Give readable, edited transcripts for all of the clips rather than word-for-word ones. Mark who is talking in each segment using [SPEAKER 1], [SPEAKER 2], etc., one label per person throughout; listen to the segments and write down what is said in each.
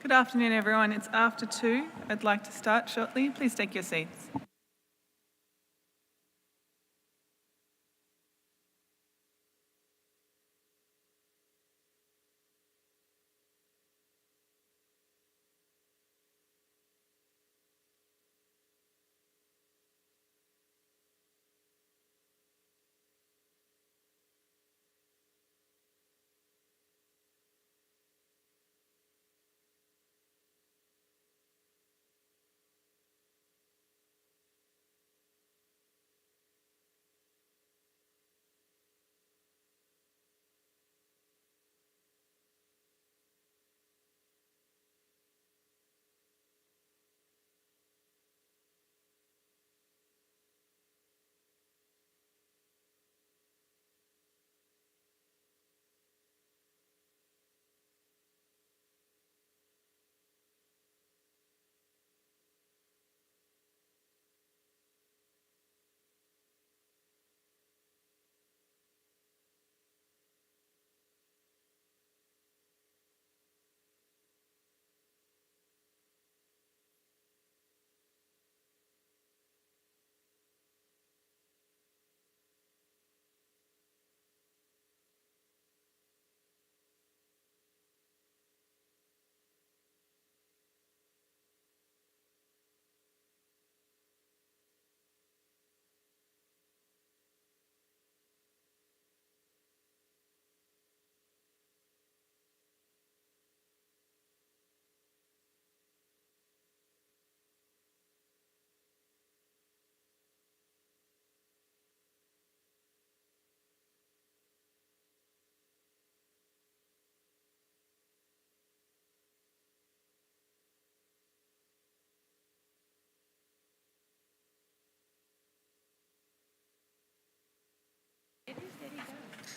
[SPEAKER 1] Good afternoon, everyone. It's after 2. I'd like to start shortly. Please take your seats.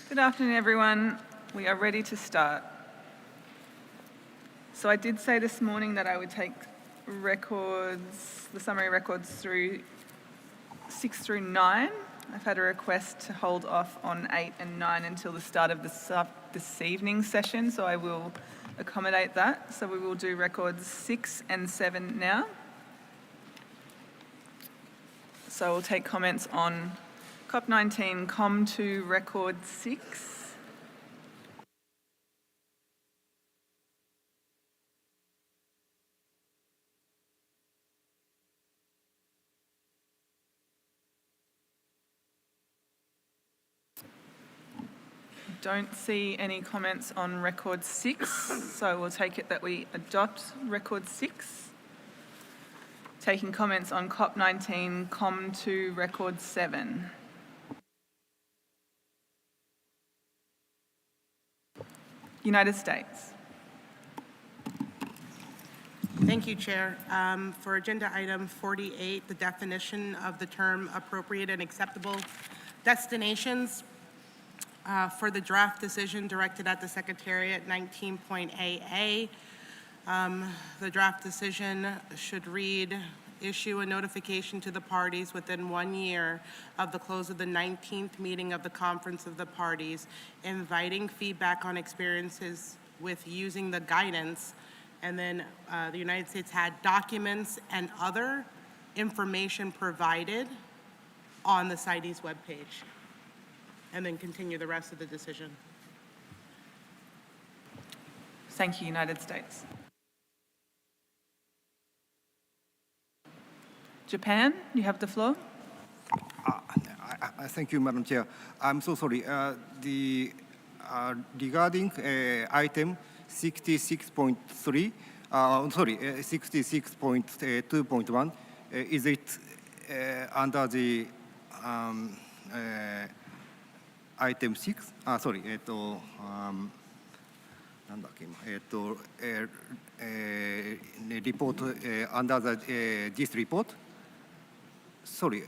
[SPEAKER 1] Good afternoon, everyone. We are ready to start. So I did say this morning that I would take records, the summary records through 6 through 9. I've had a request to hold off on 8 and 9 until the start of this evening's session, so I will accommodate that. So we will do records 6 and 7 now. So we'll take comments on CoP19 COM2 record 6. Don't see any comments on record 6, so we'll take it that we adopt record 6. Taking comments on COP19 COM2 record 7. United States.
[SPEAKER 2] Thank you, Chair. For agenda item 48, the definition of the term appropriate and acceptable destinations, for the draft decision directed at the Secretariat 19.AA, the draft decision should read, issue a notification to the parties within 1 year of the close of the 19th meeting of the Conference of the Parties, inviting feedback on experiences with using the guidance. And then the United States had documents and other information provided on the CITES webpage. And then continue the rest of the decision.
[SPEAKER 1] Thank you, United States. Japan, you have the floor.
[SPEAKER 3] Thank you, Madam Chair. I'm so sorry. Regarding item 66.3, 66.2.1, is it under the item 6? Sorry, report under this report? Sorry.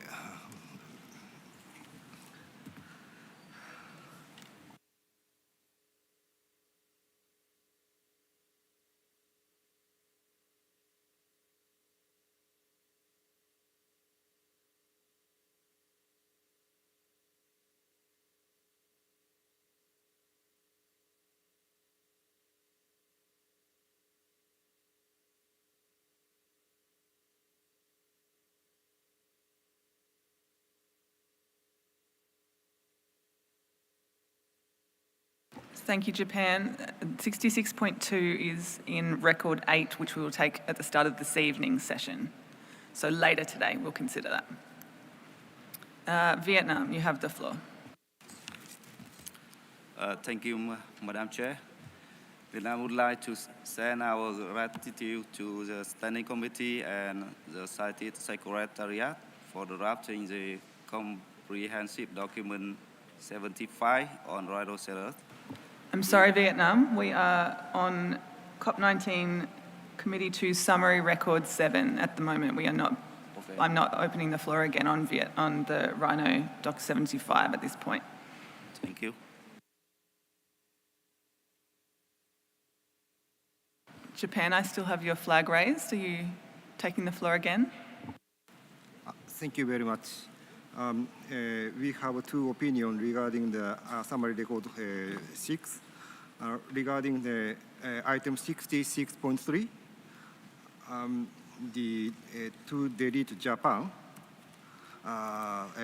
[SPEAKER 1] Thank you, Japan. 66.2 is in record 8, which we will take at the start of this evening's session. So later today, we'll consider that. Vietnam, you have the floor.
[SPEAKER 4] Thank you, Madam Chair. Vietnam would like to send our gratitude to the Standing Committee and the CITES Secretariat for drafting the comprehensive document 75 on rhinoceros.
[SPEAKER 1] I'm sorry, Vietnam. We are on CoP19 Committee 2 Summary Record 7 at the moment. We are not.
[SPEAKER 4] Okay.
[SPEAKER 1] I'm not opening the floor again on the Rhino Doc 75 at this point.
[SPEAKER 4] Thank you.
[SPEAKER 1] Japan, I still have your flag raised. Are you taking the floor again?
[SPEAKER 3] Thank you very much. We have two opinions regarding the summary record 6. Regarding the item 66.3, to delete Japan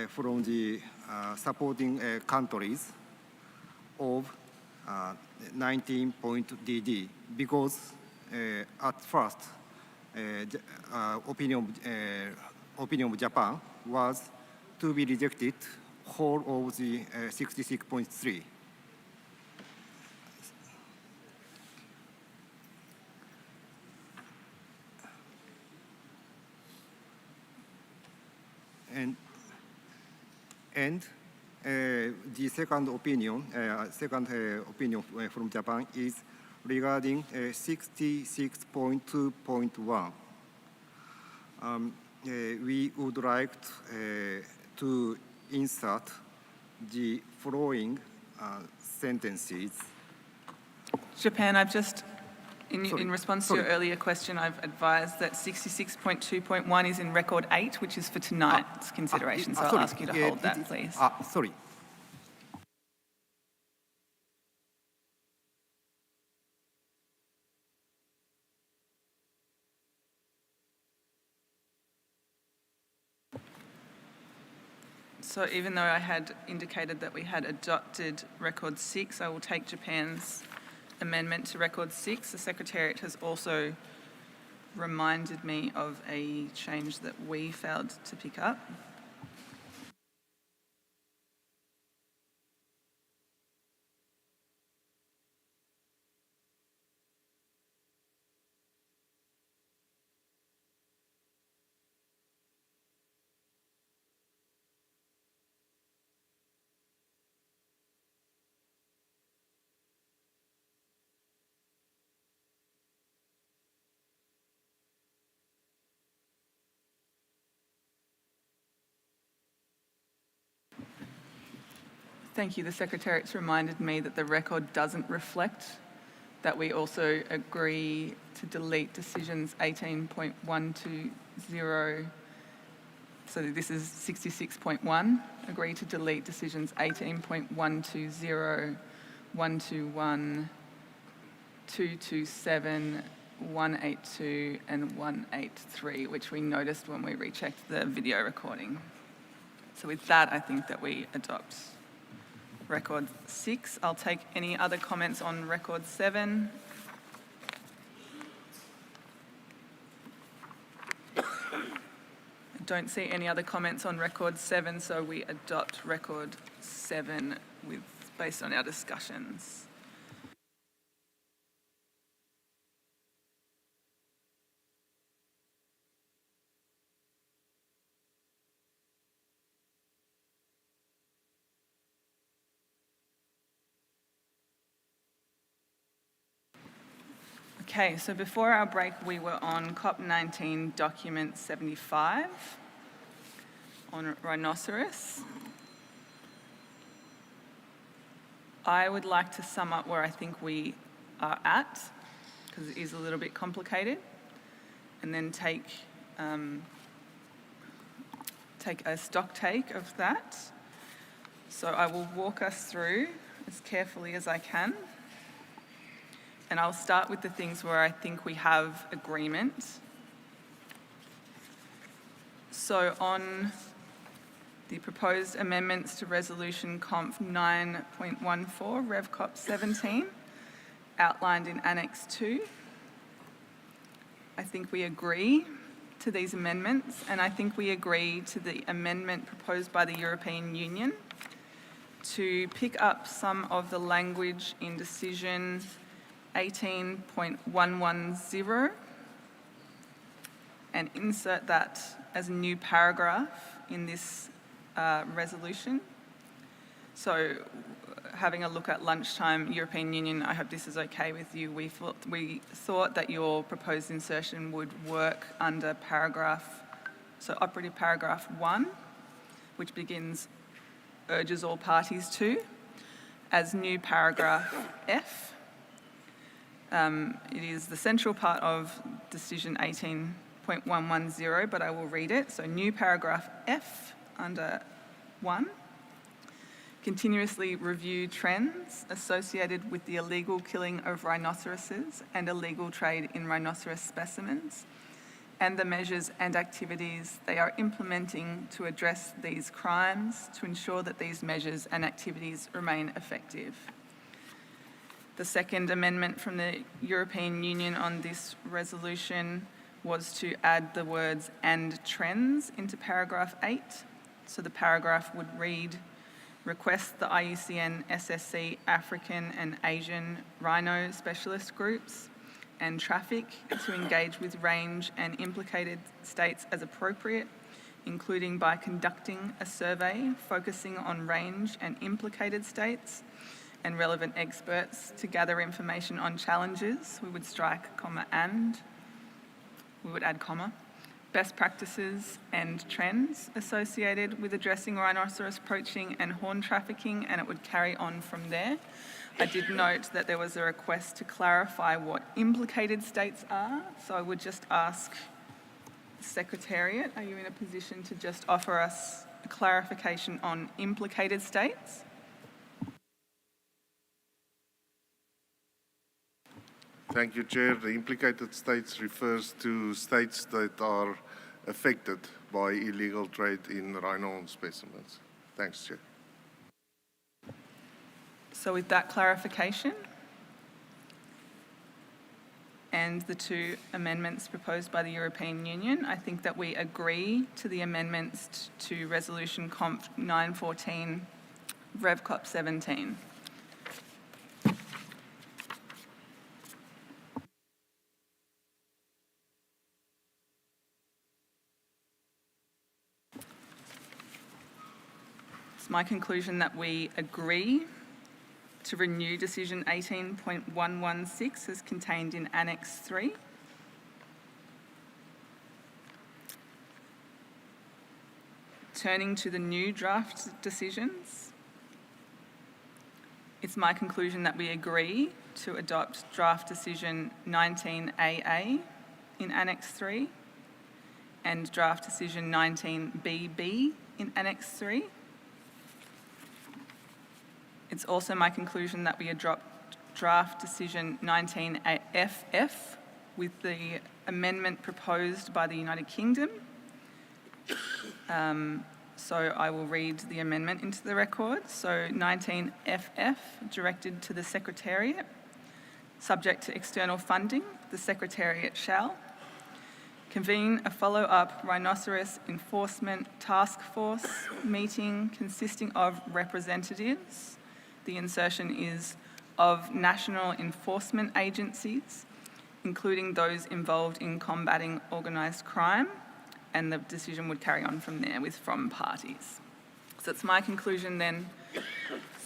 [SPEAKER 3] from the supporting countries of 19.DD, because at first opinion of Japan was to be rejected whole of the 66.3. And the second opinion from Japan is regarding 66.2.1. We would like to insert the following sentences.
[SPEAKER 1] Japan, I've just, in response to your earlier question, I've advised that 66.2.1 is in record 8, which is for tonight's consideration. So I'll ask you to hold that, please.
[SPEAKER 3] Sorry.
[SPEAKER 1] So even though I had indicated that we had adopted record 6, I will take Japan's amendment to record 6. The Secretariat has also reminded me of a change that we failed to pick up. Thank you. The Secretariat's reminded me that the record doesn't reflect that we also agree to delete decisions 18.120. So this is 66.1. Agree to delete decisions 18.120, 121, 227, 182 and 183, which we noticed when we rechecked the video recording. So with that, I think that we adopt record 6. I'll take any other comments on record 7. I don't see any other comments on record 7, so we adopt record 7 based on our discussions. Okay, so before our break, we were on COP19 document 75 on rhinoceros. I would like to sum up where I think we are at, because it is a little bit complicated, and then take a stock take of that. So I will walk us through as carefully as I can. And I'll start with the things where I think we have agreement. So on the proposed amendments to Resolution Conf 9.14, Rev CoP 17, outlined in Annex 2. I think we agree to these amendments, and I think we agree to the amendment proposed by the European Union to pick up some of the language in Decision 18.110 and insert that as a new paragraph in this resolution. So having a look at lunchtime, European Union, I hope this is okay with you. We thought that your proposed insertion would work under operative paragraph 1, which begins, urges all parties to, as new paragraph F. It is the central part of Decision 18.110, but I will read it. So new paragraph F under 1. Continuously review trends associated with the illegal killing of rhinoceroses and illegal trade in rhinoceros specimens, and the measures and activities they are implementing to address these crimes to ensure that these measures and activities remain effective. The second amendment from the European Union on this resolution was to add the words "and trends" into paragraph 8. So the paragraph would read, request the IUCN SSC African and Asian rhino specialist groups and traffic to engage with range and implicated states as appropriate, including by conducting a survey focusing on range and implicated states and relevant experts to gather information on challenges. We would strike comma and, we would add comma, best practices and trends associated with addressing rhinoceros poaching and horn trafficking, and it would carry on from there. I did note that there was a request to clarify what implicated states are, so I would just ask the Secretariat, are you in a position to just offer us a clarification on implicated states?
[SPEAKER 5] Thank you, Chair. The implicated states refers to states that are affected by illegal trade in rhino specimens. Thanks, Chair.
[SPEAKER 1] So with that clarification and the two amendments proposed by the European Union, I think that we agree to the amendments to Resolution Conf 914, Rev CoP 17. My conclusion that we agree to renew Decision 18.116 as contained in Annex 3. Turning to the new draft decisions, it's my conclusion that we agree to adopt Draft Decision 19AA in Annex 3 and Draft Decision 19BB in Annex 3. It's also my conclusion that we adopt Draft Decision 19FF with the amendment proposed by the United Kingdom. So I will read the amendment into the record. So 19FF, directed to the Secretariat. Subject to external funding, the Secretariat shall convene a follow-up rhinoceros enforcement task force meeting consisting of representatives. The insertion is of national enforcement agencies, including those involved in combating organised crime, and the decision would carry on from there with from parties. So it's my conclusion then,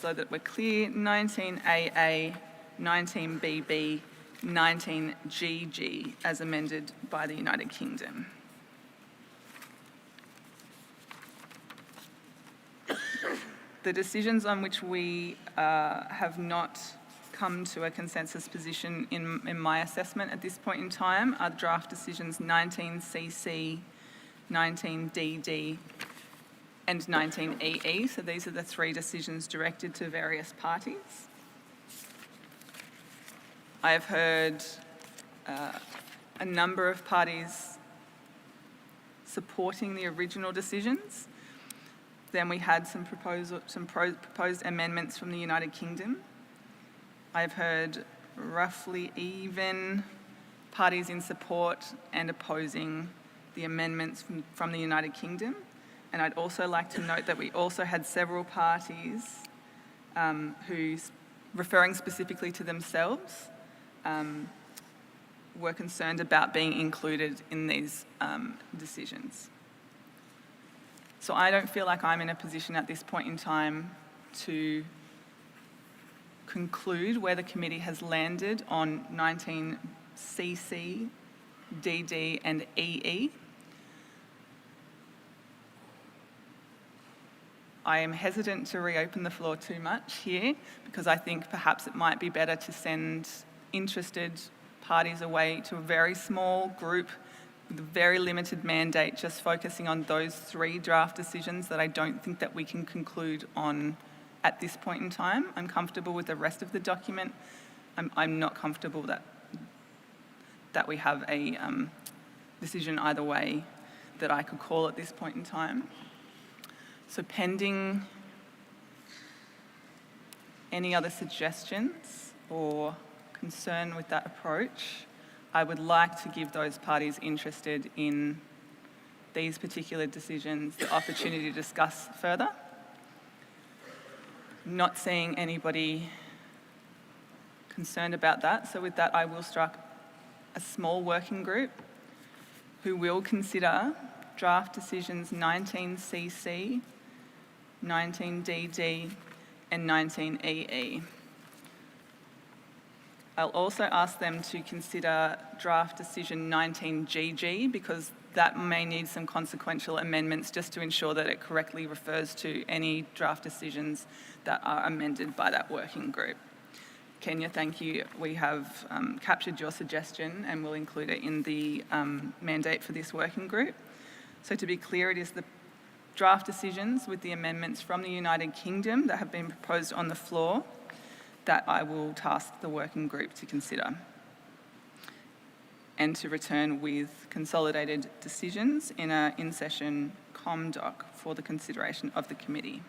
[SPEAKER 1] so that we're clear, 19AA, 19BB, 19GG as amended by the United Kingdom. The decisions on which we have not come to a consensus position in my assessment at this point in time are draft decisions 19CC, 19DD, and 19EE. So these are the three decisions directed to various parties. I have heard a number of parties supporting the original decisions. Then we had some proposed amendments from the United Kingdom. I've heard roughly even parties in support and opposing the amendments from the United Kingdom. And I'd also like to note that we also had several parties who, referring specifically to themselves, were concerned about being included in these decisions. So I don't feel like I'm in a position at this point in time to conclude where the committee has landed on 19CC, DD and EE. I am hesitant to reopen the floor too much here because I think perhaps it might be better to send interested parties away to a very small group with a very limited mandate, just focusing on those 3 draft decisions that I don't think that we can conclude on at this point in time. I'm comfortable with the rest of the document. I'm not comfortable that we have a decision either way that I could call at this point in time. So pending any other suggestions or concern with that approach, I would like to give those parties interested in these particular decisions the opportunity to discuss further. Not seeing anybody concerned about that, so with that I will strike a small working group who will consider draft decisions 19CC, 19DD and 19EE. I'll also ask them to consider draft decision 19GG because that may need some consequential amendments just to ensure that it correctly refers to any draft decisions that are amended by that working group. Kenya, thank you. We have captured your suggestion and we'll include it in the mandate for this working group. So to be clear, it is the draft decisions with the amendments from the United Kingdom that have been proposed on the floor that I will task the working group to consider and to return with consolidated decisions in an in-session ComDoc for the consideration of the committee.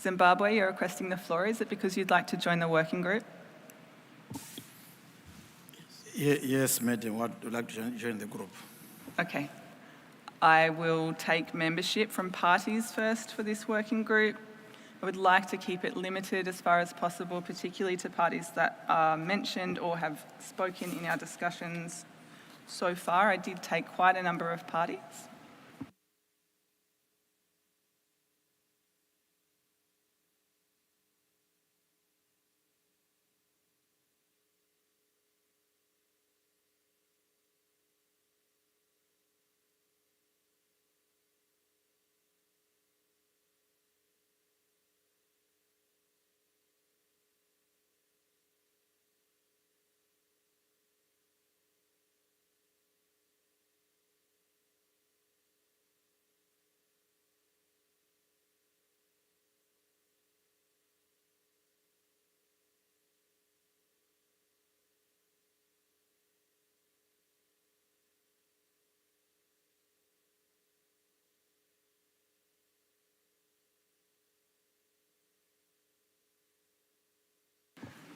[SPEAKER 1] Zimbabwe, you're requesting the floor. Is it because you'd like to join the working group?
[SPEAKER 6] Yes, Madam, I would like to join the group.
[SPEAKER 1] Okay. I will take membership from parties first for this working group. I would like to keep it limited as far as possible, particularly to parties that are mentioned or have spoken in our discussions so far. I did take quite a number of parties.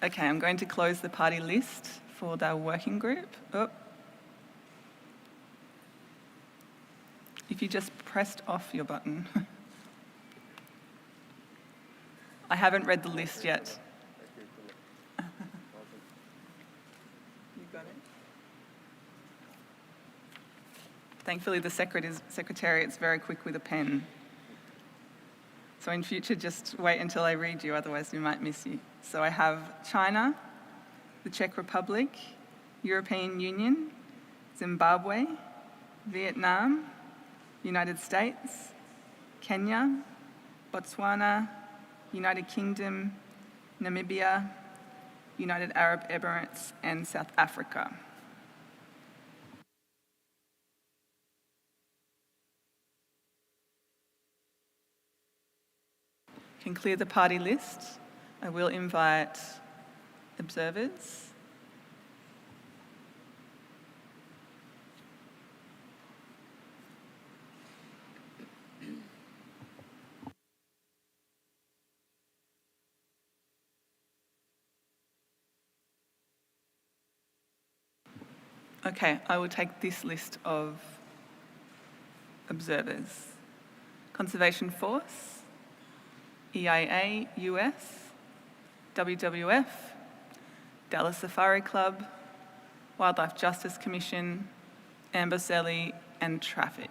[SPEAKER 1] Okay, I'm going to close the party list for the working group. Oh. If you just pressed off your button. I haven't read the list yet. You got it? Thankfully, the secretariat's very quick with a pen. So in future, just wait until I read you, otherwise we might miss you. So I have China, the Czech Republic, European Union, Zimbabwe, Vietnam, United States, Kenya, Botswana, United Kingdom, Namibia, United Arab Emirates, and South Africa. can clear the party list. I will invite observers. Okay, I will take this list of observers. Conservation Force, EIA US, WWF, Dallas Safari Club, Wildlife Justice Commission, Amboseli, and Traffic.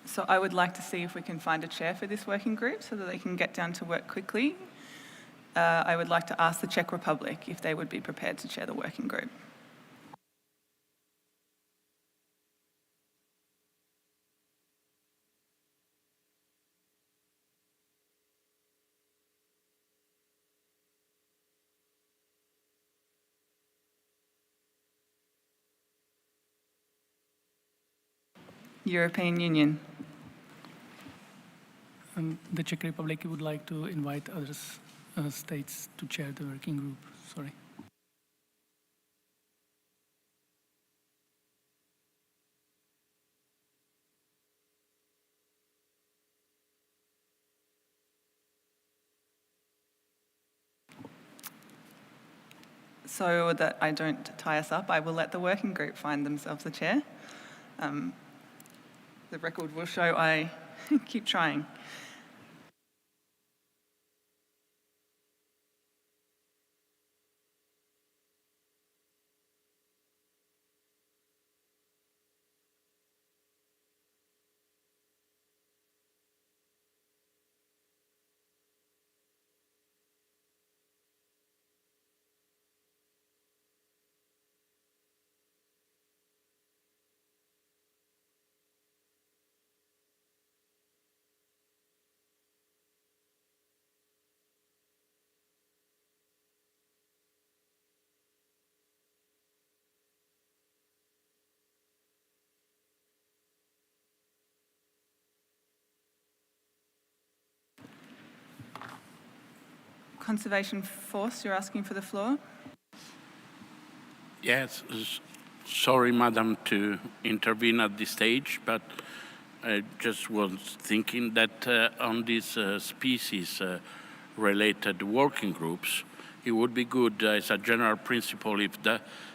[SPEAKER 1] So I would like to see if we can find a chair for this working group so that they can get down to work quickly. I would like to ask the Czech Republic if they would be prepared to chair the working group. European Union.
[SPEAKER 7] The Czech Republic would like to invite other states to chair the working group. Sorry.
[SPEAKER 1] So that I don't tie us up, I will let the working group find themselves a chair. The record will show I keep trying. Conservation Force, you're asking for the floor?
[SPEAKER 8] Yes, sorry, Madam, to intervene at this stage, but I just was thinking that on these species-related working groups, it would be good as a general principle if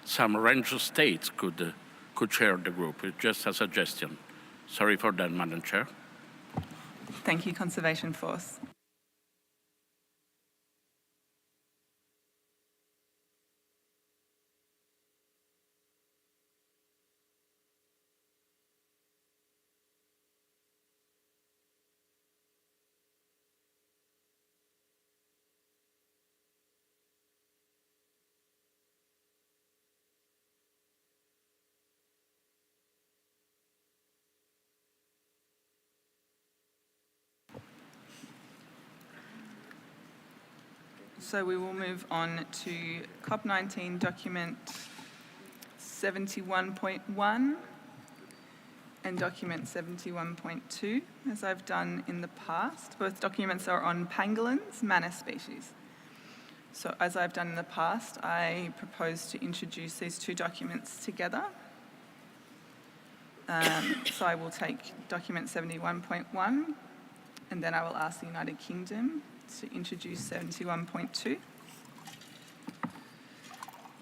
[SPEAKER 8] some range states could chair the group. It's just a suggestion. Sorry for that, Madam Chair.
[SPEAKER 1] Thank you, Conservation Force. So we will move on to CoP19 document 71.1 and document 71.2, as I've done in the past. Both documents are on pangolins, manner species. So as I've done in the past, I propose to introduce these two documents together. So I will take document 71.1 and then I will ask the United Kingdom to introduce 71.2.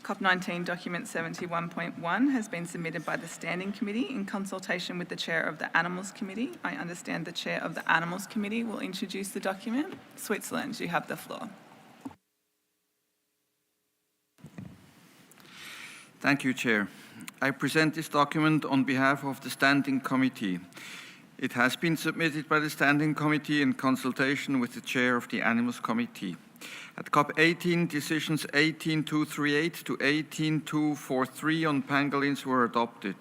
[SPEAKER 1] CoP19 document 71.1 has been submitted by the Standing Committee in consultation with the Chair of the Animals Committee. I understand the Chair of the Animals Committee will introduce the document. Switzerland, you have the floor.
[SPEAKER 9] Thank you, Chair. I present this document on behalf of the Standing Committee. It has been submitted by the Standing Committee in consultation with the Chair of the Animals Committee. At COP18, decisions 18238 to 18243 on pangolins were adopted.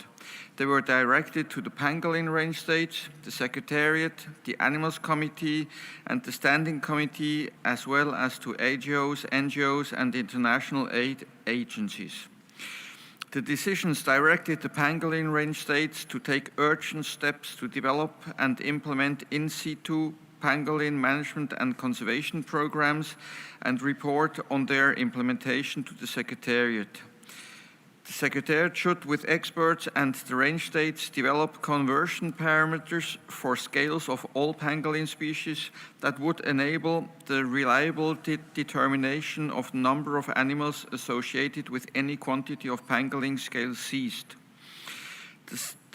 [SPEAKER 9] They were directed to the pangolin range states, the Secretariat, the Animals Committee, and the Standing Committee, as well as to AGOs, NGOs, and international aid agencies. The decisions directed the pangolin range states to take urgent steps to develop and implement in situ pangolin management and conservation programs and report on their implementation to the Secretariat. The Secretariat should, with experts and the range states, develop conversion parameters for scales of all pangolin species that would enable the reliable determination of the number of animals associated with any quantity of pangolin scales seized.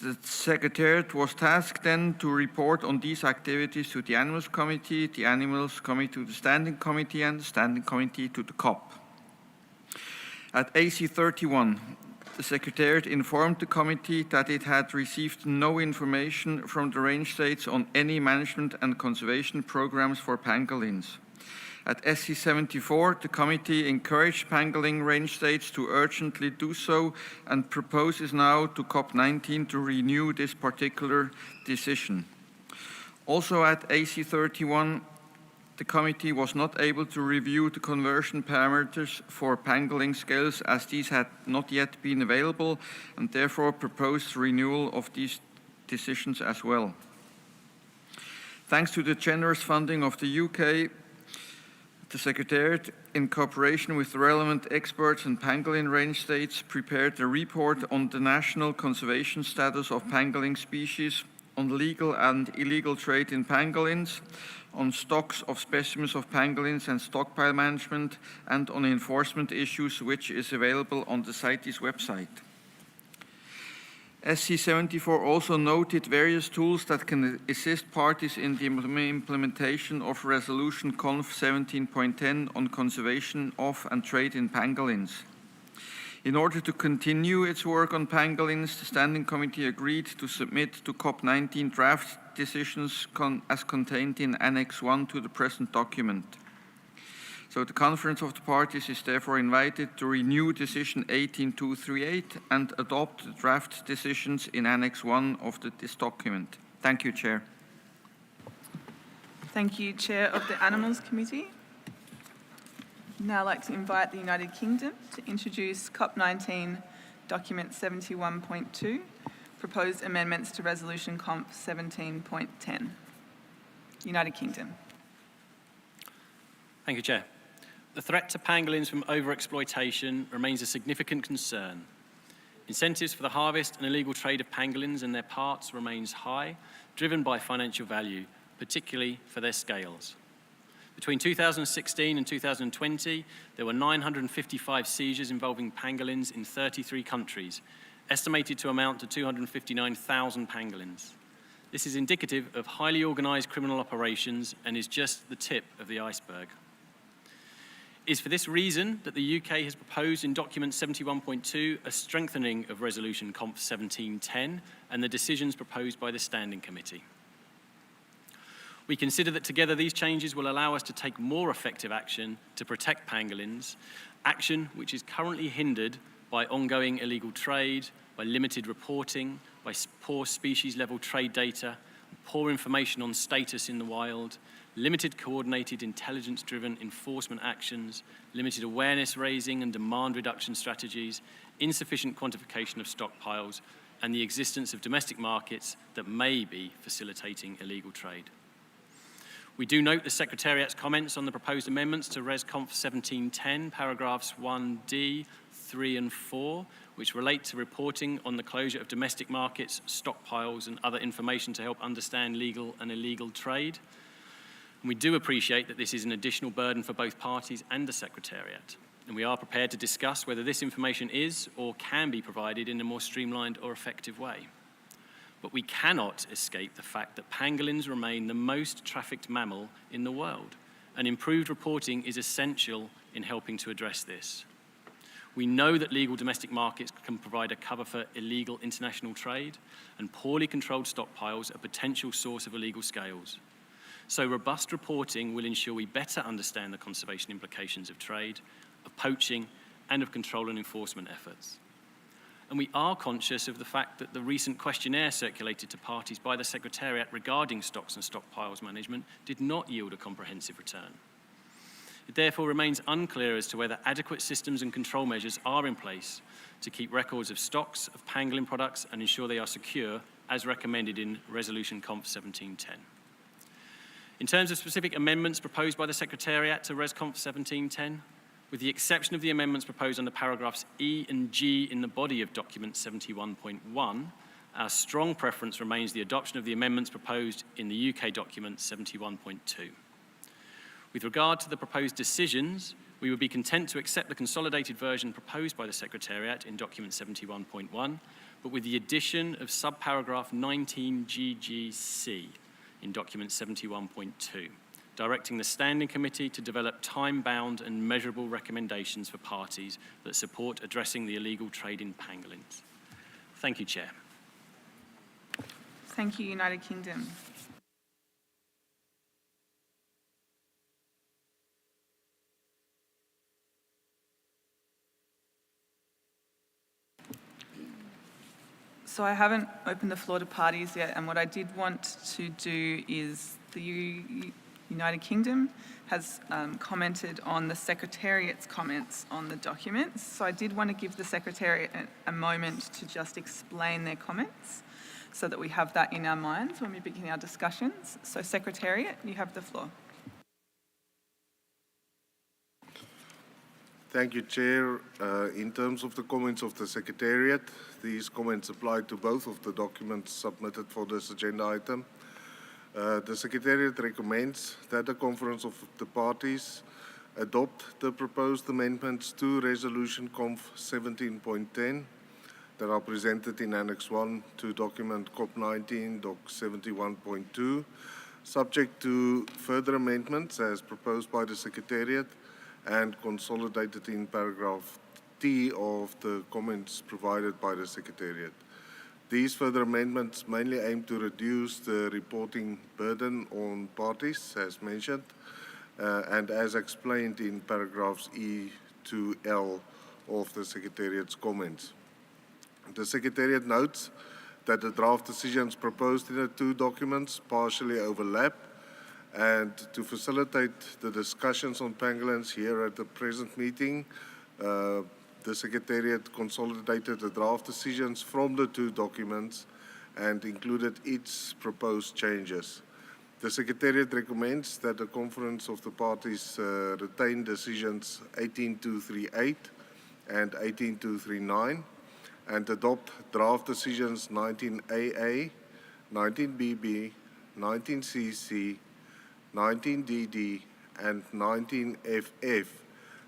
[SPEAKER 9] The Secretariat was tasked then to report on these activities to the Animals Committee, the Animals Committee to the Standing Committee, and the Standing Committee to the COP. At AC31, the Secretariat informed the Committee that it had received no information from the range states on any management and conservation programs for pangolins. At SC74, the Committee encouraged pangolin range states to urgently do so and proposes now to COP19 to renew this particular decision. Also at AC31, the Committee was not able to review the conversion parameters for pangolin scales as these had not yet been available and therefore proposed renewal of these decisions as well. Thanks to the generous funding of the UK, the Secretariat, in cooperation with the relevant experts and pangolin range states, prepared a report on the national conservation status of pangolin species, on legal and illegal trade in pangolins, on stocks of specimens of pangolins and stockpile management, and on enforcement issues, which is available on the CITES website. SC74 also noted various tools that can assist parties in the implementation of Resolution Conf 17.10 on conservation of and trade in pangolins. In order to continue its work on pangolins, the Standing Committee agreed to submit to COP19 draft decisions as contained in Annex 1 to the present document. So the Conference of the Parties is therefore invited to renew Decision 18238 and adopt the draft decisions in Annex 1 of this document. Thank you, Chair.
[SPEAKER 1] Thank you, Chair of the Animals Committee. Now I'd like to invite the United Kingdom to introduce COP19 Document 71.2, Proposed Amendments to Resolution Conf 17.10. United Kingdom.
[SPEAKER 10] Thank you, Chair. The threat to pangolins from overexploitation remains a significant concern. Incentives for the harvest and illegal trade of pangolins and their parts remains high, driven by financial value, particularly for their scales. Between 2016 and 2020, there were 955 seizures involving pangolins in 33 countries, estimated to amount to 259,000 pangolins. This is indicative of highly organised criminal operations and is just the tip of the iceberg. It is for this reason that the UK has proposed in Document 71.2 a strengthening of Resolution Conf 1710 and the decisions proposed by the Standing Committee. We consider that together these changes will allow us to take more effective action to protect pangolins, action which is currently hindered by ongoing illegal trade, by limited reporting, by poor species-level trade data, poor information on status in the wild, limited coordinated intelligence-driven enforcement actions, limited awareness raising and demand reduction strategies, insufficient quantification of stockpiles, and the existence of domestic markets that may be facilitating illegal trade. We do note the Secretariat's comments on the proposed amendments to Res Conf 1710, paragraphs 1D, 3 and 4, which relate to reporting on the closure of domestic markets, stockpiles, and other information to help understand legal and illegal trade. And we do appreciate that this is an additional burden for both parties and the Secretariat. and we are prepared to discuss whether this information is or can be provided in a more streamlined or effective way. But we cannot escape the fact that pangolins remain the most trafficked mammal in the world, and improved reporting is essential in helping to address this. We know that legal domestic markets can provide a cover for illegal international trade, and poorly controlled stockpiles a potential source of illegal scales. So robust reporting will ensure we better understand the conservation implications of trade, of poaching, and of control and enforcement efforts. And we are conscious of the fact that the recent questionnaire circulated to parties by the Secretariat regarding stocks and stockpiles management did not yield a comprehensive return. It therefore remains unclear as to whether adequate systems and control measures are in place to keep records of stocks of pangolin products and ensure they are secure, as recommended in Resolution Conf 1710. In terms of specific amendments proposed by the Secretariat to Res Conf 1710, with the exception of the amendments proposed under paragraphs E and G in the body of document 71.1, our strong preference remains the adoption of the amendments proposed in the UK document 71.2. With regard to the proposed decisions, we would be content to accept the consolidated version proposed by the Secretariat in document 71.1, but with the addition of subparagraph 19GGC in document 71.2. Directing the Standing Committee to develop time-bound and measurable recommendations for parties that support addressing the illegal trade in pangolins. Thank you, Chair.
[SPEAKER 1] Thank you, United Kingdom. So I haven't opened the floor to parties yet, and what I did want to do is the United Kingdom has commented on the Secretariat's comments on the documents. So I did want to give the Secretariat a moment to just explain their comments so that we have that in our minds when we begin our discussions. So Secretariat, you have the floor.
[SPEAKER 5] Thank you, Chair. In terms of the comments of the Secretariat, these comments apply to both of the documents submitted for this agenda item. The Secretariat recommends that the Conference of the Parties adopt the proposed amendments to Resolution Conf 17.10 that are presented in Annex 1 to document CoP19 Doc 71.2, subject to further amendments as proposed by the Secretariat and consolidated in paragraph T of the comments provided by the Secretariat. These further amendments mainly aim to reduce the reporting burden on parties, as mentioned, and as explained in paragraphs E to L of the Secretariat's comments. The Secretariat notes that the draft decisions proposed in the two documents partially overlap, and to facilitate the discussions on pangolins here at the present meeting, the Secretariat consolidated the draft decisions from the two documents and included its proposed changes. The Secretariat recommends that the Conference of the Parties retain decisions 18238 and 18239 and adopt draft decisions 19AA, 19BB, 19CC, 19DD, and 19FF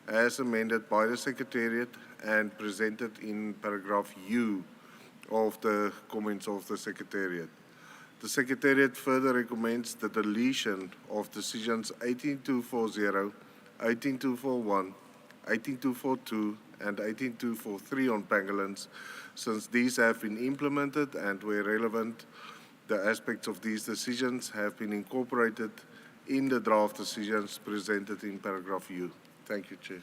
[SPEAKER 5] as amended by the Secretariat and presented in paragraph U of the comments of the Secretariat. The Secretariat further recommends the deletion of decisions 18240, 18241, 18242, and 18243 on pangolins, since these have been implemented and where relevant, the aspects of these decisions have been incorporated in the draft decisions presented in paragraph U. Thank you, Chair.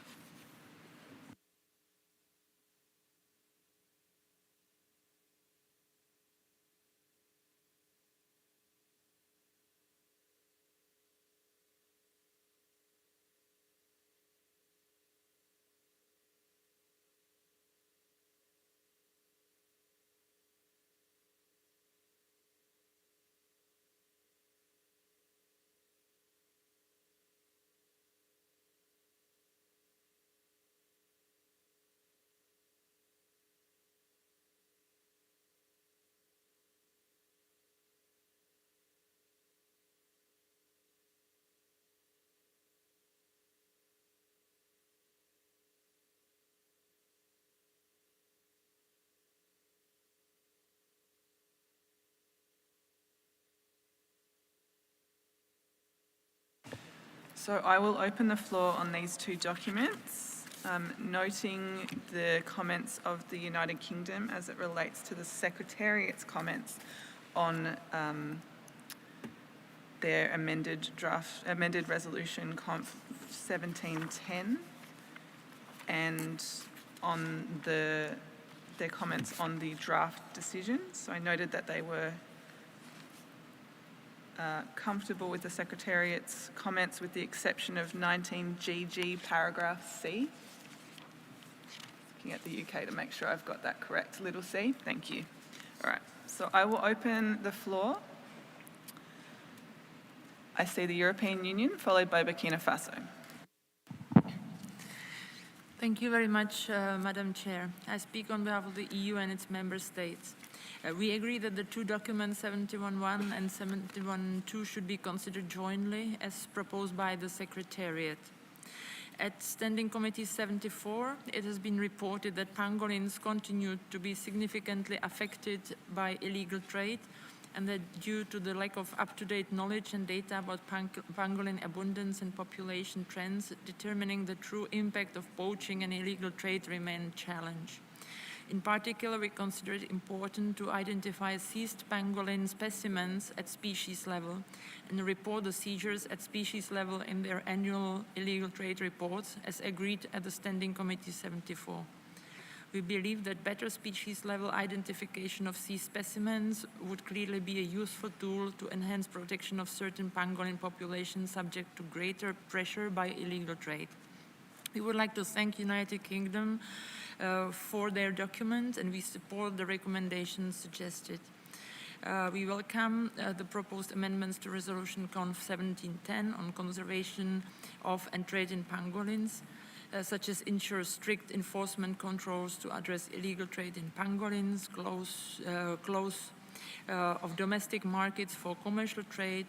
[SPEAKER 1] So I will open the floor on these two documents, noting the comments of the United Kingdom as it relates to the Secretariat's comments on their amended resolution Conf 1710, and on their comments on the draft decision. So I noted that they were comfortable with the Secretariat's comments with the exception of 19GG paragraph C. Looking at the UK to make sure I've got that correct, little c. Thank you. All right, so I will open the floor. I see the European Union, followed by Burkina Faso.
[SPEAKER 11] Thank you very much, Madam Chair. I speak on behalf of the EU and its member states. We agree that the two documents 71.1 and 71.2 should be considered jointly as proposed by the Secretariat. At Standing Committee 74, it has been reported that pangolins continue to be significantly affected by illegal trade, and that due to the lack of up-to-date knowledge and data about pangolin abundance and population trends, determining the true impact of poaching and illegal trade remain a challenge. In particular, we consider it important to identify seized pangolin specimens at species level and report the seizures at species level in their annual illegal trade reports, as agreed at the Standing Committee 74. We believe that better species-level identification of seized specimens would clearly be a useful tool to enhance protection of certain pangolin populations subject to greater pressure by illegal trade. We would like to thank United Kingdom for their document, and we support the recommendations suggested. We welcome the proposed amendments to Resolution Conf 1710 on conservation of and trade in pangolins, such as ensure strict enforcement controls to address illegal trade in pangolins, close of domestic markets for commercial trade,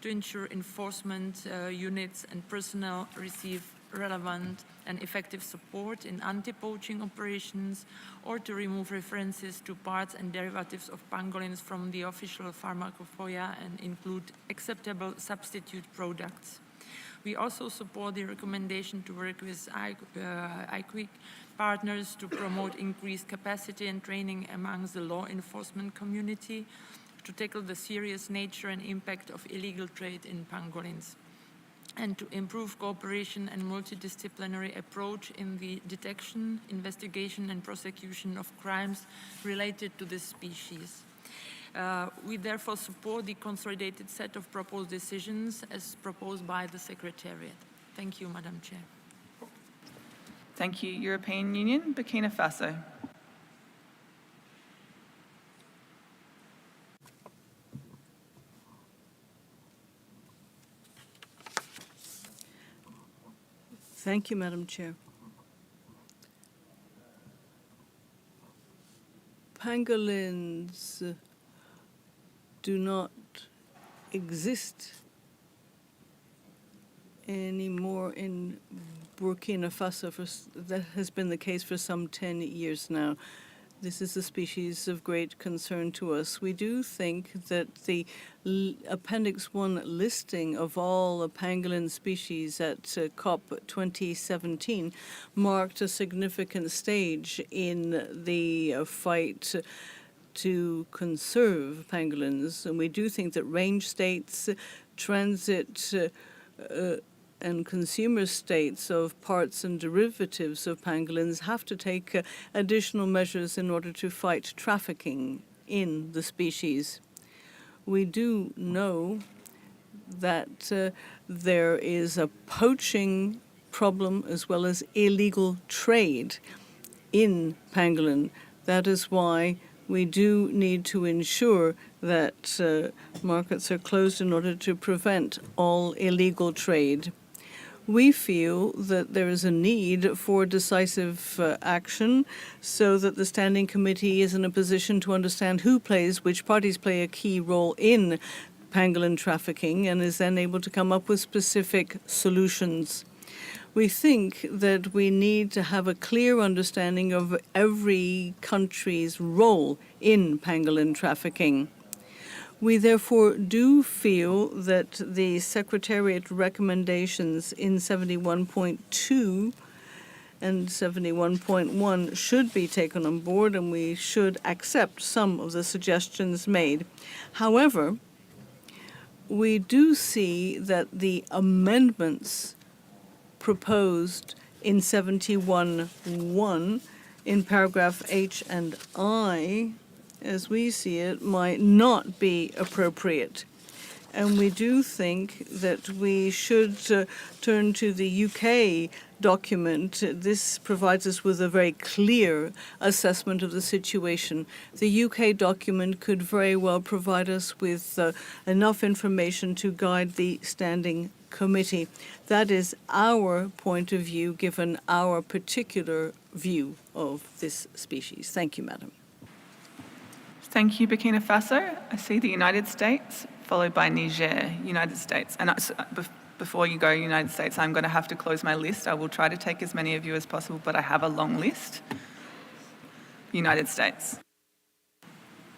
[SPEAKER 11] to ensure enforcement units and personnel receive relevant and effective support in anti-poaching operations, or to remove references to parts and derivatives of pangolins from the official pharmacopoeia and include acceptable substitute products. We also support the recommendation to work with IQIC partners to promote increased capacity and training amongst the law enforcement community to tackle the serious nature and impact of illegal trade in pangolins, and to improve cooperation and multidisciplinary approach in the detection, investigation, and prosecution of crimes related to this species. We therefore support the consolidated set of proposed decisions as proposed by the Secretariat. Thank you, Madam Chair.
[SPEAKER 1] Thank you. European Union, Burkina Faso.
[SPEAKER 12] Thank you, Madam Chair. Pangolins do not exist anymore in Burkina Faso. That has been the case for some 10 years now. This is a species of great concern to us. We do think that the Appendix 1 listing of all pangolin species at COP 2017 marked a significant stage in the fight to conserve pangolins, and we do think that range states, transit and consumer states of parts and derivatives of pangolins have to take additional measures in order to fight trafficking in the species. We do know that there is a poaching problem as well as illegal trade in pangolin. That is why we do need to ensure that markets are closed in order to prevent all illegal trade. We feel that there is a need for decisive action so that the Standing Committee is in a position to understand which parties play a key role in pangolin trafficking, and is then able to come up with specific solutions. We think that we need to have a clear understanding of every country's role in pangolin trafficking. We therefore do feel that the Secretariat recommendations in 71.2 and 71.1 should be taken on board, and we should accept some of the suggestions made. However, we do see that the amendments proposed in 71.1 in paragraph H and I, as we see it, might not be appropriate. And we do think that we should turn to the UK document. This provides us with a very clear assessment of the situation. The UK document could very well provide us with enough information to guide the standing committee. That is our point of view, given our particular view of this species. Thank you, Madam.
[SPEAKER 1] Thank you, Burkina Faso. I see the United States, followed by Niger, United States. And before you go, United States, I'm going to have to close my list. I will try to take as many of you as possible, but I have a long list. United States.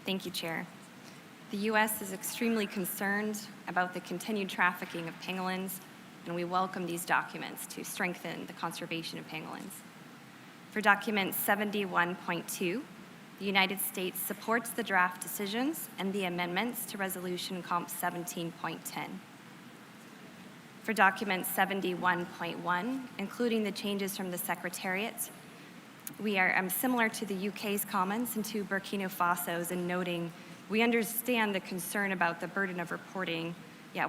[SPEAKER 13] Thank you, Chair. The U.S. is extremely concerned about the continued trafficking of pangolins, and we welcome these documents to strengthen the conservation of pangolins. For document 71.2, the United States supports the draft decisions and the amendments to Resolution COP 17.10. For document 71.1, including the changes from the Secretariat, we are similar to the UK's comments and to Burkina Faso's in noting we understand the concern about the burden of reporting, yet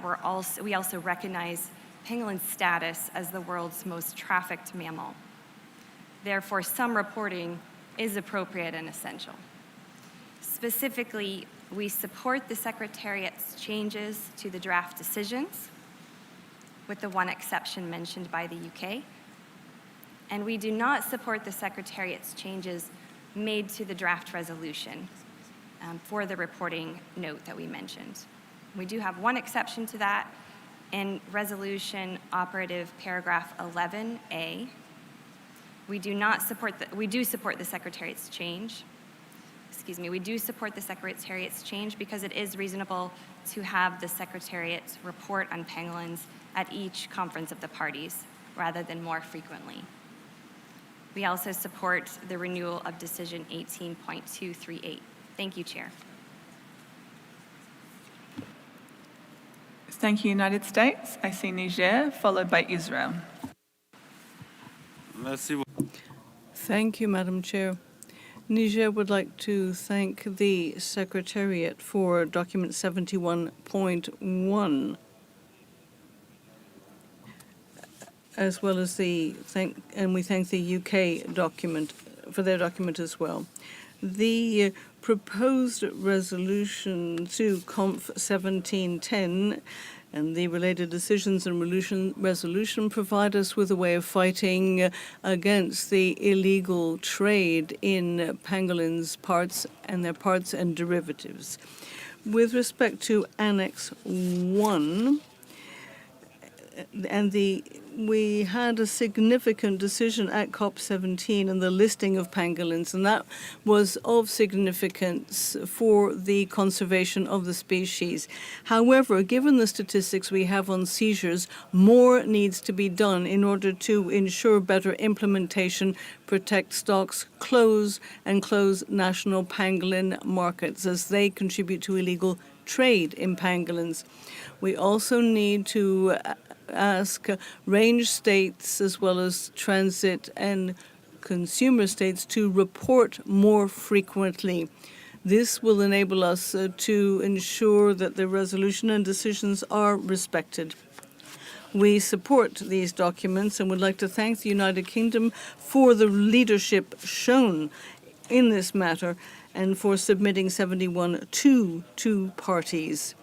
[SPEAKER 13] we also recognize pangolin's status as the world's most trafficked mammal. Therefore, some reporting is appropriate and essential. Specifically, we support the Secretariat's changes to the draft decisions, with the one exception mentioned by the UK, and we do not support the Secretariat's changes made to the draft resolution for the reporting note that we mentioned. We do have one exception to that in Resolution Operative Paragraph 11A. We do support the Secretariat's change. We do support the Secretariat's change because it is reasonable to have the Secretariat report on pangolins at each conference of the parties rather than more frequently. We also support the renewal of Decision 18.238. Thank you, Chair.
[SPEAKER 1] Thank you, United States. I see Niger, followed by Israel.
[SPEAKER 12] Thank you, Madam Chair. Niger would like to thank the Secretariat for document 71.1, as well as we thank the UK document for their document as well. The proposed resolution to COP 1710 and the related decisions and resolution provide us with a way of fighting against the illegal trade in pangolins parts and their parts and derivatives. With respect to Annex 1, and we had a significant decision at COP17 on the listing of pangolins, and that was of significance for the conservation of the species. However, given the statistics we have on seizures, more needs to be done in order to ensure better implementation, protect stocks, close national pangolin markets as they contribute to illegal trade in pangolins. We also need to ask range states as well as transit and consumer states to report more frequently. This will enable us to ensure that the resolution and decisions are respected. We support these documents and would like to thank the United Kingdom for the leadership shown in this matter and for submitting 71 to two parties.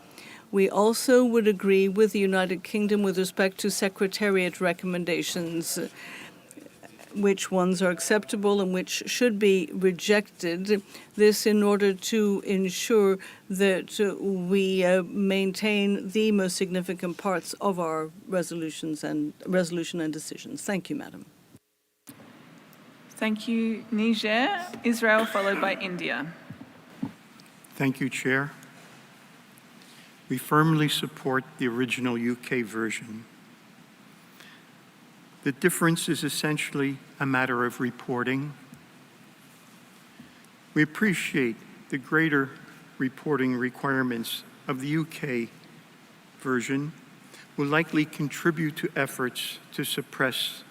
[SPEAKER 12] We also would agree with the United Kingdom with respect to Secretariat recommendations, which ones are acceptable and which should be rejected. This in order to ensure that we maintain the most significant parts of our resolution and decisions. Thank you, Madam.
[SPEAKER 1] Thank you, Niger. Israel, followed by India.
[SPEAKER 14] Thank you, Chair. we firmly support the original UK version. The difference is essentially a matter of reporting. We appreciate the greater reporting requirements of the UK version will likely contribute to efforts to suppress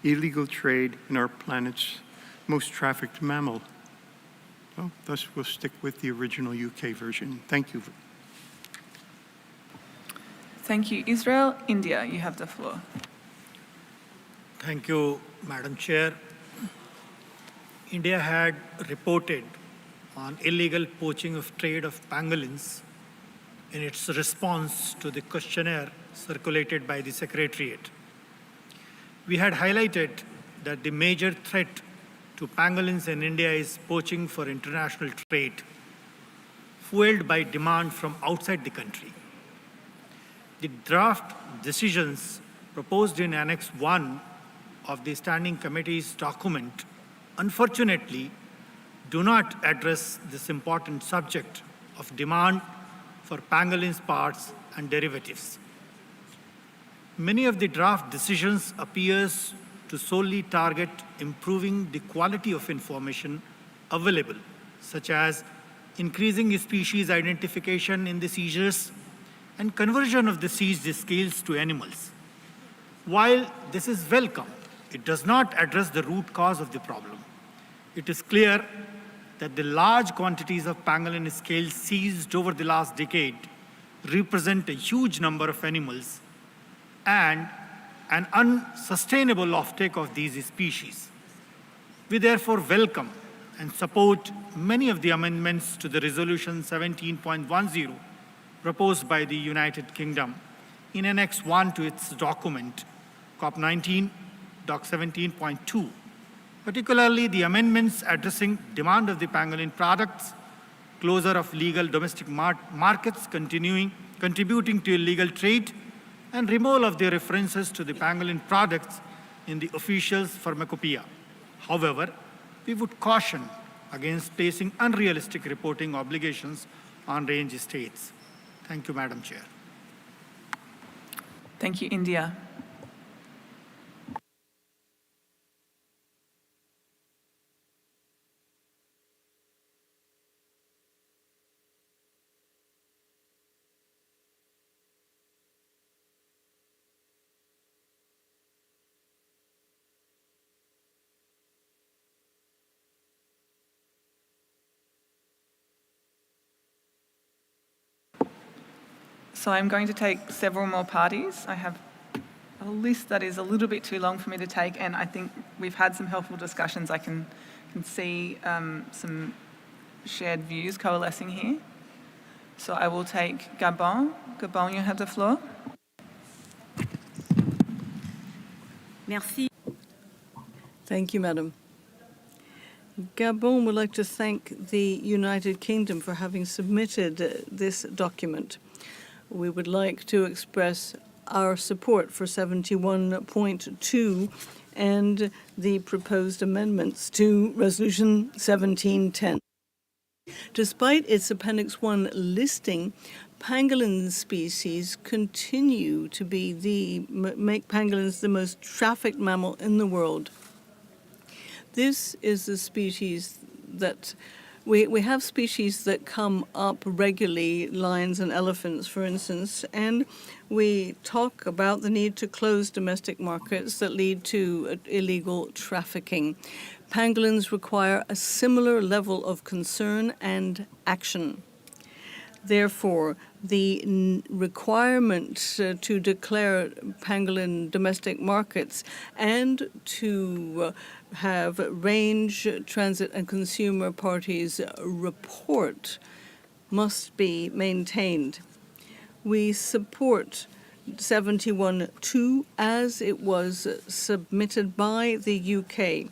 [SPEAKER 14] illegal trade in our planet's most trafficked mammal. So, thus, we'll stick with the original UK version. Thank you.
[SPEAKER 1] Thank you. Israel, India, you have the floor.
[SPEAKER 15] Thank you, Madam Chair. India had reported on illegal poaching of trade of pangolins in its response to the questionnaire circulated by the Secretariat. We had highlighted that the major threat to pangolins in India is poaching for international trade, fueled by demand from outside the country. The draft decisions proposed in Annex 1 of the Standing Committee's document, unfortunately, do not address this important subject of demand for pangolins parts and derivatives. Many of the draft decisions appears to solely target improving the quality of information available, such as increasing species identification in the seizures and conversion of the seized scales to animals. While this is welcome, it does not address the root cause of the problem. It is clear that the large quantities of pangolin scales seized over the last decade represent a huge number of animals and an unsustainable offtake of these species. We therefore welcome and support many of the amendments to the Resolution 17.10 proposed by the United Kingdom in Annex 1 to its document, CoP19, Doc 17.2, particularly the amendments addressing demand of the pangolin products, closure of legal domestic markets contributing to illegal trade, and removal of the references to the pangolin products in the official's pharmacopoeia. However, we would caution against placing unrealistic reporting obligations on range states. Thank you, Madam Chair.
[SPEAKER 1] Thank you, India. So I'm going to take several more parties. I have a list that is a little bit too long for me to take, and I think we've had some helpful discussions. I can see some shared views coalescing here. So I will take Gabon. Gabon, you have the floor.
[SPEAKER 12] Merci. Thank you, Madam. Gabon would like to thank the United Kingdom for having submitted this document. We would like to express our support for 71.2 and the proposed amendments to Resolution 1710. Despite its Appendix 1 listing, pangolin species continue to make pangolins the most trafficked mammal in the world. This is a species that we have species that come up regularly, lions and elephants, for instance, and we talk about the need to close domestic markets that lead to illegal trafficking. Pangolins require a similar level of concern and action. Therefore, the requirement to declare pangolin domestic markets and to have range, transit, and consumer parties report must be maintained. We support 71.2 as it was submitted by the UK.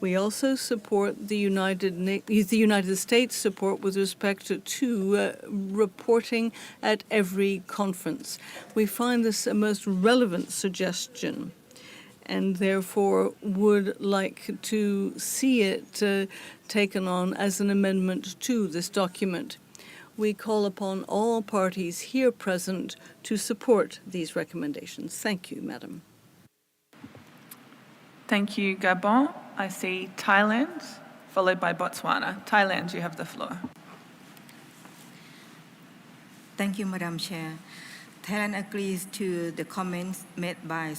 [SPEAKER 12] We also support the United States support with respect to reporting at every conference. We find this a most relevant suggestion, and therefore would like to see it taken on as an amendment to this document. we call upon all parties here present to support these recommendations. Thank you, Madam.
[SPEAKER 1] Thank you, Gabon. I see Thailand, followed by Botswana. Thailand, you have the floor.
[SPEAKER 16] Thank you, Madam Chair. Thailand agrees to the comments made by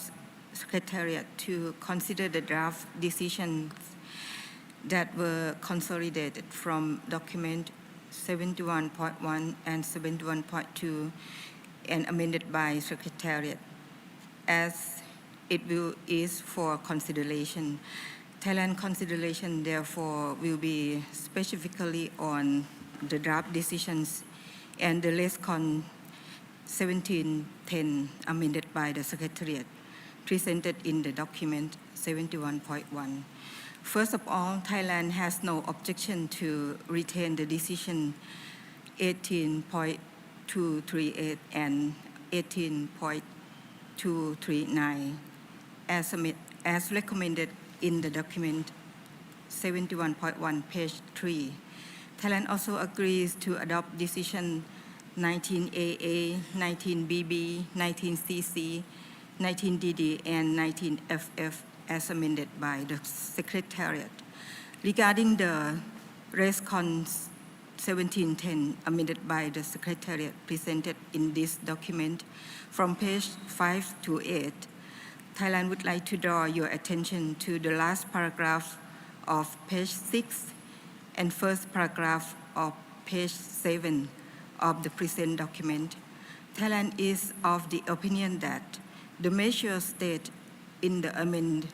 [SPEAKER 16] Secretariat to consider the draft decisions that were consolidated from document 71.1 and 71.2 and amended by Secretariat as it is for consideration. Thailand consideration, therefore, will be specifically on the draft decisions and the LESCON 1710 amended by the Secretariat presented in the document 71.1. First of all, Thailand has no objection to retain the decision 18.238 and 18.239 as recommended in the document 71.1, page 3. Thailand also agrees to adopt decision 19AA, 19BB, 19CC, 19DD, and 19FF as amended by the Secretariat. Regarding the RESCON 1710 amended by the Secretariat presented in this document from page 5 to 8, Thailand would like to draw your attention to the last paragraph of page 6 and first paragraph of page 7 of the present document. Thailand is of the opinion that the measures stated in the amended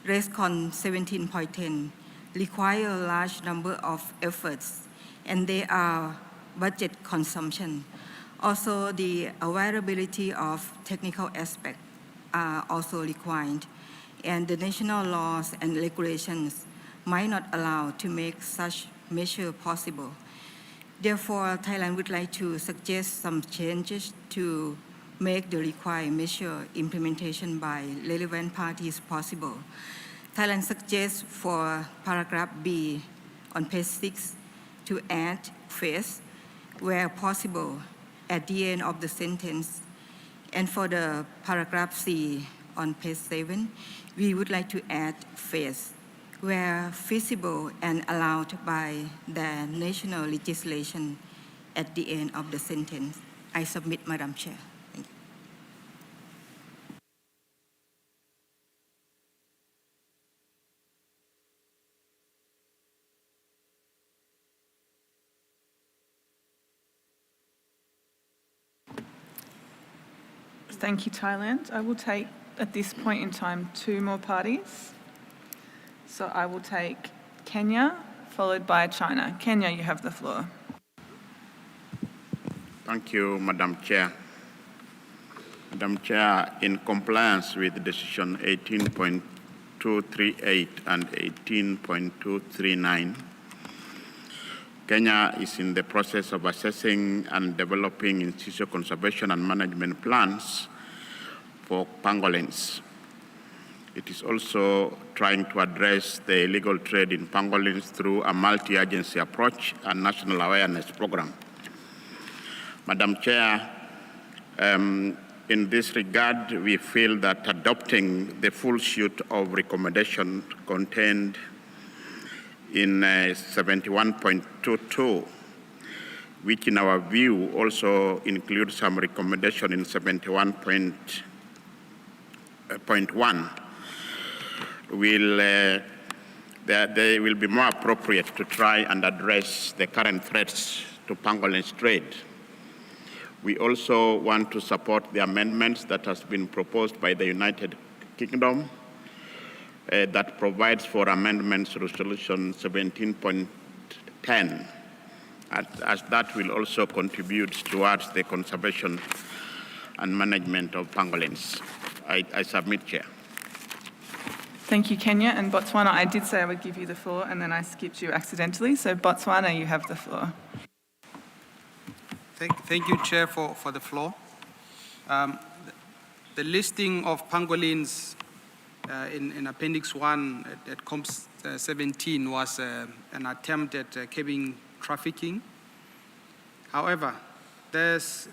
[SPEAKER 16] RESCON 17.10 require a large number of efforts, and they are budget consumption. Also, the availability of technical aspects are also required, and the national laws and regulations might not allow to make such measure possible. Therefore, Thailand would like to suggest some changes to make the required measure implementation by relevant parties possible. Thailand suggests for paragraph B on page 6 to add phase where possible at the end of the sentence. And for the paragraph C on page 7, we would like to add phase where feasible and allowed by the national legislation at the end of the sentence. I submit, Madam Chair. Thank you.
[SPEAKER 1] Thank you, Thailand. I will take, at this point in time, 2 more parties. So I will take Kenya, followed by China. Kenya, you have the floor.
[SPEAKER 8] Thank you, Madam Chair. Madam Chair, in compliance with decision 18.238 and 18.239, Kenya is in the process of assessing and developing in-situ conservation and management plans for pangolins. It is also trying to address the illegal trade in pangolins through a multi-agency approach and national awareness program. Madam Chair, in this regard, we feel that adopting the full suite of recommendations contained in 71.22, which in our view also includes some recommendation in 71.1, they will be more appropriate to try and address the current threats to pangolin trade. We also want to support the amendments that has been proposed by the United Kingdom that provides for amendments to resolution 17.10, as that will also contribute towards the conservation and management of pangolins. I submit, Chair.
[SPEAKER 1] Thank you, Kenya. And Botswana, I did say I would give you the floor, and then I skipped you accidentally. So Botswana, you have the floor.
[SPEAKER 17] Thank you, Chair, for the floor. The listing of pangolins in Appendix 1 at COP 17 was an attempt at curbing trafficking. However, there's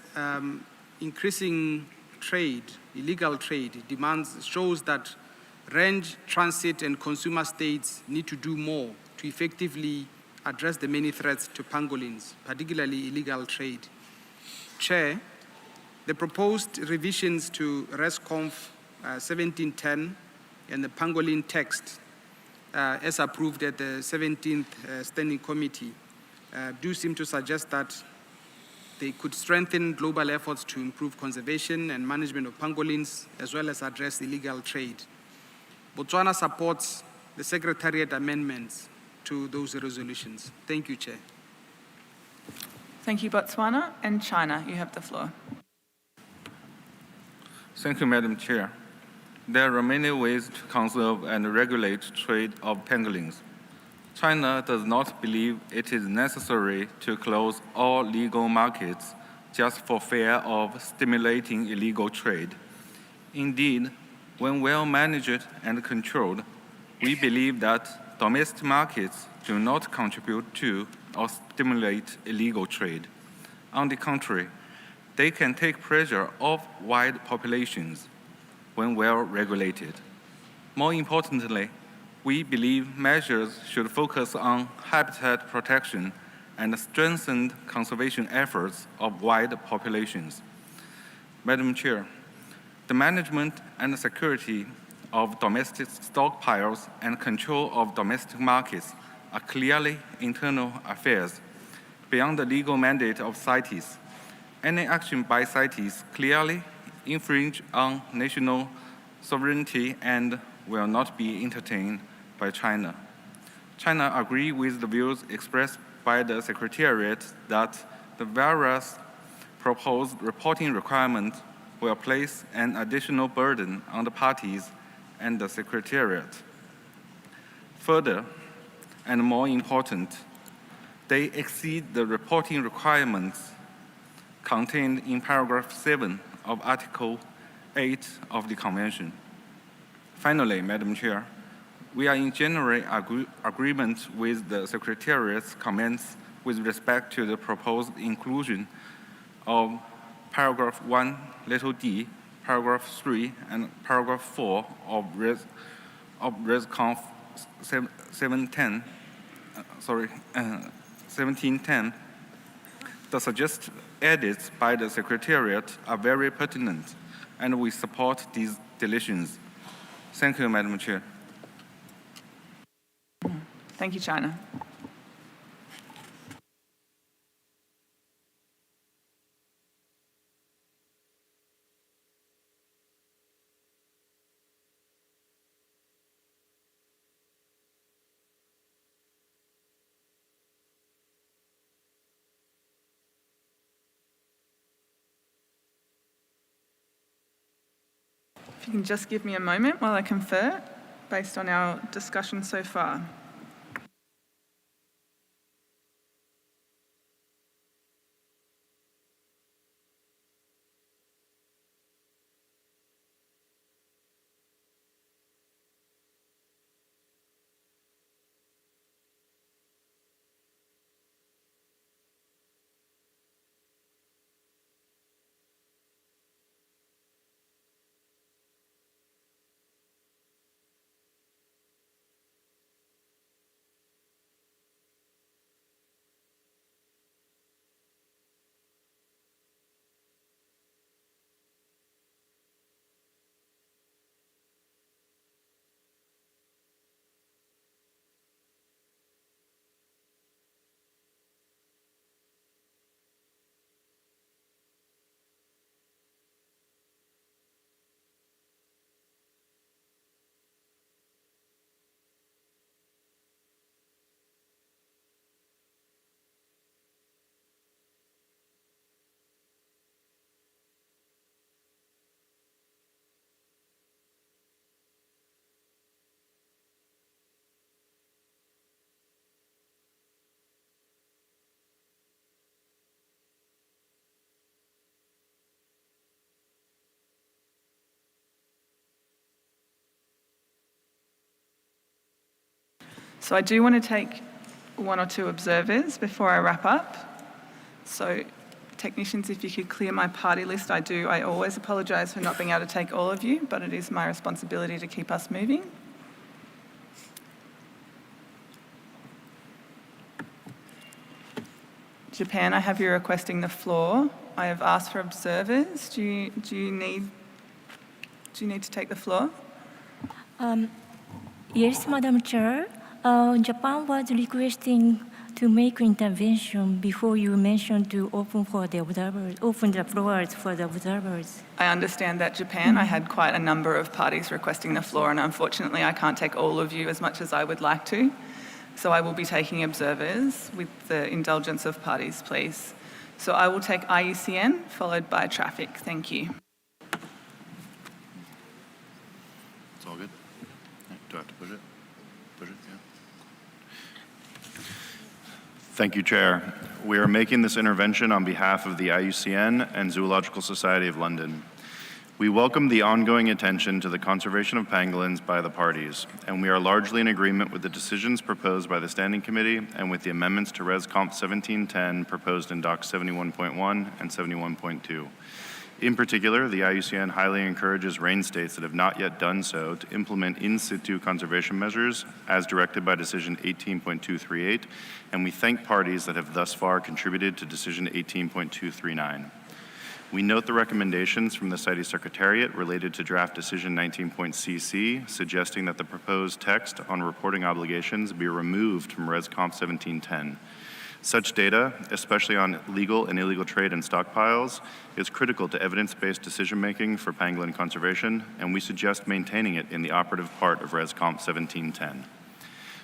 [SPEAKER 17] increasing trade, illegal trade demands, shows that range, transit, and consumer states need to do more to effectively address the many threats to pangolins, particularly illegal trade. Chair, the proposed revisions to ResConf 1710 and the pangolin text, as approved at the 17th Standing Committee, do seem to suggest that they could strengthen global efforts to improve conservation and management of pangolins, as well as address illegal trade. Botswana supports the Secretariat amendments to those resolutions. Thank you, Chair.
[SPEAKER 1] Thank you, Botswana. And China, you have the floor.
[SPEAKER 18] Thank you, Madam Chair. There are many ways to conserve and regulate trade of pangolins. China does not believe it is necessary to close all legal markets just for fear of stimulating illegal trade. Indeed, when well managed and controlled, we believe that domestic markets do not contribute to or stimulate illegal trade. On the contrary, they can take pressure off wide populations when well regulated. More importantly, we believe measures should focus on habitat protection and strengthen conservation efforts of wide populations. Madam Chair, the management and security of domestic stockpiles and control of domestic markets are clearly internal affairs beyond the legal mandate of CITES. Any action by CITES clearly infringe on national sovereignty and will not be entertained by China. China agrees with the views expressed by the Secretariat that the various proposed reporting requirements will place an additional burden on the parties and the Secretariat. Further, and more important, they exceed the reporting requirements contained in paragraph 7 of Article 8 of the Convention. Finally, Madam Chair, we are in general agreement with the Secretariat's comments with respect to the proposed inclusion of paragraph 1, little d, paragraph 3, and paragraph 4 of ResConf 1710. The suggested edits by the Secretariat are very pertinent, and we support these deletions. Thank you, Madam Chair.
[SPEAKER 1] Thank you, China. If you can just give me a moment while I confer based on our discussion so far. So I do want to take one or two observers before I wrap up. So technicians, if you could clear my party list. I always apologise for not being able to take all of you, but it is my responsibility to keep us moving. Japan, I have you requesting the floor. I have asked for observers. Do you need to take the floor?
[SPEAKER 19] Yes, Madam Chair. Japan was requesting to make intervention before you mentioned to open the floors for the observers.
[SPEAKER 1] I understand that, Japan. I had quite a number of parties requesting the floor, and unfortunately I can't take all of you as much as I would like to. So I will be taking observers with the indulgence of parties, please. So I will take IUCN, followed by traffic. Thank you.
[SPEAKER 20] It's all good. Do I have to push it? Push it, yeah. Thank you, Chair. We are making this intervention on behalf of the IUCN and Zoological Society of London. We welcome the ongoing attention to the conservation of pangolins by the parties, and we are largely in agreement with the decisions proposed by the Standing Committee and with the amendments to Res Comp 1710 proposed in Docs 71.1 and 71.2. In particular, the IUCN highly encourages RAIN states that have not yet done so to implement in situ conservation measures as directed by Decision 18.238, and we thank parties that have thus far contributed to Decision 18.239. We note the recommendations from the CITES Secretariat related to Draft Decision 19.cc, suggesting that the proposed text on reporting obligations be removed from Res Comp 1710. Such data, especially on legal and illegal trade and stockpiles, is critical to evidence-based decision-making for pangolin conservation, and we suggest maintaining it in the operative part of Res Comp 1710.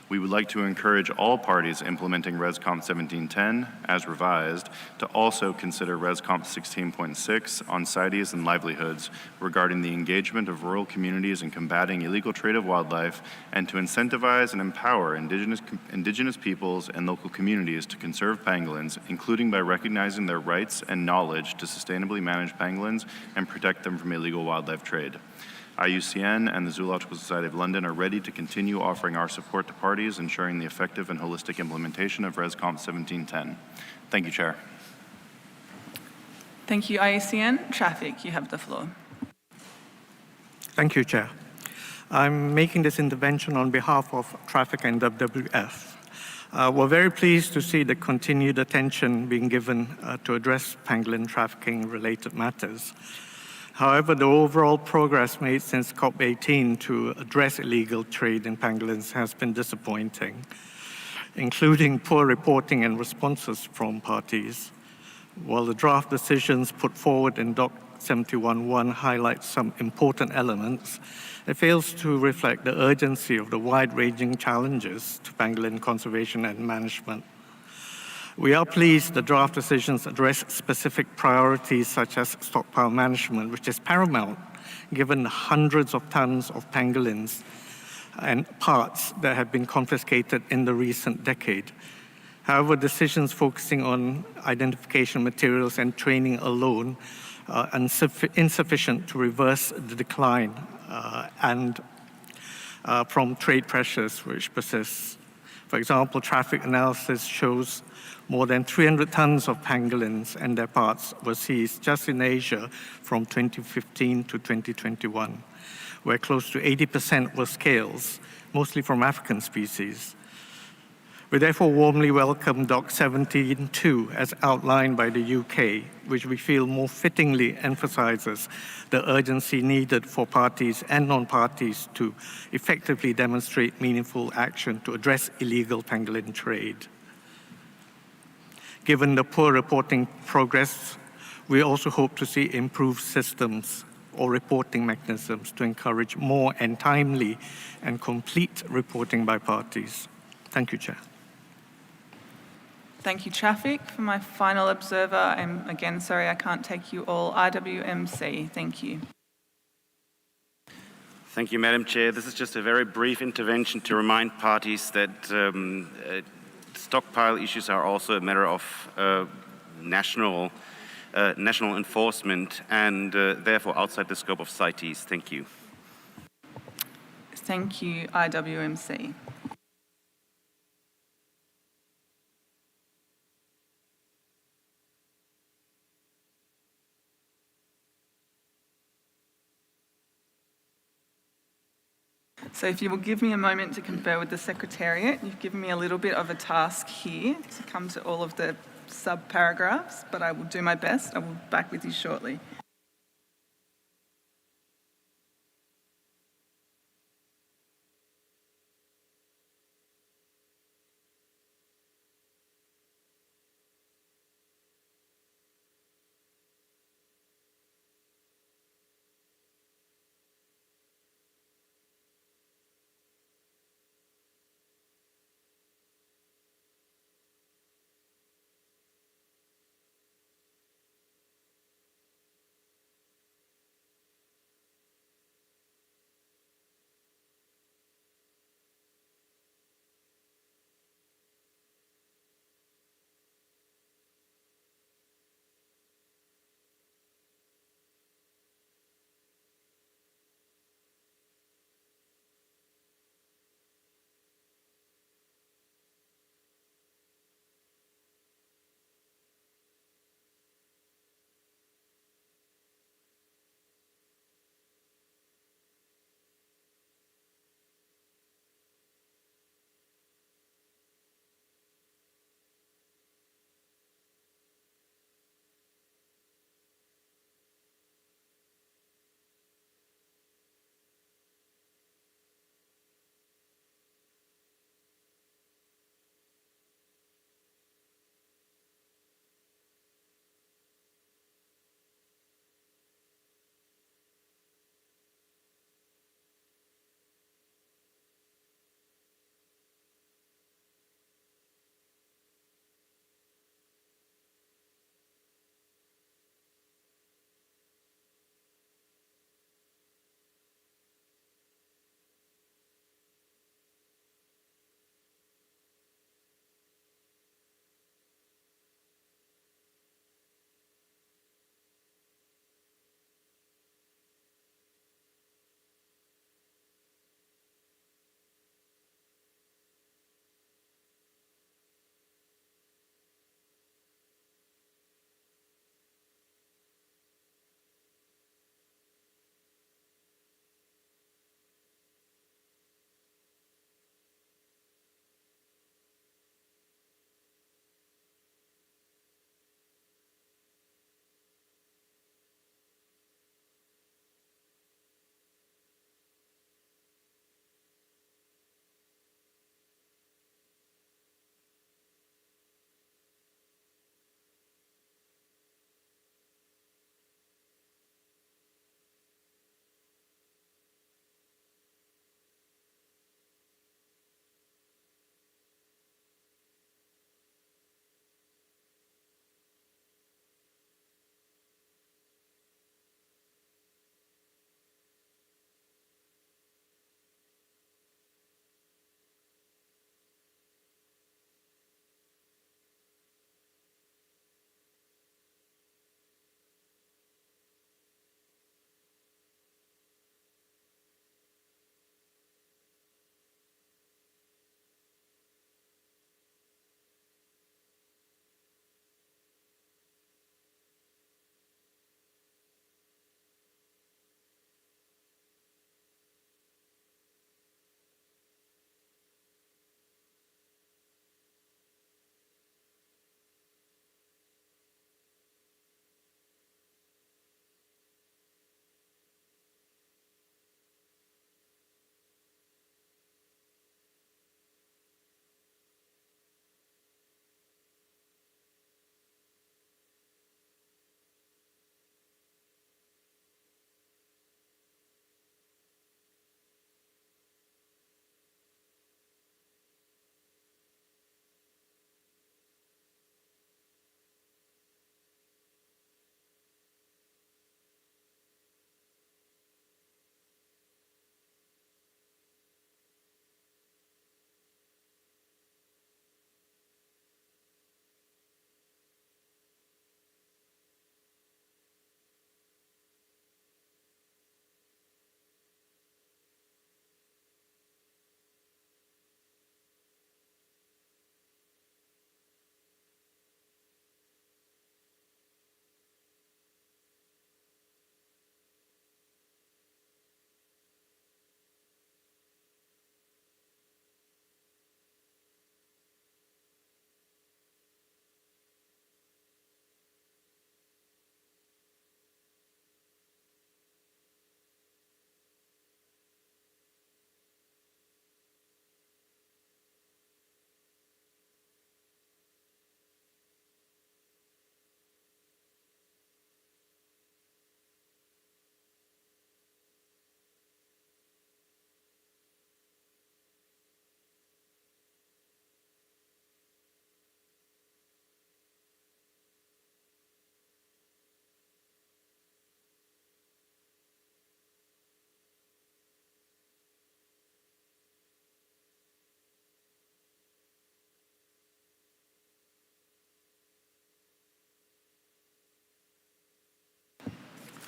[SPEAKER 20] We would like to encourage all parties implementing Res Comp 1710, as revised, to also consider Res Comp 16.6 on CITES and livelihoods regarding the engagement of rural communities in combating illegal trade of wildlife, and to incentivize and empower indigenous peoples and local communities to conserve pangolins, including by recognizing their rights and knowledge to sustainably manage pangolins and protect them from illegal wildlife trade. IUCN and the Zoological Society of London are ready to continue offering our support to parties, ensuring the effective and holistic implementation of Res Comp 1710. Thank you, Chair.
[SPEAKER 1] Thank you, IUCN. Traffic, you have the floor.
[SPEAKER 14] Thank you, Chair. I'm making this intervention on behalf of Traffic and WWF. We're very pleased to see the continued attention being given to address pangolin trafficking-related matters. However, the overall progress made since CoP18 to address illegal trade in pangolins has been disappointing, including poor reporting and responses from parties. While the draft decisions put forward in Doc 71.1 highlight some important elements, it fails to reflect the urgency of the wide-ranging challenges to pangolin conservation and management. We are pleased the draft decisions address specific priorities such as stockpile management, which is paramount given the hundreds of tons of pangolins and parts that have been confiscated in the recent decade. However, decisions focusing on identification materials and training alone are insufficient to reverse the decline from trade pressures which persist. For example, traffic analysis shows more than 300 tons of pangolins and their parts were seized just in Asia from 2015 to 2021, where close to 80% were scales, mostly from African species. We therefore warmly welcome Doc 17.2 as outlined by the UK, which we feel more fittingly emphasizes the urgency needed for parties and non-parties to effectively demonstrate meaningful action to address illegal pangolin trade. Given the poor reporting progress, we also hope to see improved systems or reporting mechanisms to encourage more and timely and complete reporting by parties. Thank you, Chair.
[SPEAKER 1] Thank you, Traffic. For my final observer, I'm again sorry I can't take you all. IWMC, thank you.
[SPEAKER 21] Thank you, Madam Chair. This is just a very brief intervention to remind parties that stockpile issues are also a matter of national enforcement and therefore outside the scope of CITES. Thank you.
[SPEAKER 1] Thank you, IWMC. So if you will give me a moment to confer with the Secretariat, you've given me a little bit of a task here to come to all of the sub-paragraphs, but I will do my best. I will be back with you shortly.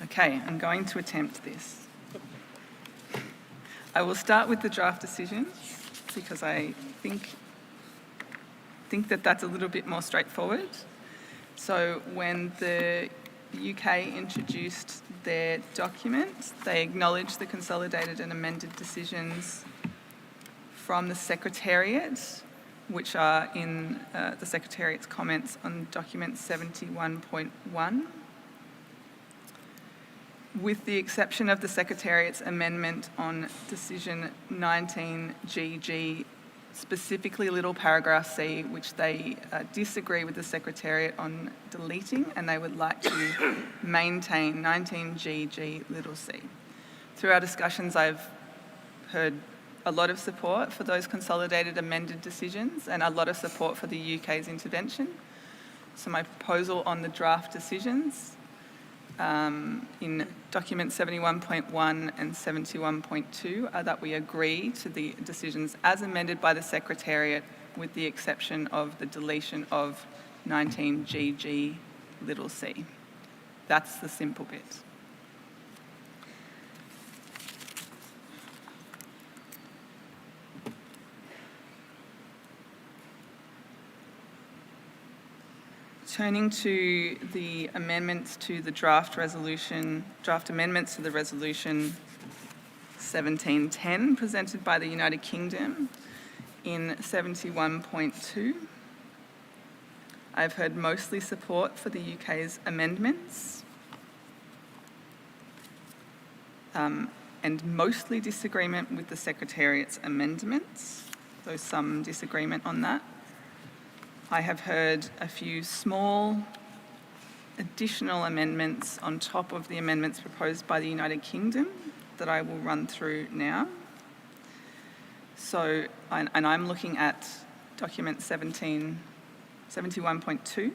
[SPEAKER 1] Okay, I'm going to attempt this. I will start with the draft decisions because I think that that's a little bit more straightforward. So when the UK introduced their document, they acknowledged the consolidated and amended decisions from the Secretariat, which are in the Secretariat's comments on document 71.1. With the exception of the Secretariat's amendment on decision 19GG, specifically little paragraph C, which they disagree with the Secretariat on deleting, and they would like to maintain 19GG little c. Through our discussions, I've heard a lot of support for those consolidated amended decisions and a lot of support for the UK's intervention. So my proposal on the draft decisions in document 71.1 and 71.2 are that we agree to the decisions as amended by the Secretariat with the exception of the deletion of 19GG little c. That's the simple bit. Turning to the amendments to the draft amendments to the resolution 1710 presented by the United Kingdom in 71.2. I've heard mostly support for the UK's amendments and mostly disagreement with the Secretariat's amendments, though some disagreement on that. I have heard a few small additional amendments on top of the amendments proposed by the United Kingdom that I will run through now. So, and I'm looking at document 71.2.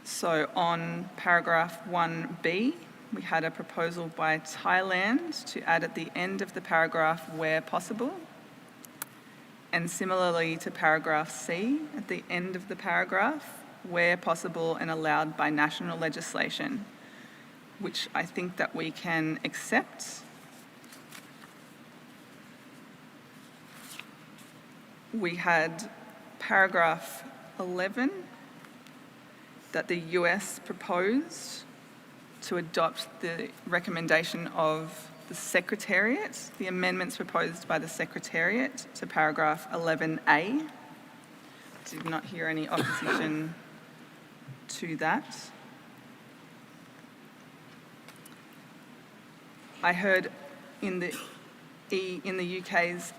[SPEAKER 1] So on paragraph 1B, we had a proposal by Thailand to add at the end of the paragraph where possible. And similarly to paragraph C, at the end of the paragraph, where possible and allowed by national legislation, which I think that we can accept. We had paragraph 11 that the US proposed to adopt the recommendation of the Secretariat, the amendments proposed by the Secretariat to paragraph 11A. Did not hear any opposition to that. I heard in the UK's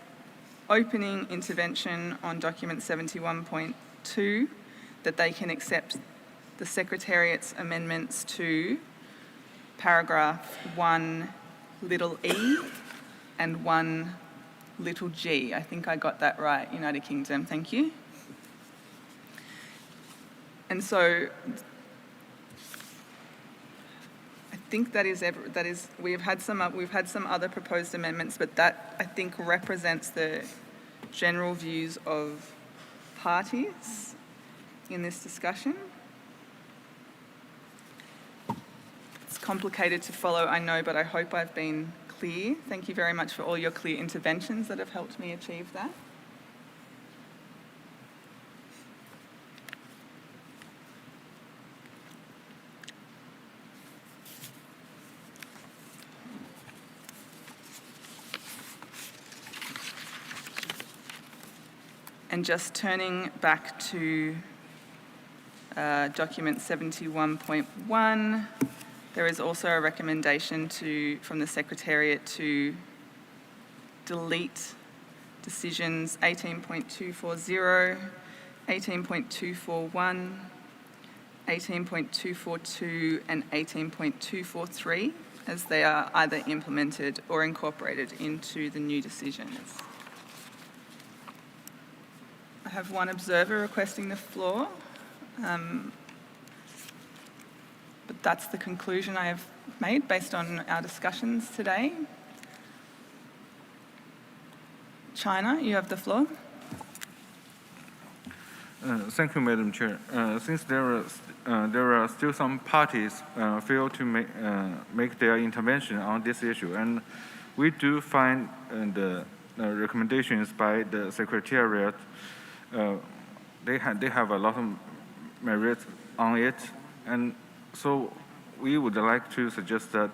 [SPEAKER 1] opening intervention on document 71.2 that they can accept the Secretariat's amendments to paragraph 1 little e and 1 little g. I think I got that right, United Kingdom, thank you. And so I think we've had some other proposed amendments, but that I think represents the general views of parties in this discussion. It's complicated to follow, I know, but I hope I've been clear. Thank you very much for all your clear interventions that have helped me achieve that. And just turning back to document 71.1, there is also a recommendation from the Secretariat to delete decisions 18.240, 18.241, 18.242 and 18.243 as they are either implemented or incorporated into the new decisions. I have one observer requesting the floor, but that's the conclusion I have made based on our discussions today. China, you have the floor.
[SPEAKER 18] Thank you, Madam Chair. Since there are still some parties fail to make their intervention on this issue, and we do find the recommendations by the Secretariat, they have a lot of merit on it, and so we would like to suggest that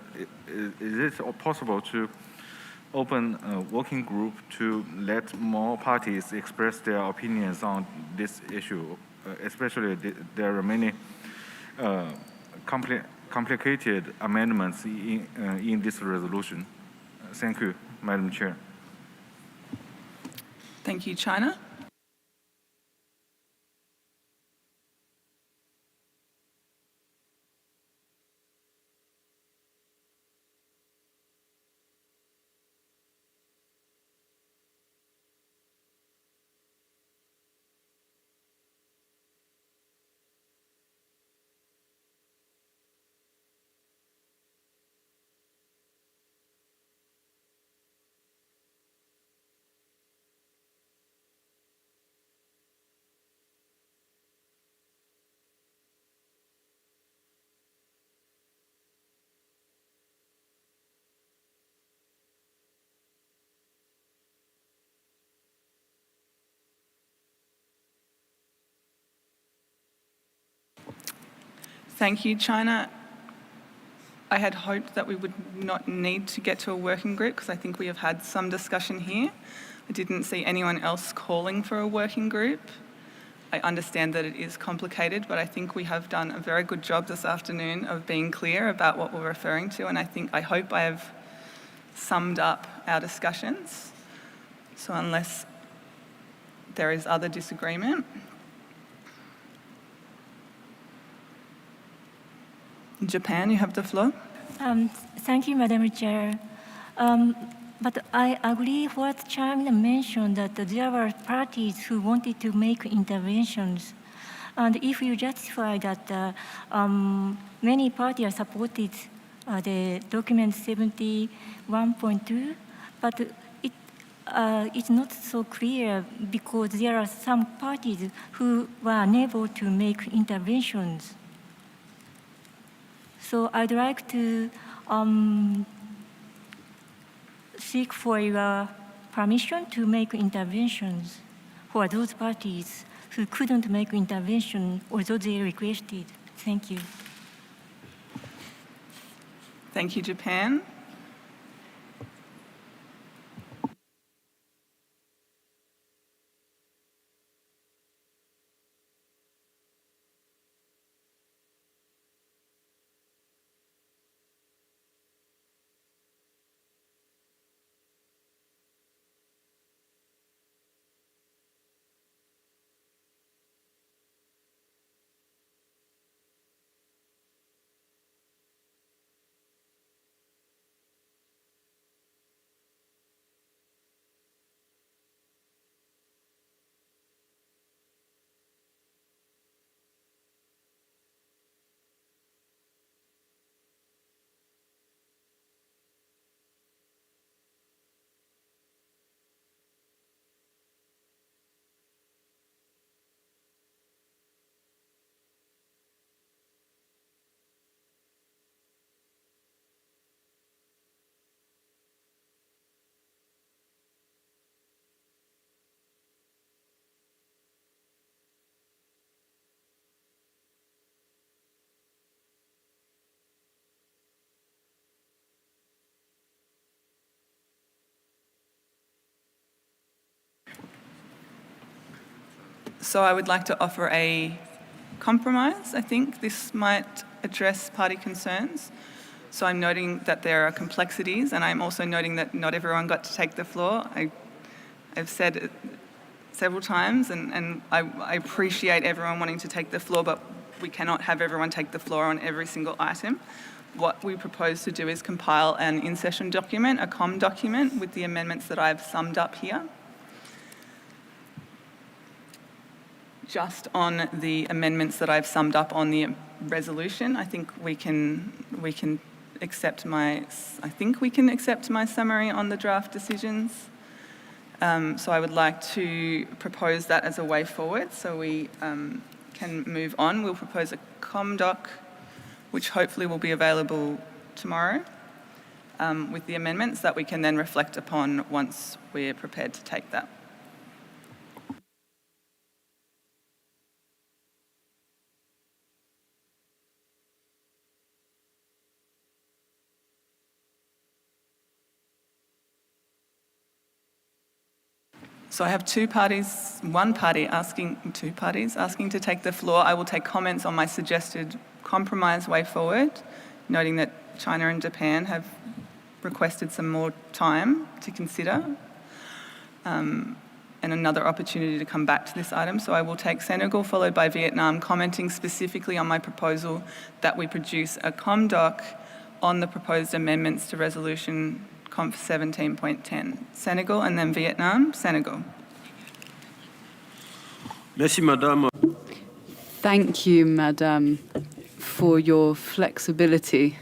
[SPEAKER 18] is it possible to open a working group to let more parties express their opinions on this issue, especially there are many complicated amendments in this resolution. Thank you, Madam Chair.
[SPEAKER 1] Thank you, China. Thank you, China. I had hoped that we would not need to get to a working group because I think we have had some discussion here. I didn't see anyone else calling for a working group. I understand that it is complicated, but I think we have done a very good job this afternoon of being clear about what we're referring to, and I hope I have summed up our discussions. So unless there is other disagreement. Japan, you have the floor.
[SPEAKER 19] Thank you, Madam Chair. But I agree what China mentioned, that there were parties who wanted to make interventions. And if you justify that many parties supported the document 71.2, but it's not so clear because there are some parties who were unable to make interventions. So I'd like to seek for your permission to make interventions for those parties who couldn't make intervention although they requested. Thank you.
[SPEAKER 1] Thank you, Japan. So I would like to offer a compromise. I think this might address party concerns. So I'm noting that there are complexities, and I'm also noting that not everyone got to take the floor. I've said it several times, and I appreciate everyone wanting to take the floor, but we cannot have everyone take the floor on every single item. What we propose to do is compile an in-session document, a COM document, with the amendments that I've summed up here. Just on the amendments that I've summed up on the resolution, I think we can accept my summary on the draft decisions. So I would like to propose that as a way forward so we can move on. We'll propose a ComDoc, which hopefully will be available tomorrow, with the amendments that we can then reflect upon once we're prepared to take that. So I have two parties asking to take the floor. I will take comments on my suggested compromise way forward, noting that China and Japan have requested some more time to consider and another opportunity to come back to this item. So I will take Senegal followed by Vietnam, commenting specifically on my proposal that we produce a ComDoc on the proposed amendments to resolution Conf 17.10. Senegal and then Vietnam. Senegal.
[SPEAKER 2] Merci, Madame. Thank you, Madame, for your flexibility,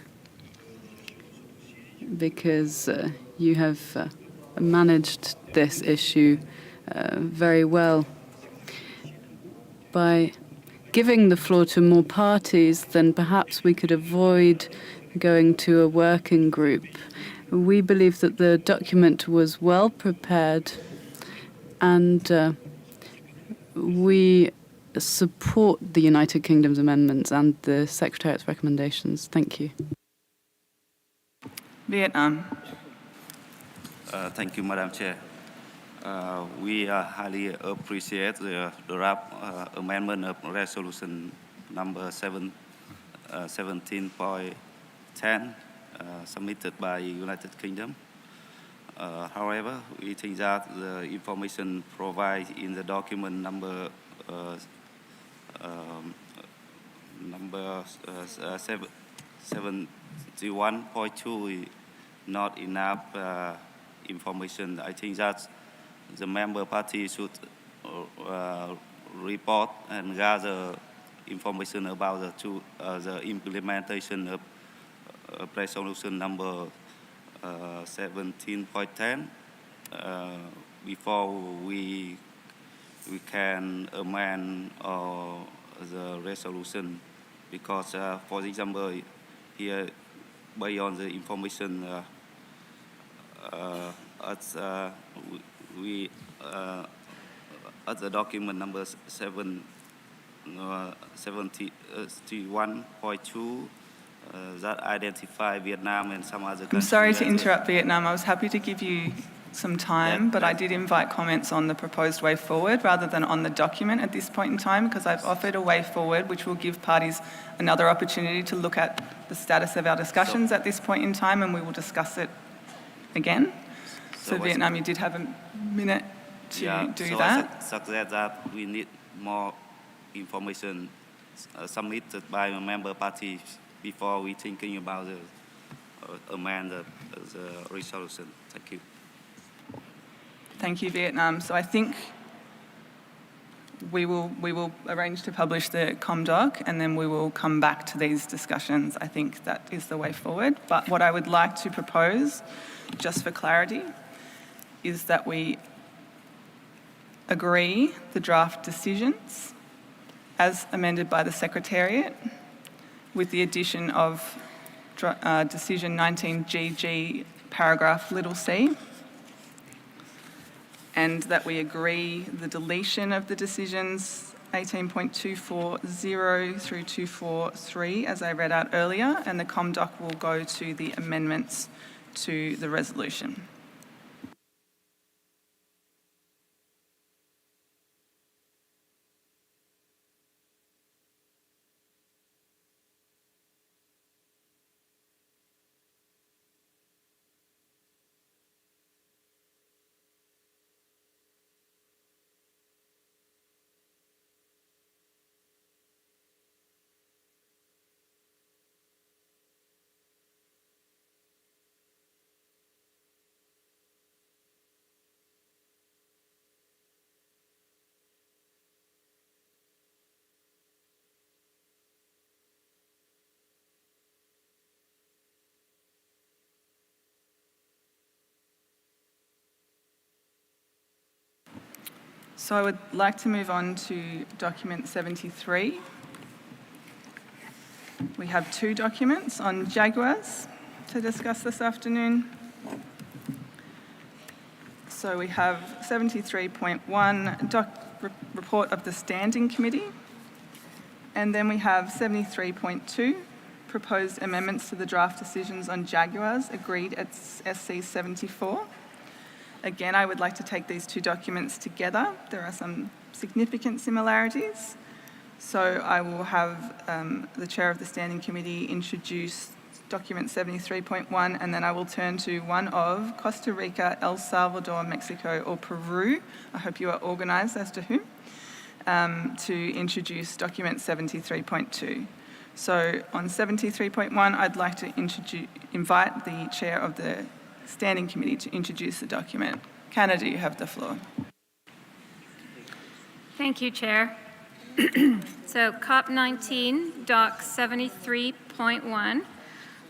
[SPEAKER 2] because you have managed this issue very well. By giving the floor to more parties, then perhaps we could avoid going to a working group. We believe that the document was well prepared, and we support the United Kingdom's amendments and the Secretariat's recommendations. Thank you.
[SPEAKER 1] Vietnam.
[SPEAKER 4] Thank you, Madam Chair. We highly appreciate the draft amendment of resolution number 17.10 submitted by United Kingdom. However, we think that the information provided in the document number 71.2 is not enough information. I think that the member party should report and gather information about the implementation of resolution number 17.10 before we can amend the resolution, because for example here, based on the information at the document number 71.2 that identify Vietnam and some other countries.
[SPEAKER 1] I'm sorry to interrupt Vietnam. I was happy to give you some time, but I did invite comments on the proposed way forward rather than on the document at this point in time, because I've offered a way forward which will give parties another opportunity to look at the status of our discussions at this point in time, and we will discuss it again. So Vietnam, you did have a minute to do that.
[SPEAKER 4] I suggest that we need more information submitted by a member party before we thinking about the amend the resolution. Thank you.
[SPEAKER 1] Thank you, Vietnam. So I think we will arrange to publish the ComDoc, and then we will come back to these discussions. I think that is the way forward. But what I would like to propose, just for clarity, is that we agree the draft decisions as amended by the Secretariat, with the addition of decision 19GG paragraph c, and that we agree the deletion of the decisions 18.240 through 243 as I read out earlier, and the ComDoc will go to the amendments to the resolution. So I would like to move on to document 73. We have two documents on jaguars to discuss this afternoon. So we have 73.1, report of the Standing Committee, and then we have 73.2, proposed amendments to the draft decisions on jaguars agreed at SC 74. Again, I would like to take these two documents together. There are some significant similarities. So I will have the Chair of the Standing Committee introduce document 73.1, and then I will turn to one of Costa Rica, El Salvador, Mexico, or Peru. I hope you are organised as to whom, to introduce document 73.2. So on 73.1, I'd like to invite the Chair of the Standing Committee to introduce the document. Canada, you have the floor.
[SPEAKER 3] Thank you, Chair. So CoP19 Doc 73.1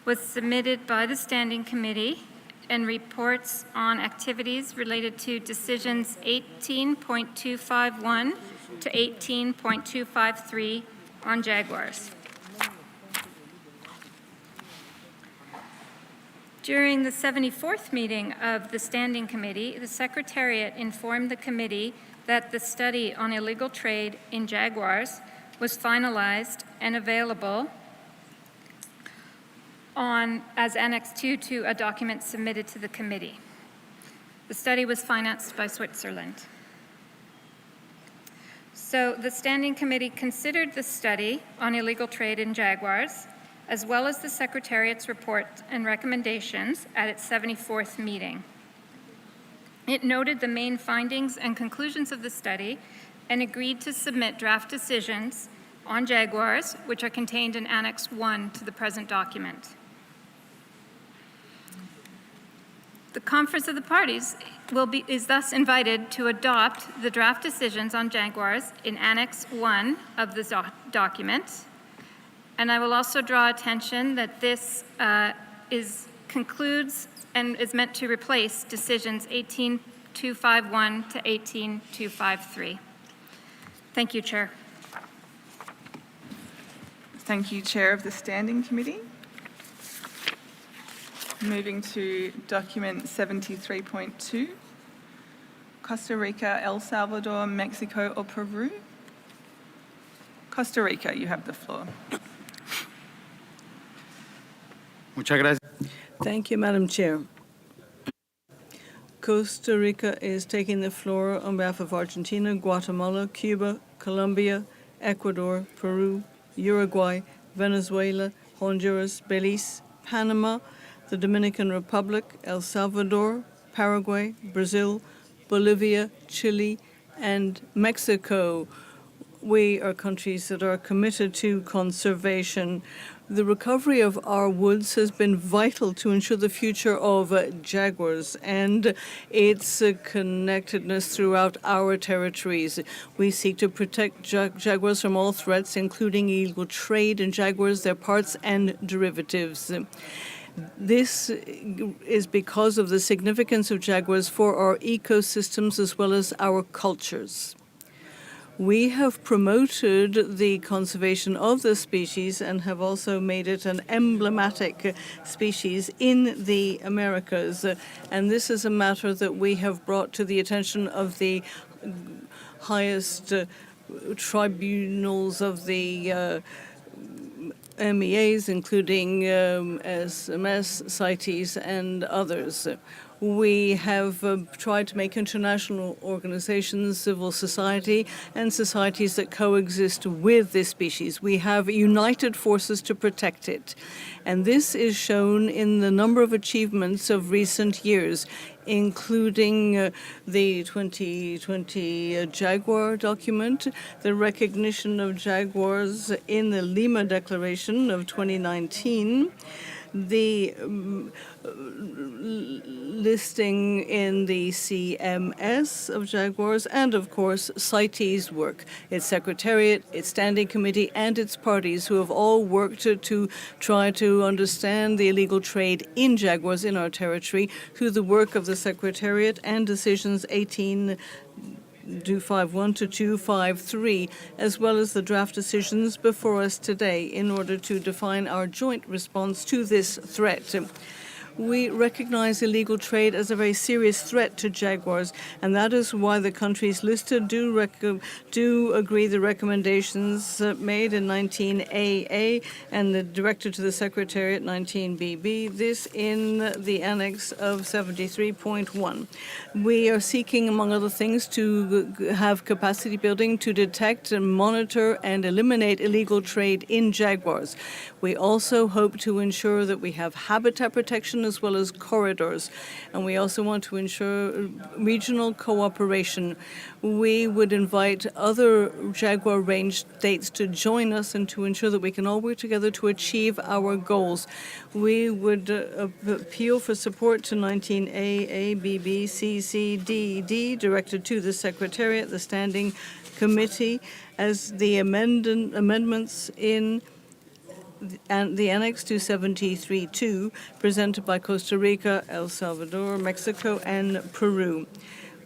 [SPEAKER 3] was submitted by the Standing Committee and reports on activities related to decisions 18.251 to 18.253 on jaguars. During the 74th meeting of the Standing Committee, the Secretariat informed the committee that the study on illegal trade in jaguars was finalized and available as Annex 2 to a document submitted to the committee. The study was financed by Switzerland. So the Standing Committee considered the study on illegal trade in jaguars, as well as the Secretariat's report and recommendations at its 74th meeting. It noted the main findings and conclusions of the study and agreed to submit draft decisions on jaguars, which are contained in Annex 1 to the present document. The Conference of the Parties is thus invited to adopt the draft decisions on jaguars in Annex 1 of the document. And I will also draw attention that this concludes and is meant to replace decisions 18.251 to 18.253. Thank you, Chair.
[SPEAKER 1] Thank you, Chair of the Standing Committee. Moving to document 73.2, Costa Rica, El Salvador, Mexico, or Peru? Costa Rica, you have the floor.
[SPEAKER 14] Muchas gracias.
[SPEAKER 12] Thank you, Madam Chair. Costa Rica is taking the floor on behalf of Argentina, Guatemala, Cuba, Colombia, Ecuador, Peru, Uruguay, Venezuela, Honduras, Belize, Panama, the Dominican Republic, El Salvador, Paraguay, Brazil, Bolivia, Chile, and Mexico. We are countries that are committed to conservation. The recovery of our woods has been vital to ensure the future of jaguars and its connectedness throughout our territories. We seek to protect jaguars from all threats, including illegal trade in jaguars, their parts, and derivatives. This is because of the significance of jaguars for our ecosystems as well as our cultures. We have promoted the conservation of the species and have also made it an emblematic species in the Americas. And this is a matter that we have brought to the attention of the highest tribunals of the MEAs, including SMS, CITES, and others. We have tried to make international organizations, civil society, and societies that coexist with this species. We have united forces to protect it. And this is shown in the number of achievements of recent years, including the 2020 Jaguar document, the recognition of jaguars in the Lima Declaration of 2019, the listing in the CMS of jaguars, and of course CITES work, its secretariat, its standing committee, and its parties who have all worked to try to understand the illegal trade in jaguars in our territory through the work of the secretariat and decisions 18 251 to 253, as well as the draft decisions before us today in order to define our joint response to this threat. We recognize illegal trade as a very serious threat to jaguars, and that is why the countries listed do agree the recommendations made in 19AA and directed to the Secretariat 19BB, this in the annex of 73.1. We are seeking, among other things, to have capacity building to detect and monitor and eliminate illegal trade in jaguars. We also hope to ensure that we have habitat protection as well as corridors, and we also want to ensure regional cooperation. We would invite other jaguar range states to join us and to ensure that we can all work together to achieve our goals. We would appeal for support to 19AA, BB, CC, DD, directed to the Secretariat, the Standing Committee, as the amendments in and the Annex to 73.2 presented by Costa Rica, El Salvador, Mexico, and Peru.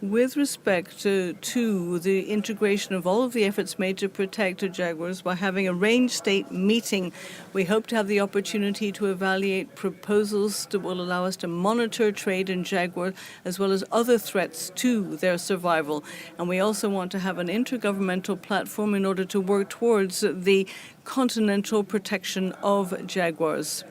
[SPEAKER 12] With respect to the integration of all of the efforts made to protect the jaguars by having a range state meeting, we hope to have the opportunity to evaluate proposals that will allow us to monitor trade in jaguar as well as other threats to their survival. And we also want to have an intergovernmental platform in order to work towards the continental protection of jaguars.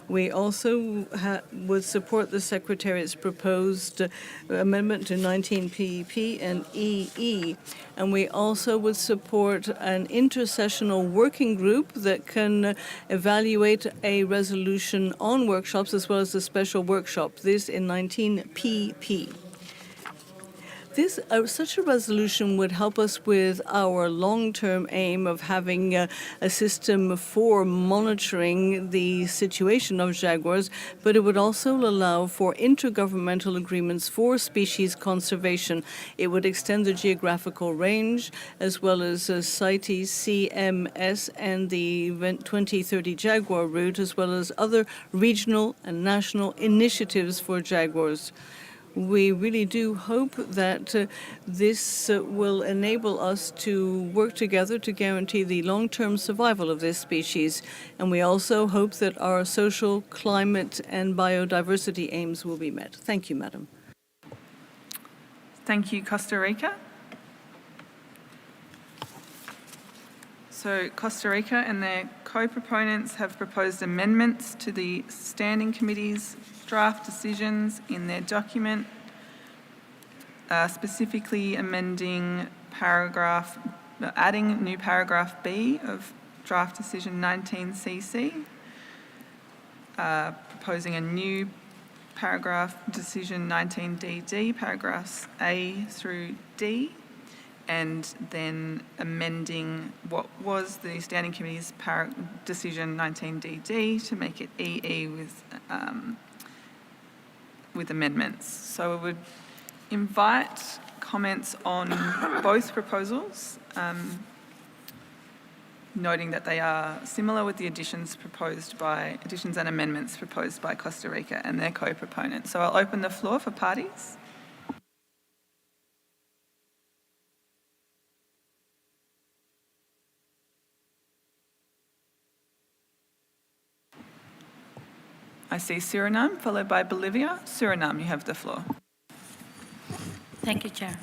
[SPEAKER 12] We also would support the Secretariat's proposed amendment to 19 PEP and EE, and we also would support an intersessional working group that can evaluate a resolution on workshops as well as a special workshop, this in 19 PP. Such a resolution would help us with our long-term aim of having a system for monitoring the situation of jaguars, but it would also allow for intergovernmental agreements for species conservation. It would extend the geographical range as well as CITES, CMS, and the 2030 jaguar route, as well as other regional and national initiatives for jaguars. We really do hope that this will enable us to work together to guarantee the long-term survival of this species. And we also hope that our social, climate, and biodiversity aims will be met. Thank you, Madam.
[SPEAKER 1] Thank you, Costa Rica. So Costa Rica and their co-proponents have proposed amendments to the Standing Committee's draft decisions in their document, specifically amending adding new paragraph B of draft decision 19CC, proposing a new paragraph decision 19DD, paragraphs A through D, and then amending what was the Standing Committee's decision 19DD to make it EE with amendments. So we would invite comments on both proposals, noting that they are similar with the additions and amendments proposed by Costa Rica and their co-proponents. So I'll open the floor for parties. I see Suriname, followed by Bolivia. Suriname, you have the floor.
[SPEAKER 6] Thank you, Chair.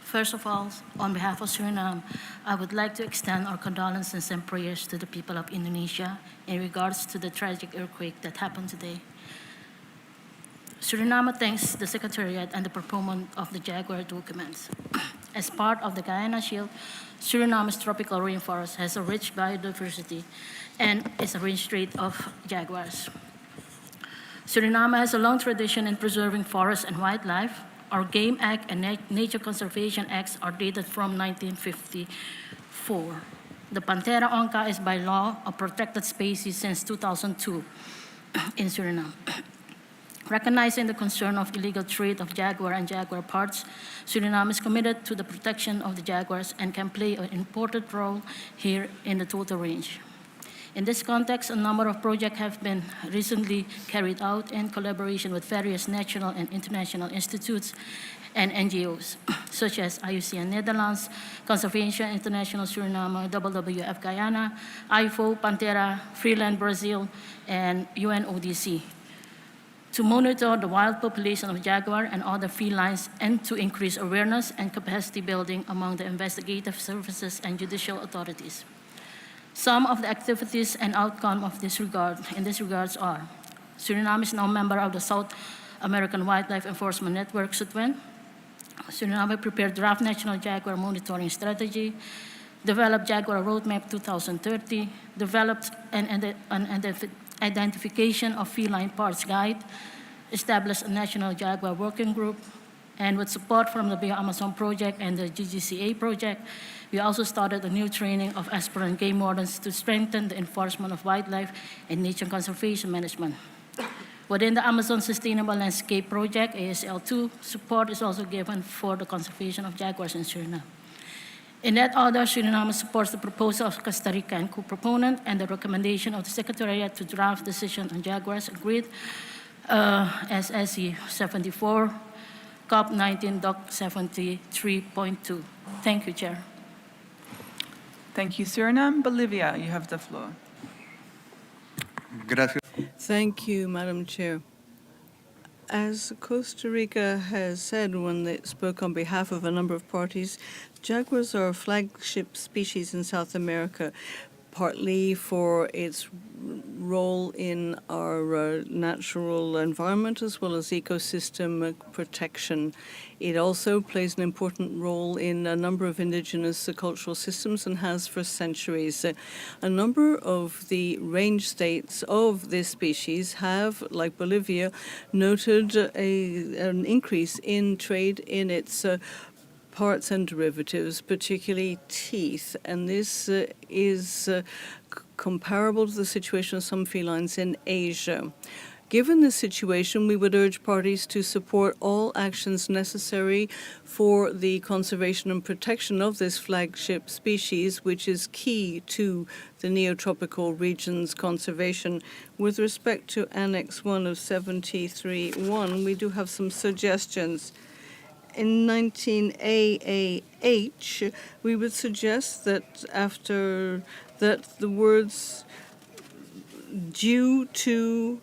[SPEAKER 6] First of all, on behalf of Suriname, I would like to extend our condolences and prayers to the people of Indonesia in regards to the tragic earthquake that happened today. Suriname thanks the Secretariat and the proponent of the Jaguar documents. As part of the Guyana Shield, Suriname's tropical rainforest has a rich biodiversity and is a range state of jaguars. Suriname has a long tradition in preserving forests and wildlife. Our Game Act and Nature Conservation Acts are dated from 1954. The Panthera onca is by law a protected species since 2002 in Suriname. Recognizing the concern of illegal trade of jaguar and jaguar parts, Suriname is committed to the protection of the jaguars and can play an important role here in the total range. In this context, a number of projects have been recently carried out in collaboration with various national and international institutes and NGOs, such as IUCN Netherlands, Conservation International Suriname, WWF Guyana, IFO, Pantera, Freeland Brazil, and UNODC, to monitor the wild population of jaguar and other felines and to increase awareness and capacity building among the investigative services and judicial authorities. Some of the activities and outcome of this regard are: Suriname is now a member of the South American Wildlife Enforcement Network, SUTWEN. Suriname prepared draft national jaguar monitoring strategy, developed Jaguar Roadmap 2030, developed an identification of feline parts guide, established a national jaguar working group, and with support from the Bio-Amazon project and the GGCA project, we also started a new training of aspirant game wardens to strengthen the enforcement of wildlife and nature conservation management. Within the Amazon Sustainable Landscape Project, ASL2, support is also given for the conservation of jaguars in Suriname. In that order, Suriname supports the proposal of Costa Rica and co-proponent and the recommendation of the Secretariat to draft decision on jaguars agreed as SE 74, CoP19 Doc 73.2. Thank you, Chair.
[SPEAKER 1] Thank you, Suriname. Bolivia, you have the floor.
[SPEAKER 12] Gracias. Thank you, Madam Chair. As Costa Rica has said when it spoke on behalf of a number of parties, jaguars are a flagship species in South America, partly for its role in our natural environment as well as ecosystem protection. It also plays an important role in a number of indigenous cultural systems and has for centuries. A number of the range states of this species have, like Bolivia, noted an increase in trade in its parts and derivatives, particularly teeth, and this is comparable to the situation of some felines in Asia. Given this situation, we would urge parties to support all actions necessary for the conservation and protection of this flagship species, which is key to the neotropical region's conservation. With respect to Annex 1 of 73.1, we do have some suggestions. In 19AAH, we would suggest that after that the words due to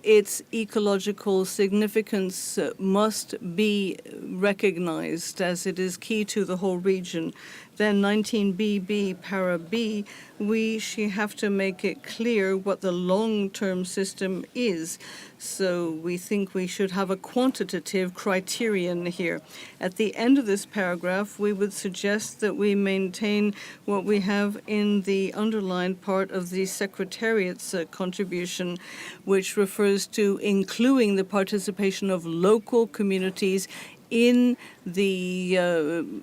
[SPEAKER 12] its ecological significance must be recognized as it is key to the whole region. Then 19BB para B, we have to make it clear what the long-term system is. So we think we should have a quantitative criterion here. At the end of this paragraph, we would suggest that we maintain what we have in the underlined part of the Secretariat's contribution, which refers to including the participation of local communities in the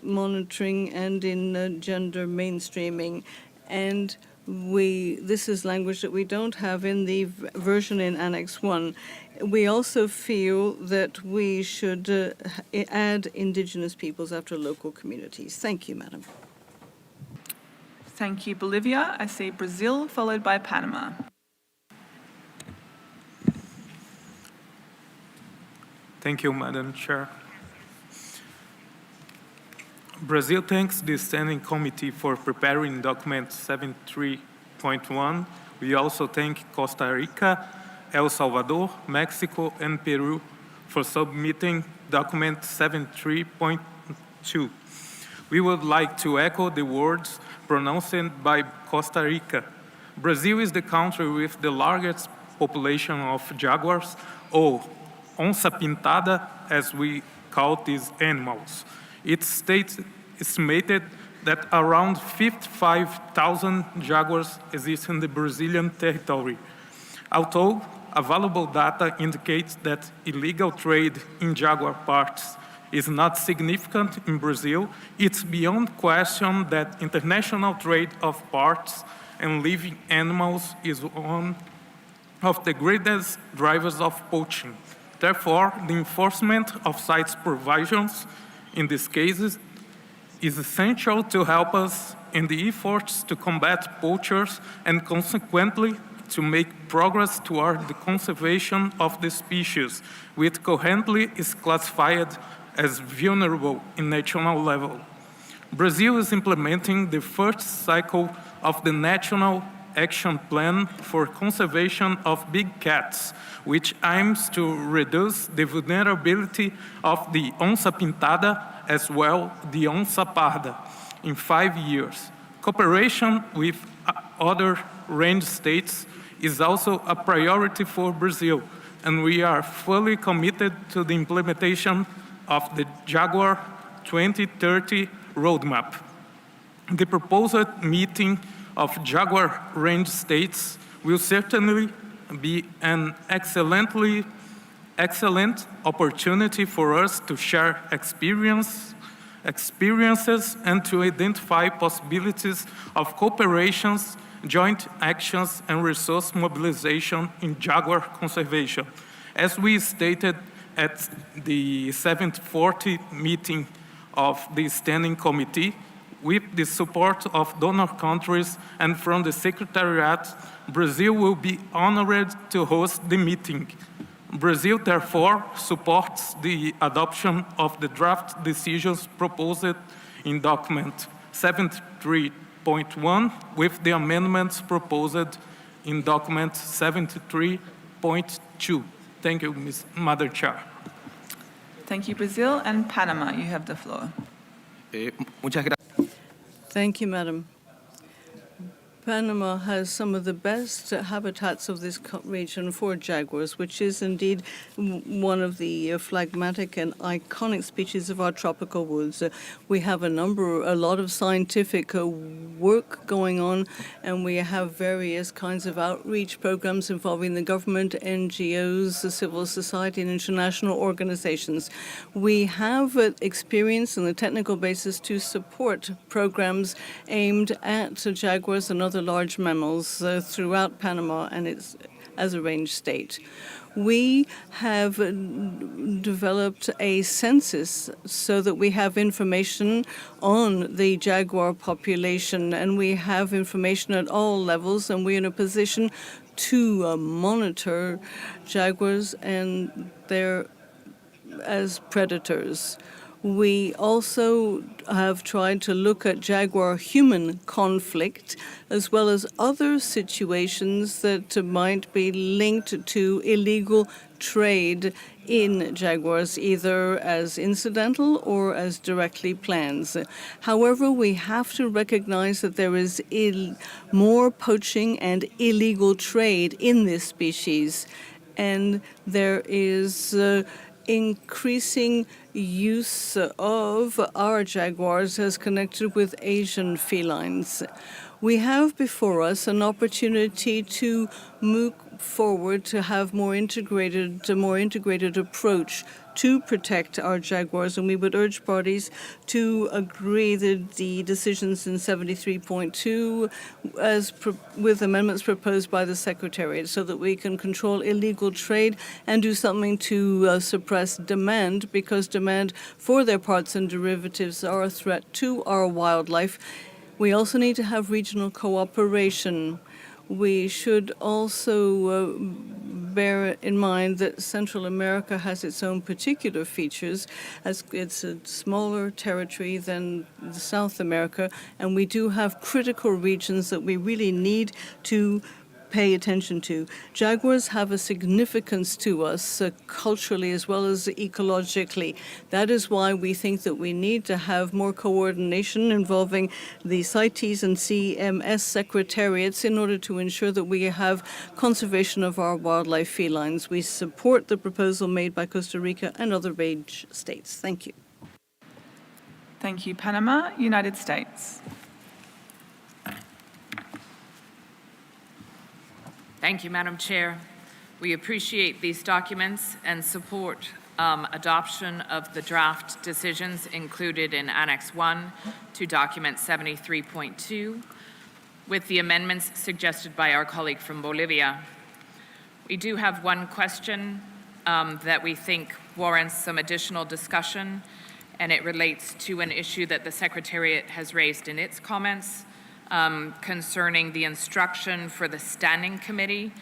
[SPEAKER 12] monitoring and in gender mainstreaming. And this is language that we don't have in the version in Annex 1. We also feel that we should add indigenous peoples after local communities. Thank you, Madam.
[SPEAKER 1] Thank you, Bolivia. I see Brazil, followed by Panama.
[SPEAKER 7] Thank you, Madam Chair. Brazil thanks the Standing Committee for preparing document 73.1. We also thank Costa Rica, El Salvador, Mexico, and Peru for submitting document 73.2. We would like to echo the words pronounced by Costa Rica. Brazil is the country with the largest population of jaguars, or onça pintada, as we call these animals. Its state estimated that around 55,000 jaguars exist in the Brazilian territory. Although available data indicates that illegal trade in jaguar parts is not significant in Brazil, it's beyond question that international trade of parts and living animals is one of the greatest drivers of poaching. Therefore, the enforcement of CITES provisions in these cases is essential to help us in the efforts to combat poachers and consequently to make progress toward the conservation of the species, which currently is classified as vulnerable in national level. Brazil is implementing the first cycle of the National Action Plan for Conservation of Big Cats, which aims to reduce the vulnerability of the onça pintada as well the onça parda in 5 years. Cooperation with other range states is also a priority for Brazil, and we are fully committed to the implementation of the Jaguar 2030 roadmap. The proposed meeting of Jaguar range states will certainly be an excellent opportunity for us to share experiences and to identify possibilities of cooperations, joint actions, and resource mobilization in jaguar conservation. As we stated at the 740 meeting of the Standing Committee, with the support of donor countries and from the Secretariat, Brazil will be honored to host the meeting. Brazil, therefore, supports the adoption of the draft decisions proposed in document 73.1 with the amendments proposed in document 73.2. Thank you, Madam Chair.
[SPEAKER 1] Thank you, Brazil. And Panama, you have the floor.
[SPEAKER 12] Thank you, Madam. Panama has some of the best habitats of this region for jaguars, which is indeed one of the phlegmatic and iconic species of our tropical woods. We have a lot of scientific work going on, and we have various kinds of outreach programs involving the government, NGOs, the civil society, and international organizations. We have experience and the technical basis to support programs aimed at jaguars and other large mammals throughout Panama and its as a range state. We have developed a census so that we have information on the jaguar population, and we have information at all levels, and we're in a position to monitor jaguars and their as predators. We also have tried to look at jaguar-human conflict, as well as other situations that might be linked to illegal trade in jaguars, either as incidental or as directly planned. However, we have to recognize that there is more poaching and illegal trade in this species, and there is increasing use of our jaguars as connected with Asian felines. We have before us an opportunity to move forward to have a more integrated approach to protect our jaguars, and we would urge parties to agree that the decisions in 73.2 with amendments proposed by the Secretariat so that we can control illegal trade and do something to suppress demand, because demand for their parts and derivatives are a threat to our wildlife. We also need to have regional cooperation. We should also bear in mind that Central America has its own particular features, as it's a smaller territory than South America, and we do have critical regions that we really need to pay attention to. Jaguars have a significance to us culturally as well as ecologically. That is why we think that we need to have more coordination involving the CITES and CMS secretariats in order to ensure that we have conservation of our wildlife felines. We support the proposal made by Costa Rica and other range states. Thank you.
[SPEAKER 1] Thank you, Panama. United States.
[SPEAKER 9] Thank you, Madam Chair. We appreciate these documents and support adoption of the draft decisions included in Annex 1 to document 73.2, with the amendments suggested by our colleague from Bolivia. We do have one question that we think warrants some additional discussion, and it relates to an issue that the Secretariat has raised in its comments concerning the instruction for the Standing Committee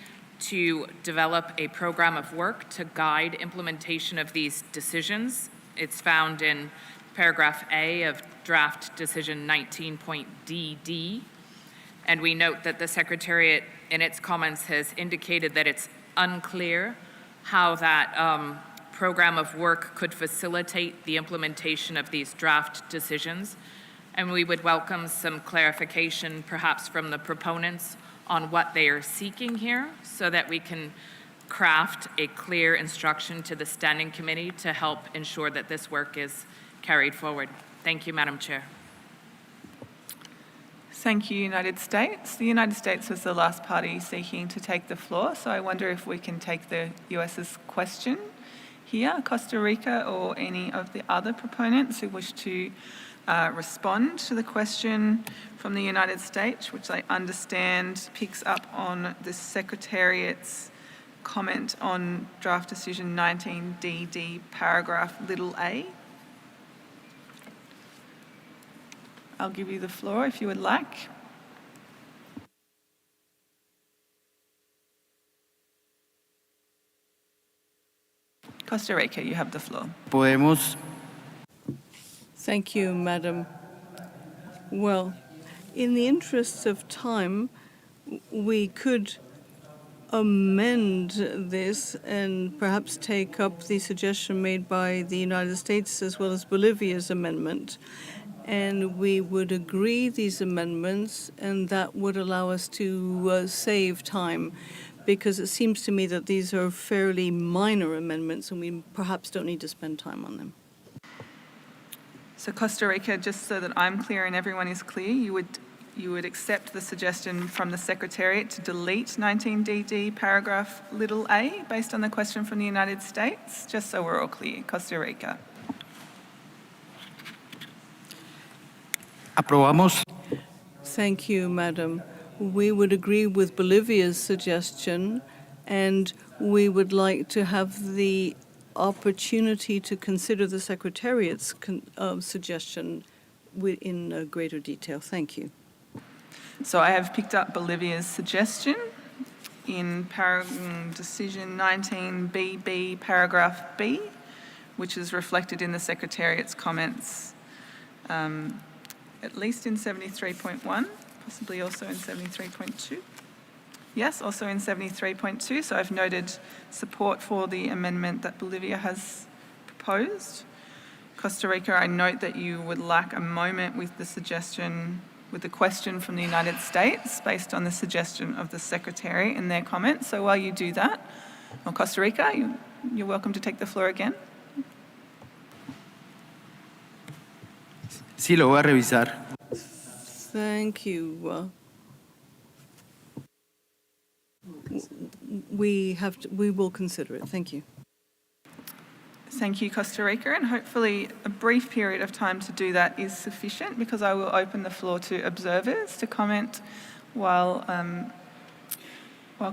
[SPEAKER 9] to develop a program of work to guide implementation of these decisions. It's found in paragraph A of draft decision 19.dd. And we note that the Secretariat in its comments has indicated that it's unclear how that program of work could facilitate the implementation of these draft decisions. And we would welcome some clarification, perhaps from the proponents, on what they are seeking here, so that we can craft a clear instruction to the Standing Committee to help ensure that this work is carried forward. Thank you, Madam Chair.
[SPEAKER 1] Thank you, United States. The United States was the last party seeking to take the floor, so I wonder if we can take the US's question here, Costa Rica or any of the other proponents who wish to respond to the question from the United States, which I understand picks up on the Secretariat's comment on draft decision 19DD paragraph little a. I'll give you the floor if you would like. Costa Rica, you have the floor.
[SPEAKER 12] Thank you, Madam. Well, in the interests of time, we could amend this and perhaps take up the suggestion made by the United States as well as Bolivia's amendment. And we would agree these amendments, and that would allow us to save time, because it seems to me that these are fairly minor amendments and we perhaps don't need to spend time on them.
[SPEAKER 1] So Costa Rica, just so that I'm clear and everyone is clear, you would accept the suggestion from the Secretariat to delete 19DD paragraph little a based on the question from the United States, just so we're all clear. Costa Rica.
[SPEAKER 15] Aprobamos.
[SPEAKER 12] Thank you, Madam. We would agree with Bolivia's suggestion, and we would like to have the opportunity to consider the Secretariat's suggestion in greater detail. Thank you.
[SPEAKER 1] So I have picked up Bolivia's suggestion in decision 19BB paragraph B, which is reflected in the Secretariat's comments, at least in 73.1, possibly also in 73.2. Yes, also in 73.2. So I've noted support for the amendment that Bolivia has proposed. Costa Rica, I note that you would lack a moment with the suggestion, with the question from the United States based on the suggestion of the Secretary in their comments. So while you do that, well, Costa Rica, you're welcome to take the floor again.
[SPEAKER 15] Sí, lo voy a revisar.
[SPEAKER 12] Thank you. We will consider it. Thank you.
[SPEAKER 1] Thank you, Costa Rica, and hopefully a brief period of time to do that is sufficient, because I will open the floor to observers to comment while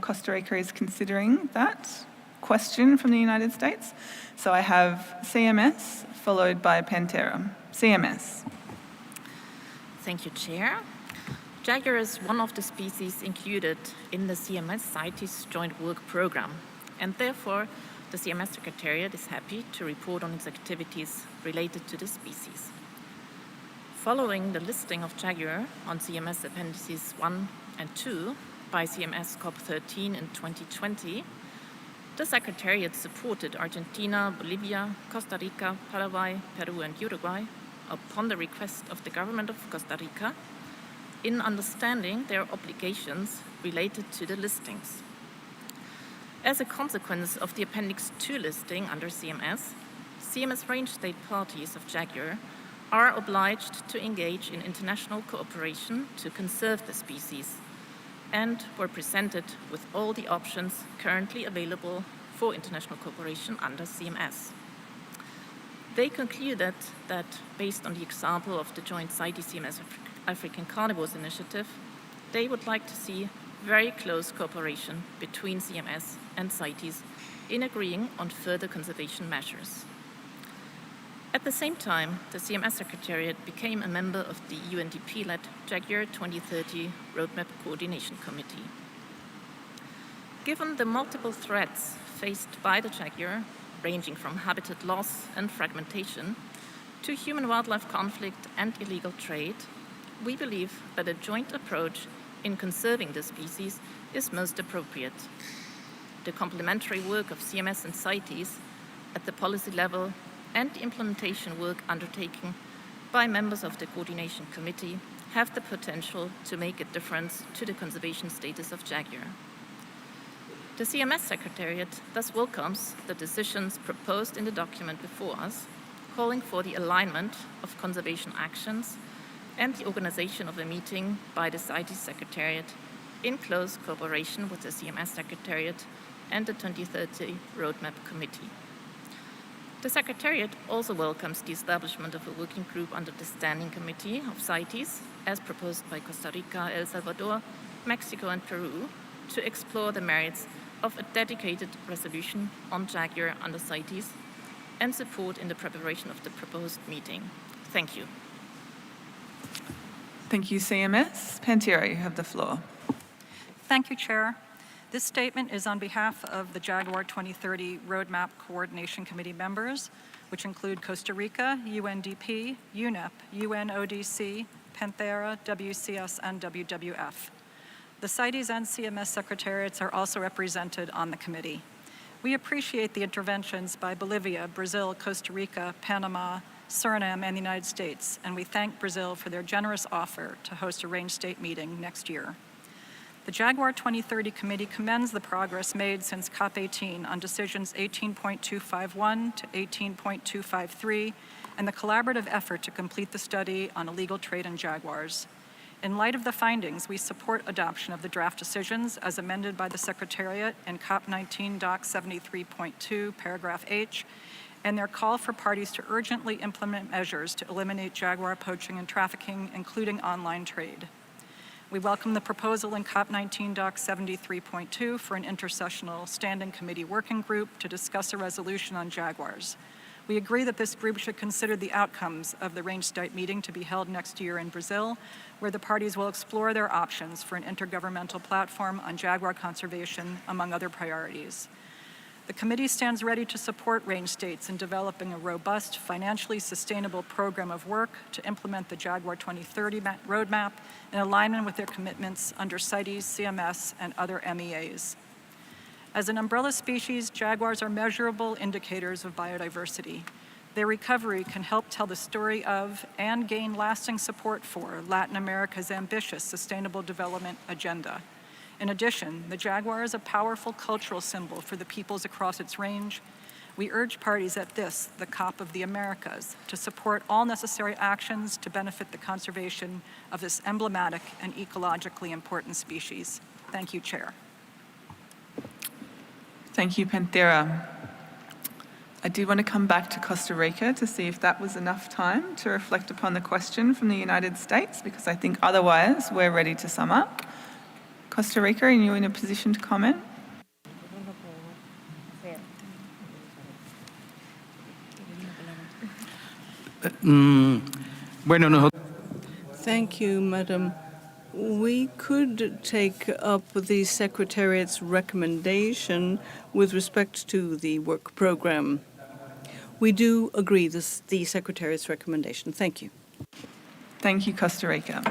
[SPEAKER 1] Costa Rica is considering that question from the United States. So I have CMS followed by Pantera. CMS.
[SPEAKER 10] Thank you, Chair. Jaguar is one of the species included in the CMS CITES Joint Work Program, and therefore the CMS Secretariat is happy to report on its activities related to this species. Following the listing of jaguar on CMS Appendices 1 and 2 by CMS CoP19 in 2020, the Secretariat supported Argentina, Bolivia, Costa Rica, Paraguay, Peru, and Uruguay upon the request of the government of Costa Rica in understanding their obligations related to the listings. As a consequence of the Appendix 2 listing under CMS, CMS range state parties of jaguar are obliged to engage in international cooperation to conserve the species, and were presented with all the options currently available for international cooperation under CMS. They concluded that, based on the example of the joint CITES-CMS African Carnivores Initiative, they would like to see very close cooperation between CMS and CITES in agreeing on further conservation measures. At the same time, the CMS Secretariat became a member of the UNDP-led Jaguar 2030 Roadmap Coordination Committee. Given the multiple threats faced by the jaguar, ranging from habitat loss and fragmentation to human-wildlife conflict and illegal trade, we believe that a joint approach in conserving the species is most appropriate. The complementary work of CMS and CITES at the policy level and the implementation work undertaken by members of the Coordination Committee have the potential to make a difference to the conservation status of jaguar. The CMS Secretariat thus welcomes the decisions proposed in the document before us, calling for the alignment of conservation actions and the organization of a meeting by the CITES Secretariat in close cooperation with the CMS Secretariat and the 2030 Roadmap Committee. The Secretariat also welcomes the establishment of a working group under the Standing Committee of CITES, as proposed by Costa Rica, El Salvador, Mexico, and Peru, to explore the merits of a dedicated resolution on jaguar under CITES and support in the preparation of the proposed meeting. Thank you.
[SPEAKER 1] Thank you, CMS. Pantera, you have the floor.
[SPEAKER 5] Thank you, Chair. This statement is on behalf of the Jaguar 2030 Roadmap Coordination Committee members, which include Costa Rica, UNDP, UNEP, UNODC, Panthera, WCS, and WWF. The CITES and CMS Secretariats are also represented on the committee. We appreciate the interventions by Bolivia, Brazil, Costa Rica, Panama, Suriname, and the United States, and we thank Brazil for their generous offer to host a range state meeting next year. The Jaguar 2030 Committee commends the progress made since COP18 on decisions 18.251 to 18.253 and the collaborative effort to complete the study on illegal trade in jaguars. In light of the findings, we support adoption of the draft decisions as amended by the Secretariat in COP19 Doc 73.2, paragraph H, and their call for parties to urgently implement measures to eliminate jaguar poaching and trafficking, including online trade. We welcome the proposal in COP19 Doc 73.2 for an intersessional standing committee working group to discuss a resolution on jaguars. We agree that this group should consider the outcomes of the range state meeting to be held next year in Brazil, where the parties will explore their options for an intergovernmental platform on jaguar conservation, among other priorities. The committee stands ready to support range states in developing a robust, financially sustainable program of work to implement the Jaguar 2030 roadmap in alignment with their commitments under CITES, CMS, and other MEAs. As an umbrella species, jaguars are measurable indicators of biodiversity. Their recovery can help tell the story of and gain lasting support for Latin America's ambitious sustainable development agenda. In addition, the jaguar is a powerful cultural symbol for the peoples across its range. We urge parties at this, the COP of the Americas, to support all necessary actions to benefit the conservation of this emblematic and ecologically important species. Thank you, Chair.
[SPEAKER 1] Thank you, Panthera. I did want to come back to Costa Rica to see if that was enough time to reflect upon the question from the United States, because I think otherwise we're ready to sum up. Costa Rica, are you in a position to comment?
[SPEAKER 12] Thank you, Madam. We could take up the Secretariat's recommendation with respect to the work program. We do agree with the Secretariat's recommendation. Thank you.
[SPEAKER 1] Thank you, Costa Rica.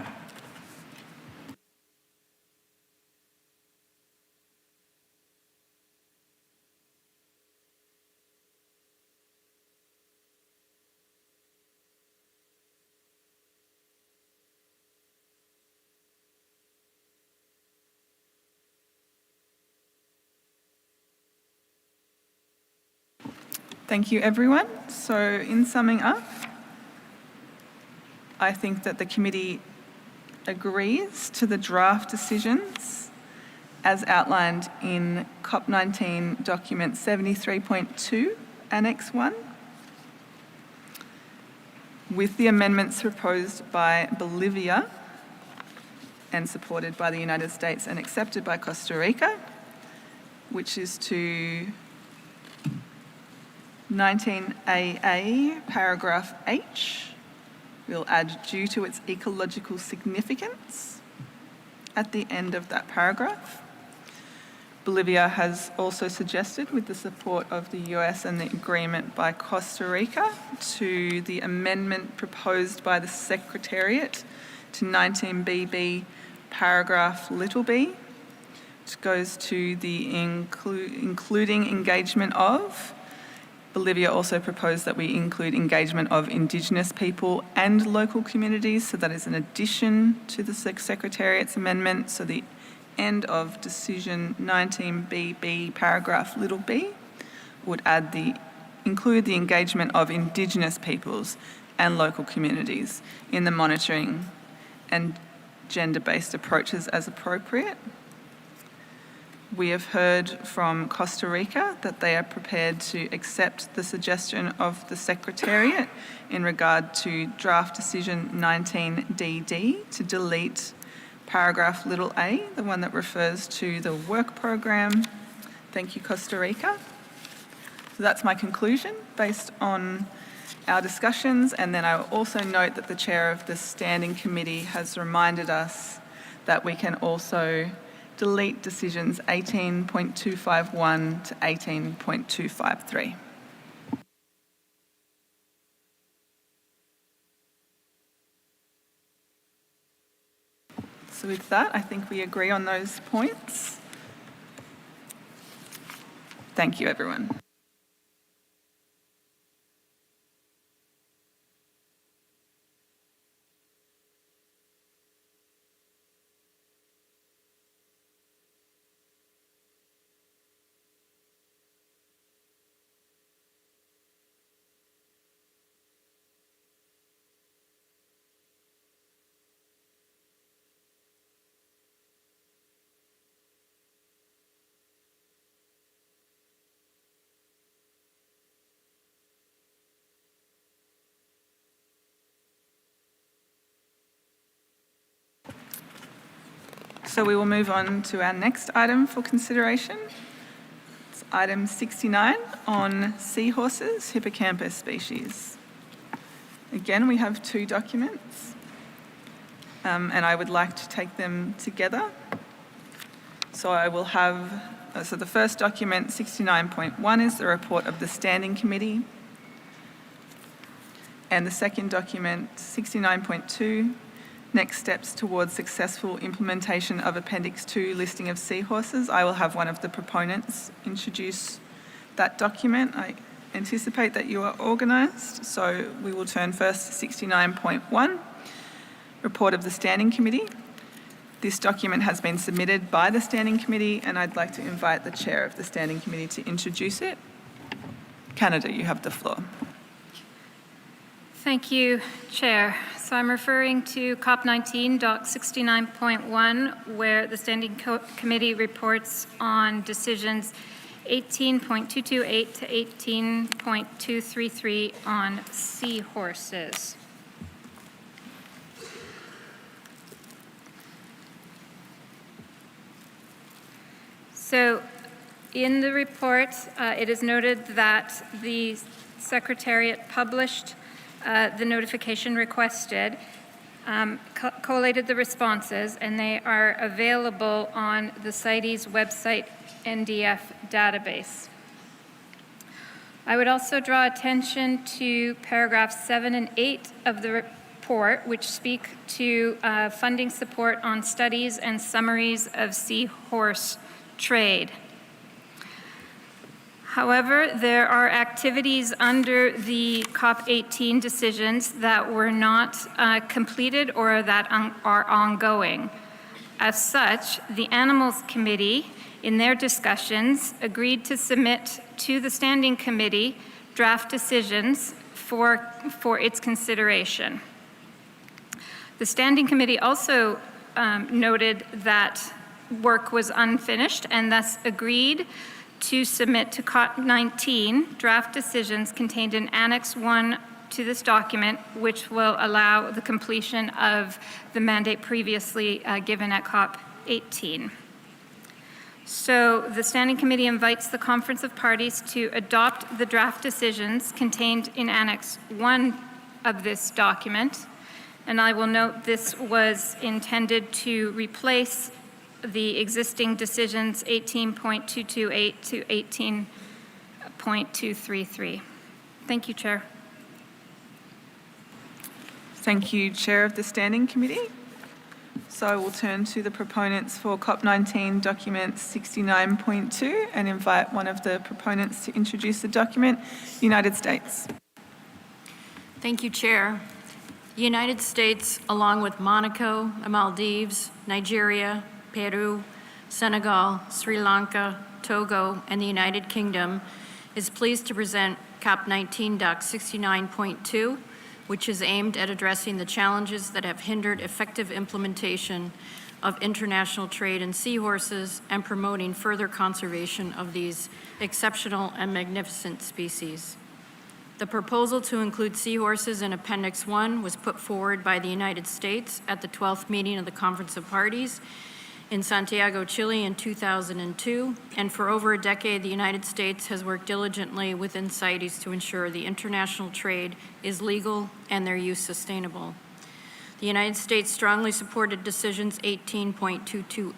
[SPEAKER 1] Thank you, everyone. So in summing up, I think that the committee agrees to the draft decisions as outlined in COP19 document 73.2, Annex 1, with the amendments proposed by Bolivia and supported by the United States and accepted by Costa Rica, which is to 19AA, paragraph H, we'll add due to its ecological significance at the end of that paragraph. Bolivia has also suggested, with the support of the US and the agreement by Costa Rica, to the amendment proposed by the Secretariat to 19BB, paragraph b, which goes to the including engagement of. Bolivia also proposed that we include engagement of Indigenous people and local communities, so that is an addition to the Secretariat's amendment. So the end of decision 19BB, paragraph b, would include the engagement of Indigenous peoples and local communities in the monitoring and gender-based approaches as appropriate. We have heard from Costa Rica that they are prepared to accept the suggestion of the Secretariat in regard to draft decision 19DD to delete paragraph a, the one that refers to the work program. Thank you, Costa Rica. So that's my conclusion based on our discussions, and then I will also note that the chair of the standing committee has reminded us that we can also delete decisions 18.251 to 18.253. So with that, I think we agree on those points. Thank you, everyone. So we will move on to our next item for consideration. It's item 69 on seahorses, hippocampus species. Again, we have two documents, and I would like to take them together. So I will have, so the first document, 69.1, is the report of the Standing Committee. And the second document, 69.2, next steps towards successful implementation of Appendix 2 listing of seahorses. I will have one of the proponents introduce that document. I anticipate that you are organised, so we will turn first to 69.1, report of the Standing Committee. This document has been submitted by the Standing Committee, and I'd like to invite the chair of the Standing Committee to introduce it. Canada, you have the floor.
[SPEAKER 3] Thank you, Chair. So I'm referring to CoP19, Doc 69.1, where the Standing Committee reports on decisions 18.228 to 18.233 on seahorses. So in the report, it is noted that the Secretariat published the notification requested, collated the responses, and they are available on the CITES website NDF database. I would also draw attention to paragraphs 7 and 8 of the report, which speak to funding support on studies and summaries of seahorse trade. However, there are activities under the COP18 decisions that were not completed or that are ongoing. As such, the Animals Committee, in their discussions, agreed to submit to the Standing Committee draft decisions for its consideration. The Standing Committee also noted that work was unfinished and thus agreed to submit to CoP19 draft decisions contained in Annex 1 to this document, which will allow the completion of the mandate previously given at COP18. So the Standing Committee invites the Conference of Parties to adopt the draft decisions contained in Annex 1 of this document. And I will note this was intended to replace the existing decisions 18.228 to 18.233. Thank you, Chair.
[SPEAKER 1] Thank you, Chair of the Standing Committee. So I will turn to the proponents for CoP19 document 69.2 and invite one of the proponents to introduce the document, United States.
[SPEAKER 11] Thank you, Chair. The United States, along with Monaco, the Maldives, Nigeria, Peru, Senegal, Sri Lanka, Togo, and the United Kingdom, is pleased to present COP19 Doc 69.2, which is aimed at addressing the challenges that have hindered effective implementation of international trade in seahorses and promoting further conservation of these exceptional and magnificent species. The proposal to include seahorses in Appendix 1 was put forward by the United States at the 12th meeting of the Conference of Parties in Santiago, Chile in 2002, and for over a decade, the United States has worked diligently within CITES to ensure the international trade is legal and their use sustainable. The United States strongly supported decisions 18.228 to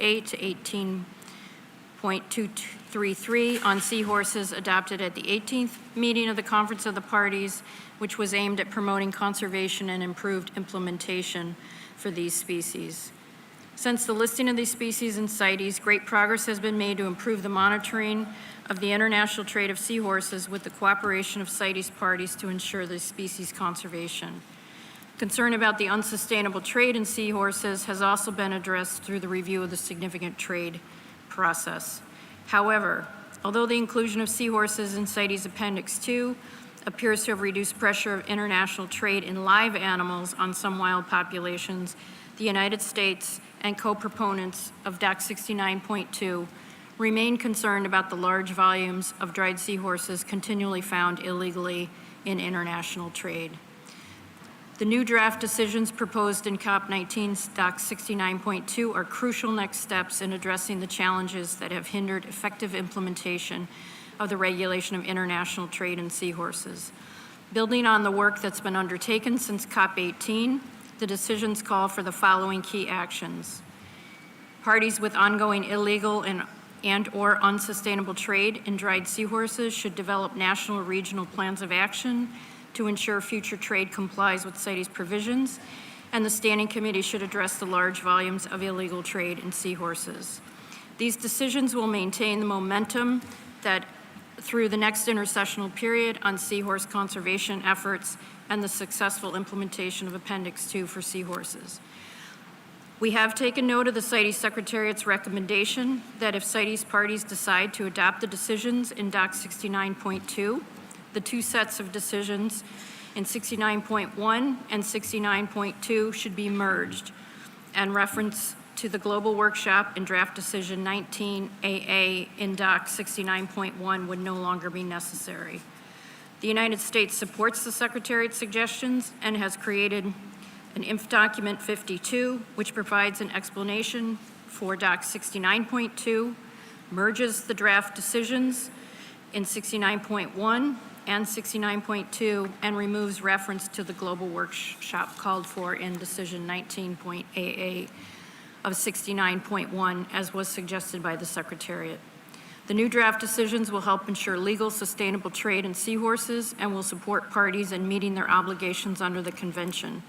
[SPEAKER 11] 18.233 on seahorses adopted at the 18th meeting of the Conference of the Parties, which was aimed at promoting conservation and improved implementation for these species. Since the listing of these species in CITES, great progress has been made to improve the monitoring of the international trade of seahorses with the cooperation of CITES parties to ensure the species conservation. Concern about the unsustainable trade in seahorses has also been addressed through the review of the significant trade process. However, although the inclusion of seahorses in CITES Appendix 2 appears to have reduced pressure of international trade in live animals on some wild populations, the United States and co-proponents of Doc 69.2 remain concerned about the large volumes of dried seahorses continually found illegally in international trade. The new draft decisions proposed in COP19's Doc 69.2 are crucial next steps in addressing the challenges that have hindered effective implementation of the regulation of international trade in seahorses. Building on the work that's been undertaken since COP18, the decisions call for the following key actions. Parties with ongoing illegal and/or unsustainable trade in dried seahorses should develop national or regional plans of action to ensure future trade complies with CITES provisions, and the Standing Committee should address the large volumes of illegal trade in seahorses. These decisions will maintain the momentum that through the next intersessional period on seahorse conservation efforts and the successful implementation of Appendix 2 for seahorses. We have taken note of the CITES Secretariat's recommendation that if CITES parties decide to adopt the decisions in Doc 69.2, the two sets of decisions in 69.1 and 69.2 should be merged, and reference to the Global Workshop and Draft Decision 19AA in Doc 69.1 would no longer be necessary. The United States supports the Secretariat's suggestions and has created an INF Document 52, which provides an explanation for Doc 69.2, merges the draft decisions in 69.1 and 69.2, and removes reference to the Global Workshop called for in Decision 19.AA of 69.1, as was suggested by the Secretariat. The new draft decisions will help ensure legal, sustainable trade in seahorses and will support parties in meeting their obligations under the Convention.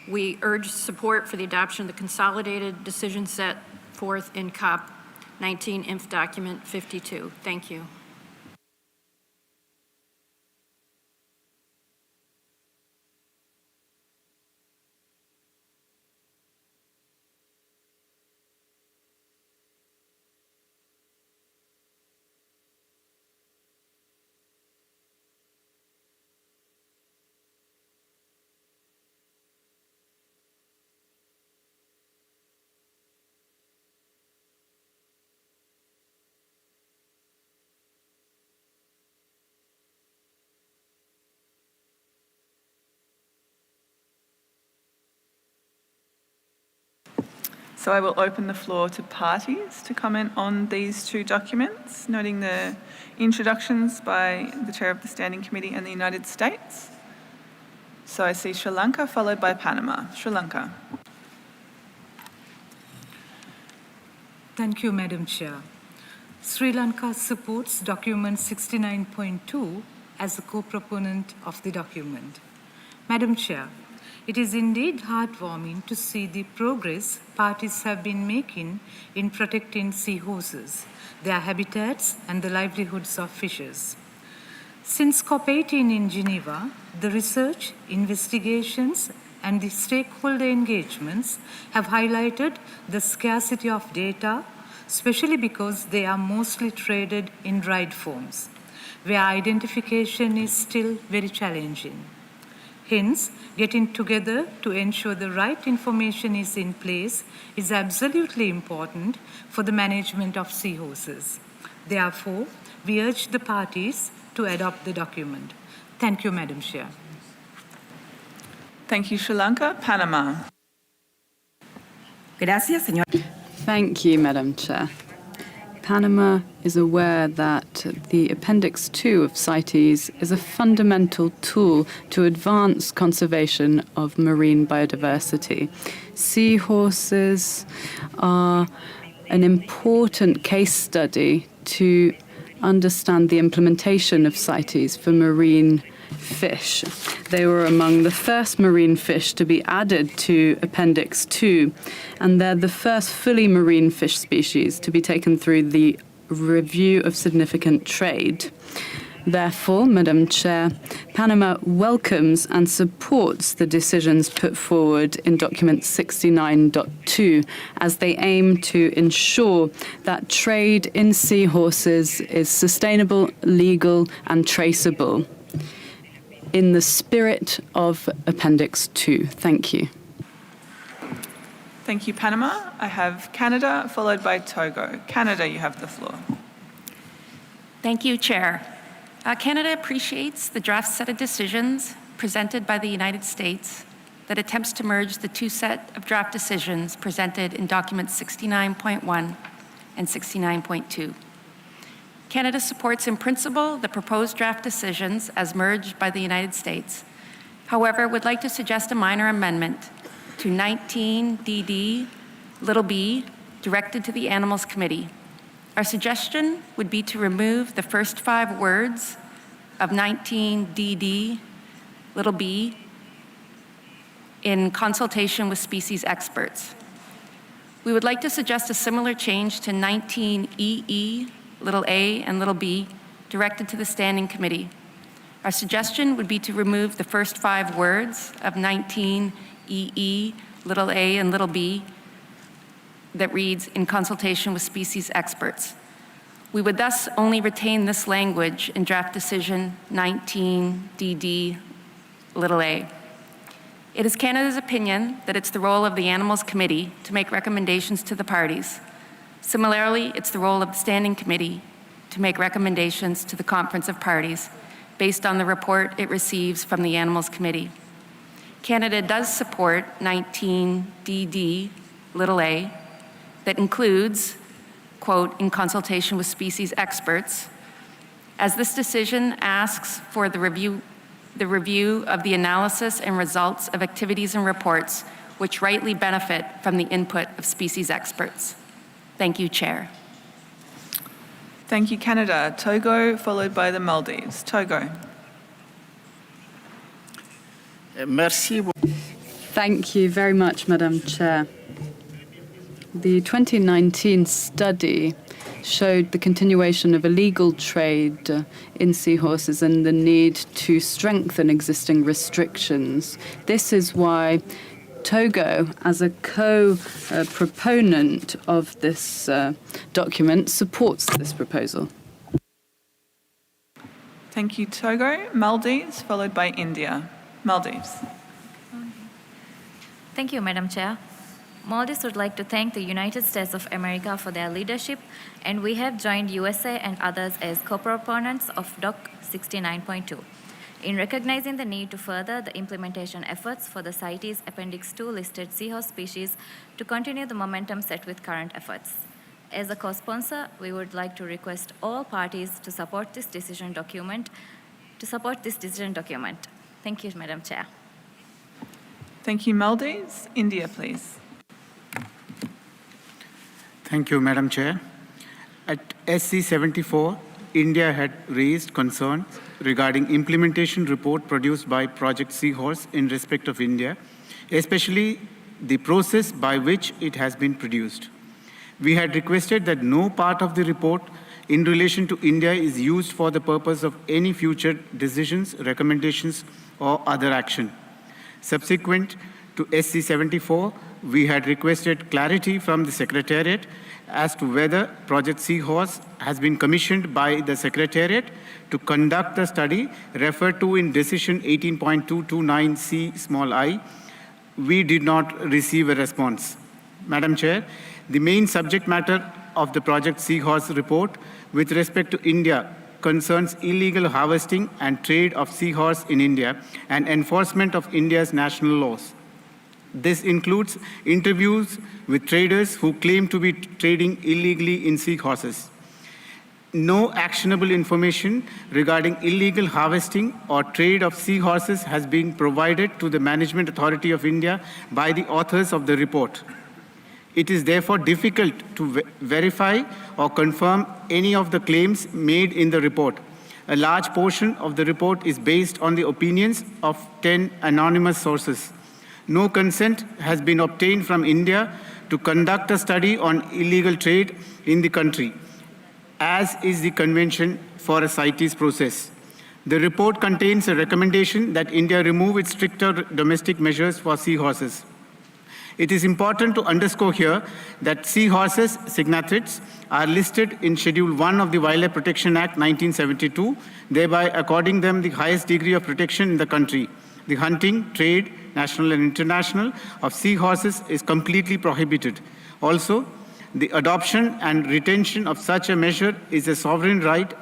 [SPEAKER 11] We urge support for the adoption of the consolidated decision set forth in COP19 INF Document 52. Thank you.
[SPEAKER 1] So I will open the floor to parties to comment on these two documents, noting the introductions by the Chair of the Standing Committee and the United States. So I see Sri Lanka followed by Panama. Sri Lanka.
[SPEAKER 13] Thank you, Madam Chair. Sri Lanka supports document 69.2 as a co-proponent of the document. Madam Chair, it is indeed heartwarming to see the progress parties have been making in protecting seahorses, their habitats, and the livelihoods of fishers. Since CoP19 in Geneva, the research, investigations, and the stakeholder engagements have highlighted the scarcity of data, especially because they are mostly traded in dried forms, where identification is still very challenging. Hence, getting together to ensure the right information is in place is absolutely important for the management of seahorses. Therefore, we urge the parties to adopt the document. Thank you, Madam Chair.
[SPEAKER 1] Thank you, Sri Lanka. Panama.
[SPEAKER 2] Gracias, señor. Thank you, Madam Chair. Panama is aware that the Appendix 2 of CITES is a fundamental tool to advance conservation of marine biodiversity. Seahorses are an important case study to understand the implementation of CITES for marine fish. They were among the first marine fish to be added to Appendix 2, and they're the first fully marine fish species to be taken through the Review of Significant Trade. Therefore, Madam Chair, Panama welcomes and supports the decisions put forward in Document 69.2 as they aim to ensure that trade in seahorses is sustainable, legal, and traceable in the spirit of Appendix 2. Thank you.
[SPEAKER 1] Thank you, Panama. I have Canada followed by Togo. Canada, you have the floor.
[SPEAKER 22] Thank you, Chair. Canada appreciates the draft set of decisions presented by the United States that attempts to merge the two set of draft decisions presented in Documents 69.1 and 69.2. Canada supports in principle the proposed draft decisions as merged by the United States. However, would like to suggest a minor amendment to 19 DD little b directed to the Animals Committee. Our suggestion would be to remove the first 5 words of 19 DD little b in consultation with species experts. We would like to suggest a similar change to 19 EE little a and little b directed to the Standing Committee. Our suggestion would be to remove the first 5 words of 19 EE little a and little b that reads in consultation with species experts. We would thus only retain this language in draft decision 19 DD little a. It is Canada's opinion that it's the role of the Animals Committee to make recommendations to the parties. Similarly, it's the role of the Standing Committee to make recommendations to the Conference of Parties based on the report it receives from the Animals Committee. Canada does support 19 DD little a that includes, quote, in consultation with species experts, as this decision asks for the review of the analysis and results of activities and reports which rightly benefit from the input of species experts. Thank you, Chair.
[SPEAKER 1] Thank you, Canada. Togo, followed by the Maldives. Togo.
[SPEAKER 2] Merci. Thank you very much, Madam Chair. The 2019 study showed the continuation of illegal trade in seahorses and the need to strengthen existing restrictions. This is why Togo, as a co-proponent of this document, supports this proposal.
[SPEAKER 1] Thank you, Togo. Maldives, followed by India. Maldives.
[SPEAKER 23] Thank you, Madam Chair. Maldives would like to thank the United States of America for their leadership, and we have joined USA and others as co-proponents of Doc 69.2. In recognizing the need to further the implementation efforts for the CITES Appendix 2 listed seahorse species to continue the momentum set with current efforts. As a co-sponsor, we would like to request all parties to support this decision document. Thank you, Madam Chair.
[SPEAKER 1] Thank you, Maldives. India, please.
[SPEAKER 8] Thank you, Madam Chair. At SC 74, India had raised concerns regarding implementation report produced by Project Seahorse in respect of India, especially the process by which it has been produced. We had requested that no part of the report in relation to India is used for the purpose of any future decisions, recommendations, or other action. Subsequent to SC 74, we had requested clarity from the Secretariat as to whether Project Seahorse has been commissioned by the Secretariat to conduct the study referred to in Decision 18.229C(i). We did not receive a response. Madam Chair, the main subject matter of the Project Seahorse report with respect to India concerns illegal harvesting and trade of seahorse in India and enforcement of India's national laws. This includes interviews with traders who claim to be trading illegally in seahorses. No actionable information regarding illegal harvesting or trade of seahorses has been provided to the Management Authority of India by the authors of the report. It is therefore difficult to verify or confirm any of the claims made in the report. A large portion of the report is based on the opinions of 10 anonymous sources. No consent has been obtained from India to conduct a study on illegal trade in the country, as is the convention for a CITES process. The report contains a recommendation that India remove its stricter domestic measures for seahorses. It is important to underscore here that seahorses, cygnathrids, are listed in Schedule 1 of the Wildlife Protection Act 1972, thereby according them the highest degree of protection in the country. The hunting, trade, national and international, of seahorses is completely prohibited. Also, the adoption and retention of such a measure is a sovereign right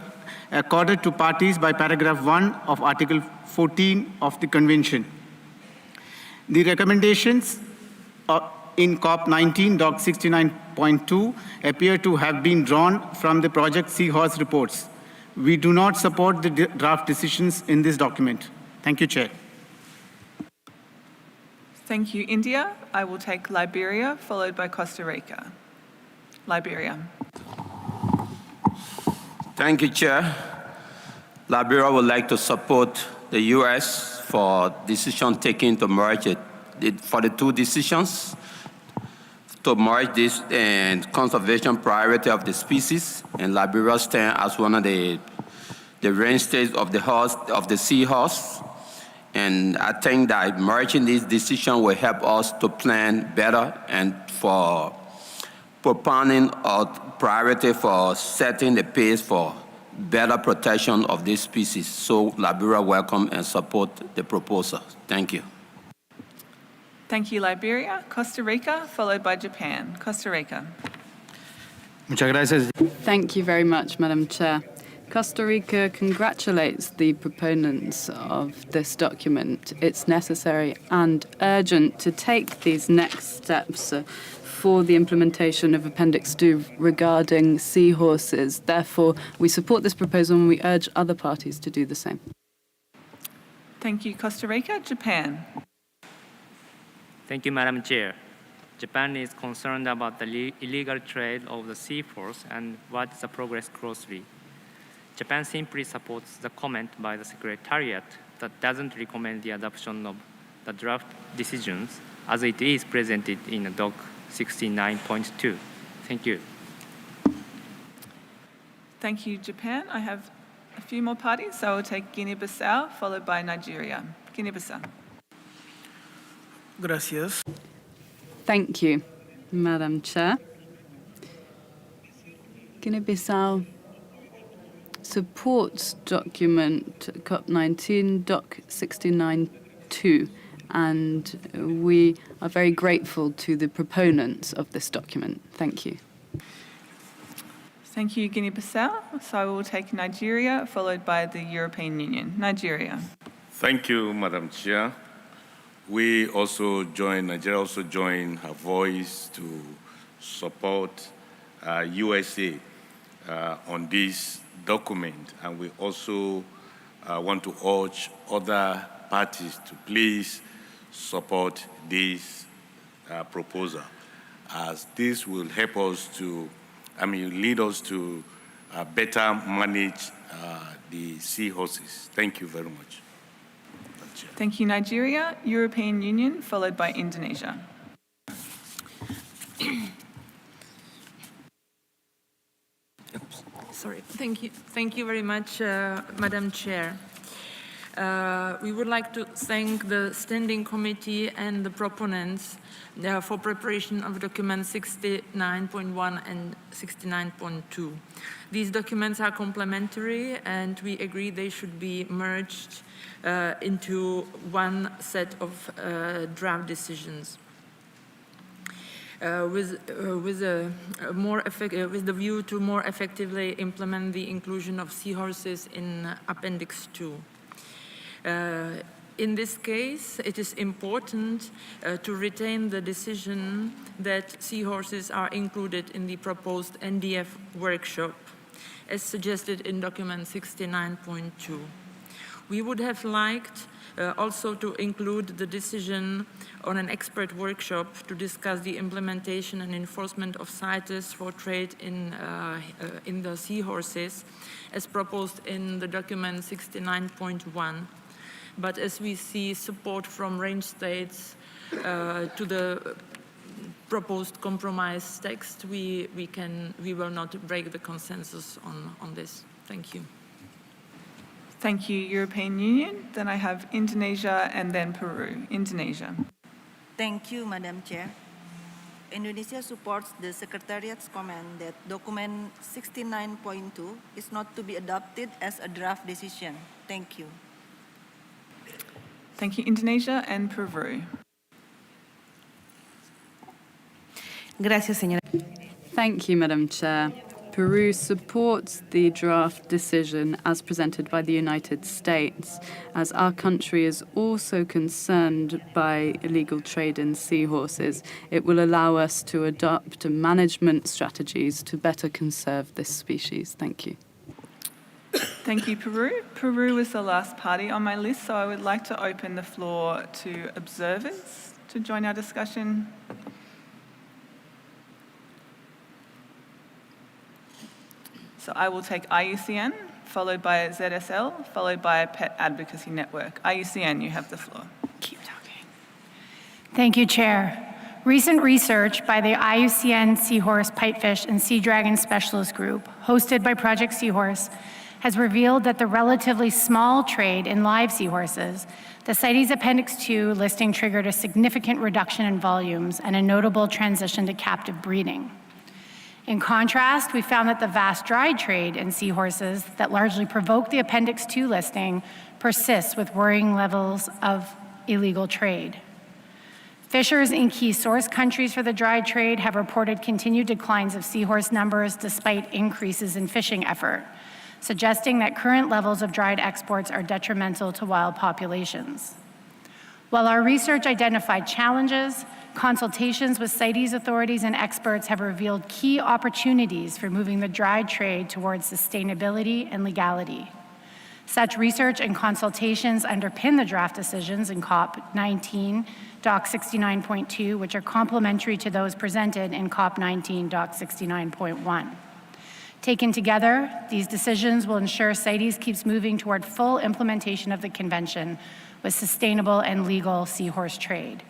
[SPEAKER 8] accorded to parties by paragraph 1 of Article 14 of the Convention. The recommendations in CoP19 Doc 69.2 appear to have been drawn from the Project Seahorse reports. We do not support the draft decisions in this document. Thank you, Chair.
[SPEAKER 1] Thank you, India. I will take Liberia, followed by Costa Rica. Liberia.
[SPEAKER 16] Thank you, Chair. Liberia would like to support the U.S. for decision taken to merge for the two decisions to merge this and conservation priority of the species, and Liberia stand as one of the range states of the seahorse. And I think that merging this decision will help us to plan better and for propounding a priority for setting the pace for better protection of this species. So Liberia welcome and support the proposal. Thank you.
[SPEAKER 1] Thank you, Liberia. Costa Rica, followed by Japan. Costa Rica.
[SPEAKER 8] Muchas gracias.
[SPEAKER 2] Thank you very much, Madam Chair. Costa Rica congratulates the proponents of this document. It's necessary and urgent to take these next steps for the implementation of Appendix 2 regarding seahorses. Therefore, we support this proposal and we urge other parties to do the same.
[SPEAKER 1] Thank you, Costa Rica. Japan.
[SPEAKER 17] Thank you, Madam Chair. Japan is concerned about the illegal trade of the seahorse and watches the progress closely. Japan simply supports the comment by the Secretariat that doesn't recommend the adoption of the draft decisions as it is presented in Doc 69.2. Thank you.
[SPEAKER 1] Thank you, Japan. I have a few more parties, so I will take Guinea-Bissau, followed by Nigeria. Guinea-Bissau.
[SPEAKER 24] Gracias.
[SPEAKER 2] Thank you, Madam Chair. Guinea-Bissau supports document CoP19 Doc 69.2, and we are very grateful to the proponents of this document. Thank you.
[SPEAKER 1] Thank you, Guinea-Bissau. So I will take Nigeria, followed by the European Union. Nigeria.
[SPEAKER 18] Thank you, Madam Chair. Nigeria also joined her voice to support USA on this document, and we also want to urge other parties to please support this proposal, as this will help us to, lead us to better manage the seahorses. Thank you very much.
[SPEAKER 1] Thank you, Nigeria, European Union, followed by Indonesia.
[SPEAKER 20] Sorry. Thank you very much, Madam Chair. We would like to thank the Standing Committee and the proponents for preparation of documents 69.1 and 69.2. These documents are complementary, and we agree they should be merged into one set of draft decisions. With the view to more effectively implement the inclusion of seahorses in Appendix 2. In this case, it is important to retain the decision that seahorses are included in the proposed NDF workshop, as suggested in document 69.2. We would have liked also to include the decision on an expert workshop to discuss the implementation and enforcement of CITES for trade in the seahorses, as proposed in the document 69.1. But as we see support from range states to the proposed compromise text, we will not break the consensus on this. Thank you.
[SPEAKER 1] Thank you, European Union. Then I have Indonesia and then Peru. Indonesia.
[SPEAKER 21] Thank you, Madam Chair. Indonesia supports the Secretariat's comment that document 69.2 is not to be adopted as a draft decision. Thank you.
[SPEAKER 1] Thank you, Indonesia and Peru.
[SPEAKER 2] Gracias, señora. Thank you, Madam Chair. Peru supports the draft decision as presented by the United States, as our country is also concerned by illegal trade in seahorses. It will allow us to adopt management strategies to better conserve this species. Thank you.
[SPEAKER 1] Thank you, Peru. Peru was the last party on my list, so I would like to open the floor to observers to join our discussion. So I will take IUCN, followed by ZSL, followed by Pet Advocacy Network. IUCN, you have the floor.
[SPEAKER 24] Keep talking. Thank you, Chair. Recent research by the IUCN Seahorse, Pipefish, and Sea Dragon Specialist Group, hosted by Project Seahorse, has revealed that the relatively small trade in live seahorses, the CITES Appendix 2 listing triggered a significant reduction in volumes and a notable transition to captive breeding. In contrast, we found that the vast dried trade in seahorses that largely provoked the Appendix 2 listing persists with worrying levels of illegal trade. Fishers in key source countries for the dried trade have reported continued declines of seahorse numbers despite increases in fishing effort, suggesting that current levels of dried exports are detrimental to wild populations. While our research identified challenges, consultations with CITES authorities and experts have revealed key opportunities for moving the dried trade towards sustainability and legality. Such research and consultations underpin the draft decisions in CoP19, Doc 69.2, which are complementary to those presented in CoP19, Doc 69.1. Taken together, these decisions will ensure CITES keeps moving toward full implementation of the convention with sustainable and legal seahorse trade.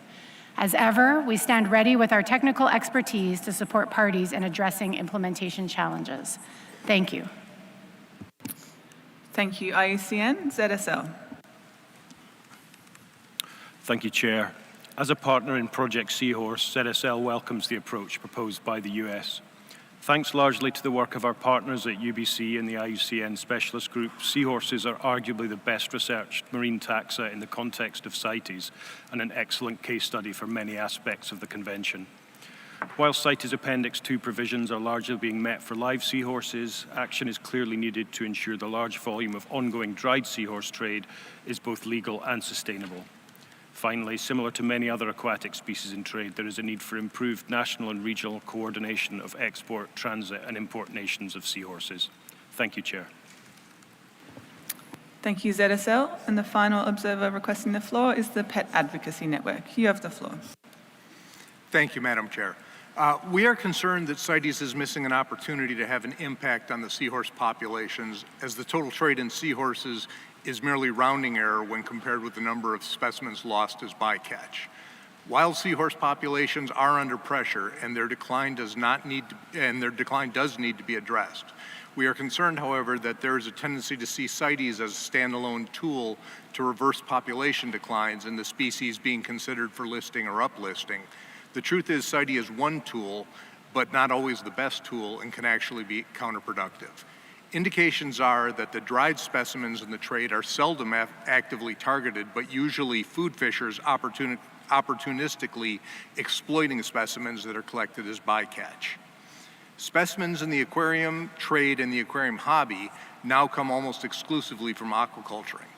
[SPEAKER 24] As ever, we stand ready with our technical expertise to support parties in addressing implementation challenges. Thank you.
[SPEAKER 1] Thank you, IUCN. ZSL.
[SPEAKER 25] Thank you, Chair. As a partner in Project Seahorse, ZSL welcomes the approach proposed by the US. Thanks largely to the work of our partners at UBC and the IUCN Specialist Group, seahorses are arguably the best researched marine taxa in the context of CITES and an excellent case study for many aspects of the Convention. While CITES Appendix 2 provisions are largely being met for live seahorses, action is clearly needed to ensure the large volume of ongoing dried seahorse trade is both legal and sustainable. Finally, similar to many other aquatic species in trade, there is a need for improved national and regional coordination of export, transit and import nations of seahorses. Thank you, Chair.
[SPEAKER 1] Thank you, ZSL. And the final observer requesting the floor is the Pet Advocacy Network. You have the floor.
[SPEAKER 4] Thank you, Madam Chair. We are concerned that CITES is missing an opportunity to have an impact on the seahorse populations, as the total trade in seahorses is merely rounding error when compared with the number of specimens lost as bycatch. Wild seahorse populations are under pressure, and their decline does need to be addressed. We are concerned, however, that there is a tendency to see CITES as a standalone tool to reverse population declines in the species being considered for listing or uplisting. The truth is, CITES is one tool, but not always the best tool, and can actually be counterproductive. Indications are that the dried specimens in the trade are seldom actively targeted, but usually food fishers opportunistically exploiting specimens that are collected as bycatch. Specimens in the aquarium trade and the aquarium hobby now come almost exclusively from aquaculturing.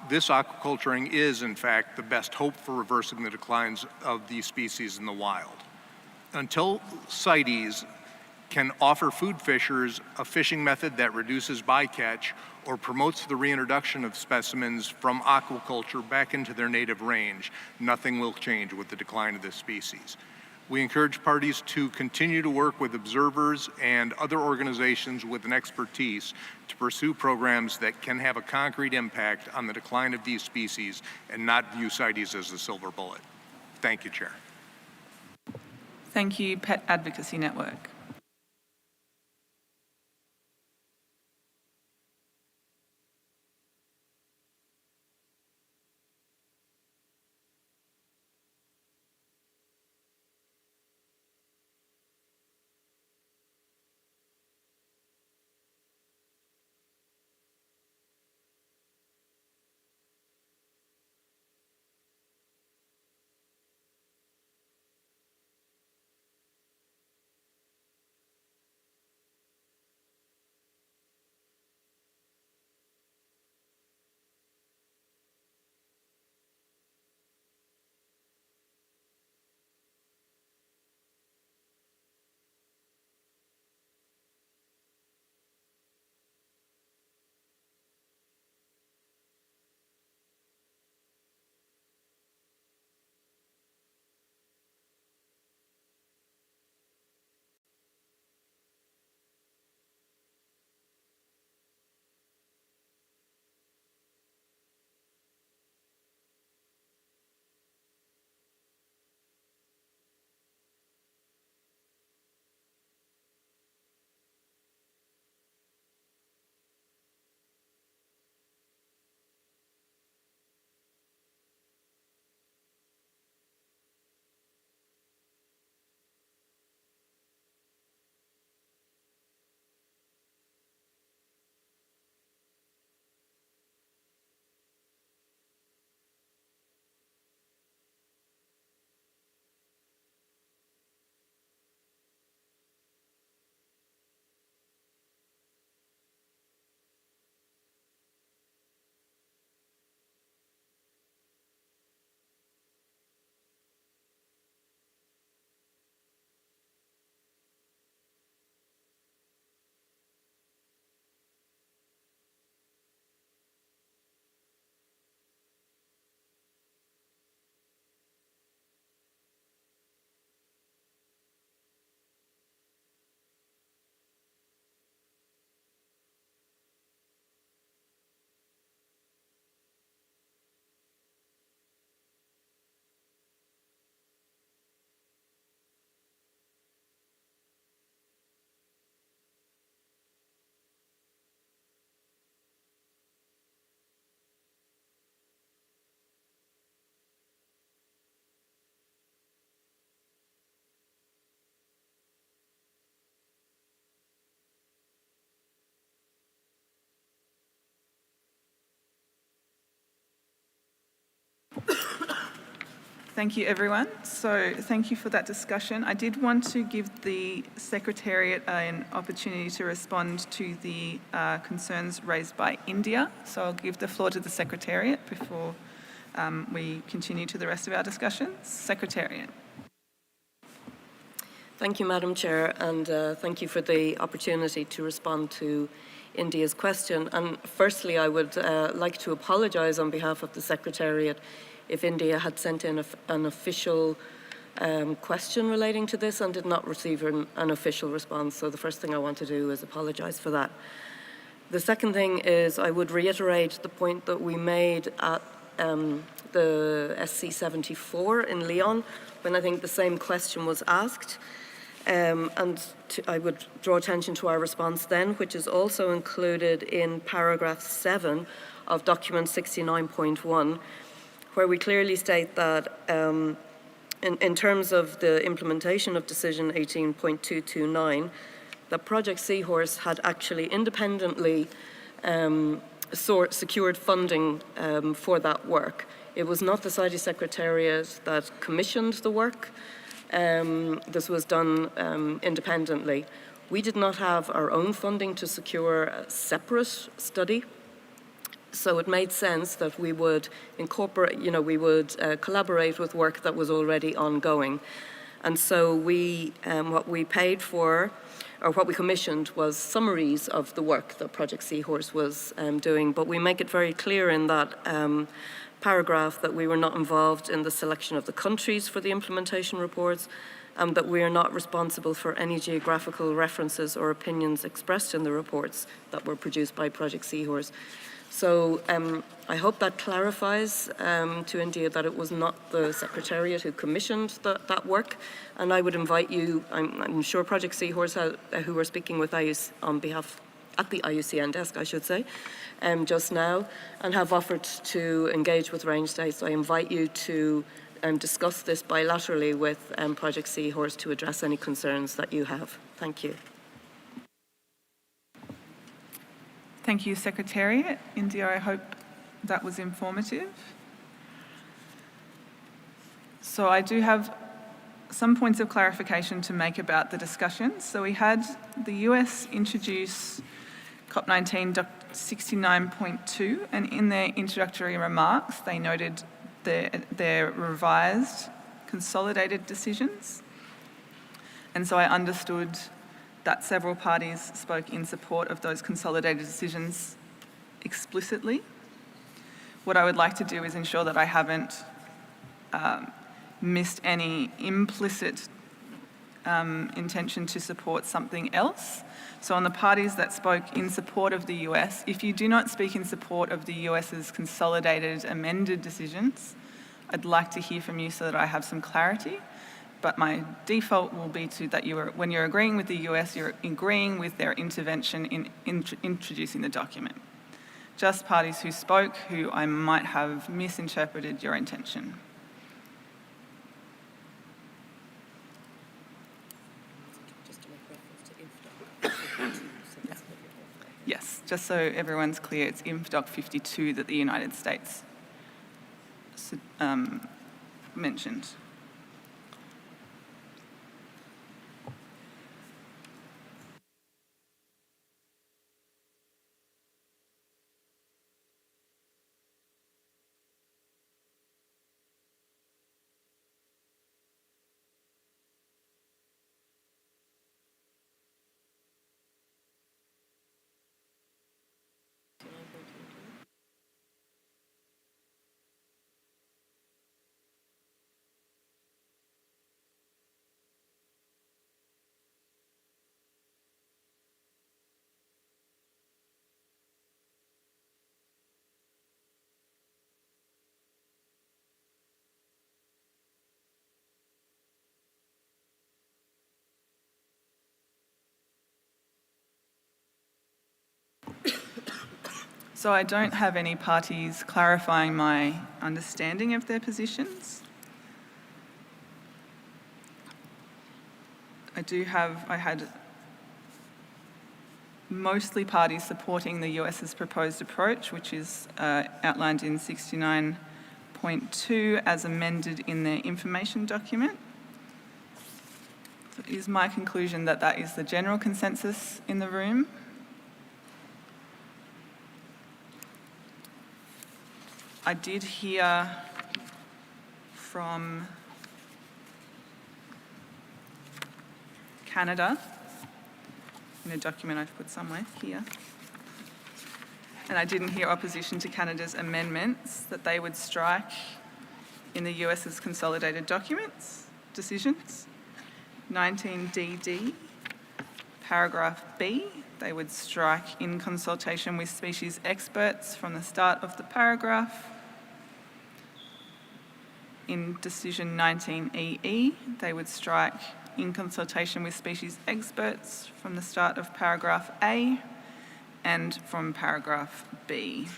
[SPEAKER 4] This aquaculturing is, in fact, the best hope for reversing the declines of these species in the wild. Until CITES can offer food fishers a fishing method that reduces bycatch or promotes the reintroduction of specimens from aquaculture back into their native range, nothing will change with the decline of this species. We encourage parties to continue to work with observers and other organizations with an expertise to pursue programs that can have a concrete impact on the decline of these species and not view CITES as the silver bullet. Thank you, Chair.
[SPEAKER 1] Thank you, Pet Advocacy Network. Thank you, everyone. So thank you for that discussion. I did want to give the Secretariat an opportunity to respond to the concerns raised by India. So I'll give the floor to the Secretariat before we continue to the rest of our discussions. Secretariat.
[SPEAKER 6] Thank you, Madam Chair, and thank you for the opportunity to respond to India's question. And firstly, I would like to apologise on behalf of the Secretariat if India had sent in an official question relating to this and did not receive an official response. So the first thing I want to do is apologise for that. The second thing is I would reiterate the point that we made at the SC74 in Lyon when I think the same question was asked. I would draw attention to our response then, which is also included in paragraph 7 of document 69.1, where we clearly state that in terms of the implementation of decision 18.229, that Project Seahorse had actually independently secured funding for that work. It was not the CITES Secretariat that commissioned the work. This was done independently. We did not have our own funding to secure a separate study, so it made sense that we would incorporate, we would collaborate with work that was already ongoing. And so what we paid for, or what we commissioned, was summaries of the work that Project Seahorse was doing, but we make it very clear in that paragraph that we were not involved in the selection of the countries for the implementation reports, and that we are not responsible for any geographical references or opinions expressed in the reports that were produced by Project Seahorse. So I hope that clarifies to India that it was not the Secretariat who commissioned that work, and I would invite you, I'm sure Project Seahorse, who were speaking with on behalf at the IUCN desk, I should say, just now, and have offered to engage with range states. I invite you to discuss this bilaterally with Project Seahorse to address any concerns that you have. Thank you.
[SPEAKER 1] Thank you, Secretariat. India, I hope that was informative. So I do have some points of clarification to make about the discussion. So we had the US introduce CoP19 69.2, and in their introductory remarks, they noted their revised consolidated decisions. And so I understood that several parties spoke in support of those consolidated decisions explicitly. What I would like to do is ensure that I haven't missed any implicit intention to support something else. So on the parties that spoke in support of the US, if you do not speak in support of the US's consolidated amended decisions, I'd like to hear from you so that I have some clarity. But my default will be to that when you're agreeing with the US, you're agreeing with their intervention in introducing the document. Just parties who spoke, who I might have misinterpreted your intention. Yes, just so everyone's clear, it's INFDOC 52 that the United States mentioned. So I don't have any parties clarifying my understanding of their positions. I had mostly parties supporting the US's proposed approach, which is outlined in 69.1 18.2 as amended in their information document. So it is my conclusion that that is the general consensus in the room. I did hear from Canada in a document I've put somewhere here. And I didn't hear opposition to Canada's amendments that they would strike in the US's consolidated documents, decisions. 19DD, paragraph B, they would strike in consultation with species experts from the start of the paragraph. In decision 19EE, they would strike in consultation with species experts from the start of paragraph A and from paragraph B.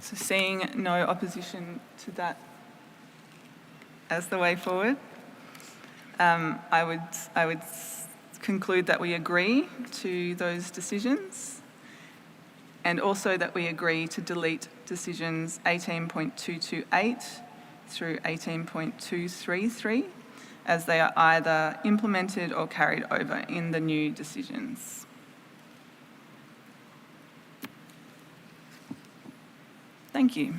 [SPEAKER 1] So seeing no opposition to that as the way forward, I would conclude that we agree to those decisions and also that we agree to delete decisions 18.228 through 18.233 as they are either implemented or carried over in the new decisions. Thank you.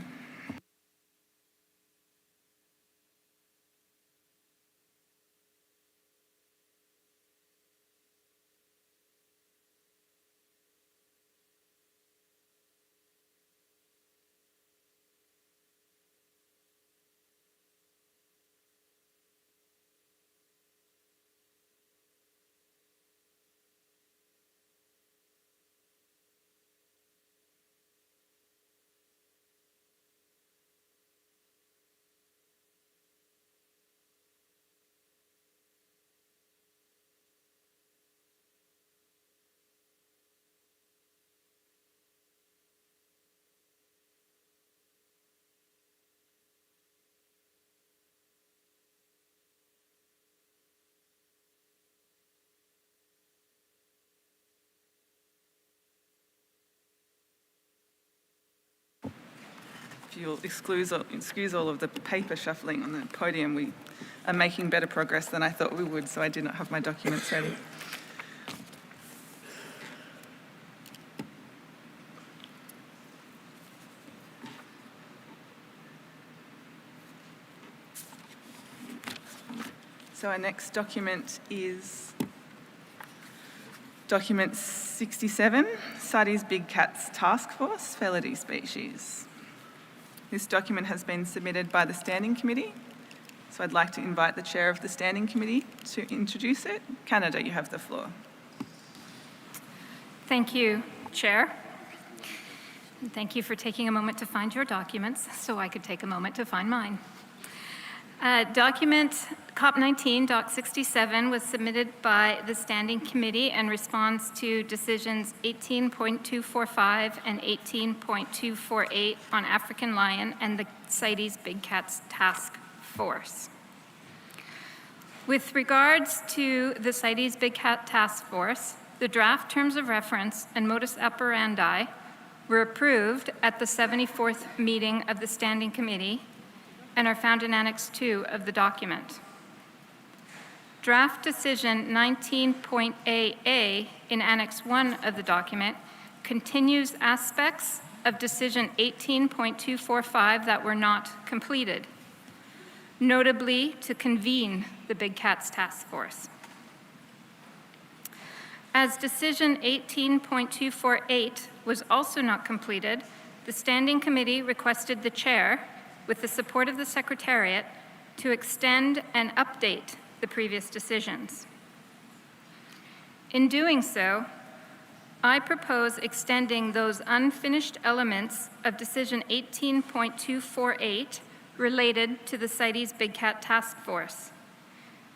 [SPEAKER 1] If you'll excuse all of the paper shuffling on the podium, we are making better progress than I thought we would, so I did not have my documents ready. So our next document is document 67, CITES Big Cats Task Force, Felidae species. This document has been submitted by the Standing Committee, so I'd like to invite the Chair of the Standing Committee to introduce it. Canada, you have the floor.
[SPEAKER 3] Thank you, Chair. And thank you for taking a moment to find your documents so I could take a moment to find mine. Document CoP19, Doc 67, was submitted by the Standing Committee and responds to decisions 18.245 and 18.248 on African lion and the CITES Big Cats Task Force. With regards to the CITES Big Cat Task Force, the draft terms of reference and modus operandi were approved at the 74th meeting of the Standing Committee and are found in Annex 2 of the document. Draft Decision 19.AA in Annex 1 of the document continues aspects of Decision 18.245 that were not completed, notably to convene the Big Cats Task Force. As Decision 18.248 was also not completed, the Standing Committee requested the Chair, with the support of the Secretariat, to extend and update the previous decisions. In doing so, I propose extending those unfinished elements of Decision 18.248 related to the CITES Big Cat Task Force.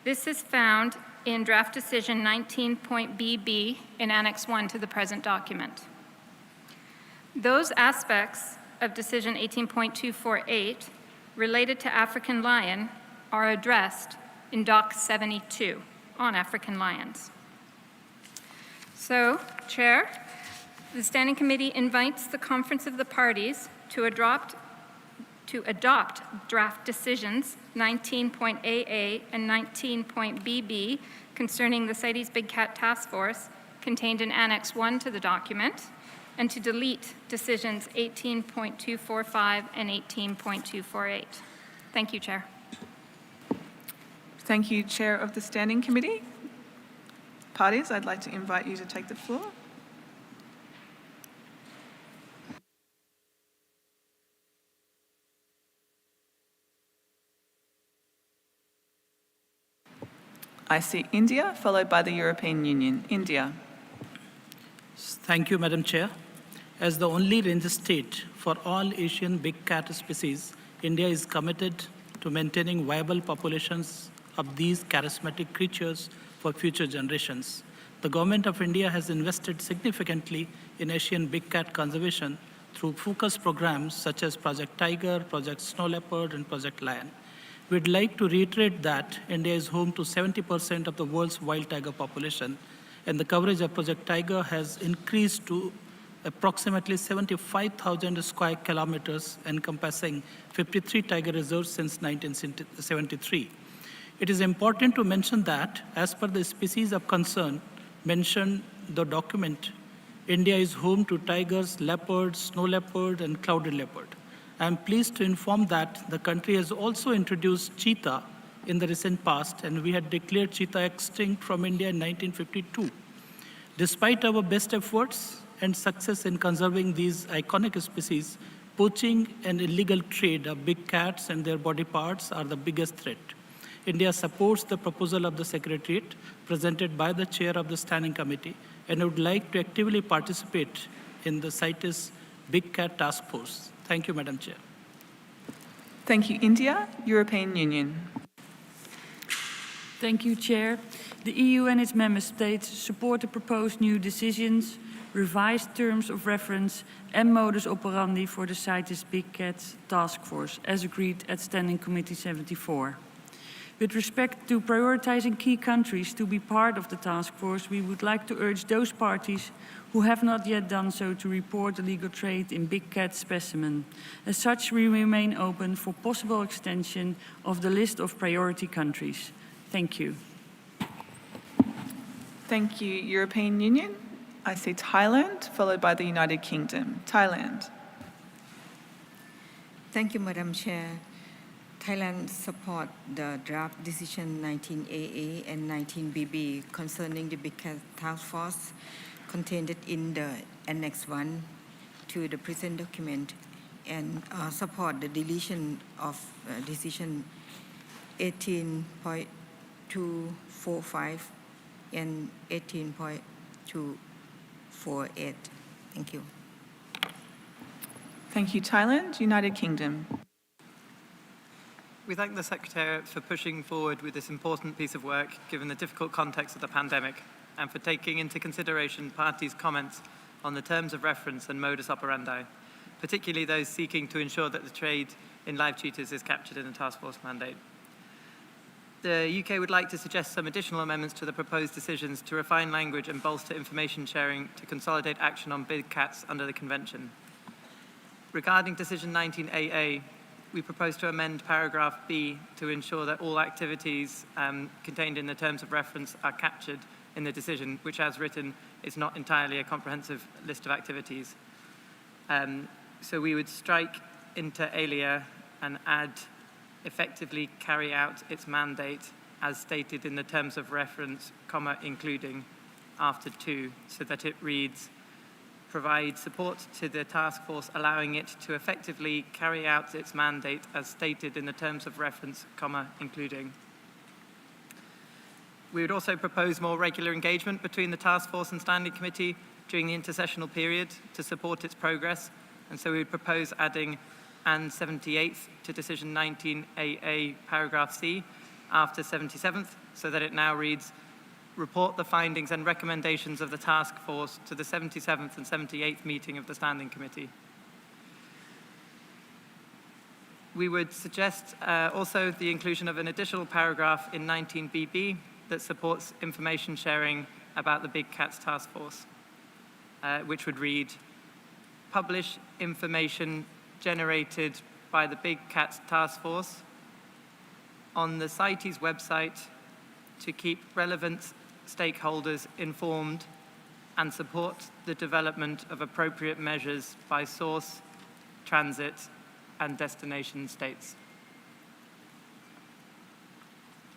[SPEAKER 3] This is found in Draft Decision 19.BB in Annex 1 to the present document. Those aspects of Decision 18.248 related to African lion are addressed in Doc 72 on African lions. So, Chair, the Standing Committee invites the Conference of the Parties to adopt draft decisions 19.AA and 19.BB concerning the CITES Big Cat Task Force contained in Annex 1 to the document, and to delete decisions 18.245 and 18.248. Thank you, Chair.
[SPEAKER 1] Thank you, Chair of the Standing Committee. Parties, I'd like to invite you to take the floor. I see India, followed by the European Union. India.
[SPEAKER 7] Thank you, Madam Chair. As the only ranger state for all Asian big cat species, India is committed to maintaining viable populations of these charismatic creatures for future generations. The Government of India has invested significantly in Asian big cat conservation through focus programs such as Project Tiger, Project Snow Leopard, and Project Lion. We'd like to reiterate that India is home to 70% of the world's wild tiger population, and the coverage of Project Tiger has increased to approximately 75,000 square kilometers, encompassing 53 tiger reserves since 1973. It is important to mention that, as per the species of concern mentioned in the document, India is home to tigers, leopards, snow leopard, and clouded leopard. I am pleased to inform that the country has also introduced cheetah in the recent past, and we had declared cheetah extinct from India in 1952. Despite our best efforts and success in conserving these iconic species, poaching and illegal trade of big cats and their body parts are the biggest threat. India supports the proposal of the Secretariat presented by the Chair of the Standing Committee and would like to actively participate in the CITES Big Cat Task Force. Thank you, Madam Chair.
[SPEAKER 1] Thank you, India. European Union.
[SPEAKER 9] Thank you, Chair. The EU and its member states support the proposed new decisions, revised terms of reference and modus operandi for the CITES Big Cat Task Force, as agreed at Standing Committee 74. With respect to prioritizing key countries to be part of the task force, we would like to urge those parties who have not yet done so to report illegal trade in big cat specimen. As such, we remain open for possible extension of the list of priority countries. Thank you.
[SPEAKER 1] Thank you, European Union. I see Thailand, followed by the United Kingdom. Thailand.
[SPEAKER 14] Thank you, Madam Chair. Thailand support the draft decision 19AA and 19BB concerning the Big Cat Task Force contained in the Annex 1 to the present document, and support the deletion of decision 18.245 and 18.248. Thank you.
[SPEAKER 1] Thank you, Thailand. United Kingdom.
[SPEAKER 15] We thank the Secretariat for pushing forward with this important piece of work, given the difficult context of the pandemic, and for taking into consideration parties' comments on the terms of reference and modus operandi, particularly those seeking to ensure that the trade in live cheetahs is captured in the task force mandate. The UK would like to suggest some additional amendments to the proposed decisions to refine language and bolster information sharing to consolidate action on big cats under the Convention. Regarding Decision 19AA, we propose to amend paragraph B to ensure that all activities contained in the terms of reference are captured in the decision, which, as written, is not entirely a comprehensive list of activities. So we would strike inter alia and add effectively carry out its mandate as stated in the terms of reference, comma, including after 2, so that it reads, provide support to the task force, allowing it to effectively carry out its mandate as stated in the terms of reference, comma, including. We would also propose more regular engagement between the task force and Standing Committee during the intersessional period to support its progress, and so we would propose adding and 78th to decision 19AA paragraph C after 77th, so that it now reads, report the findings and recommendations of the task force to the 77th and 78th meeting of the Standing Committee. We would suggest also the inclusion of an additional paragraph in 19BB that supports information sharing about the Big Cats Task Force, which would read, publish information generated by the Big Cats Task Force on the CITES website to keep relevant stakeholders informed and support the development of appropriate measures by source, transit, and destination states.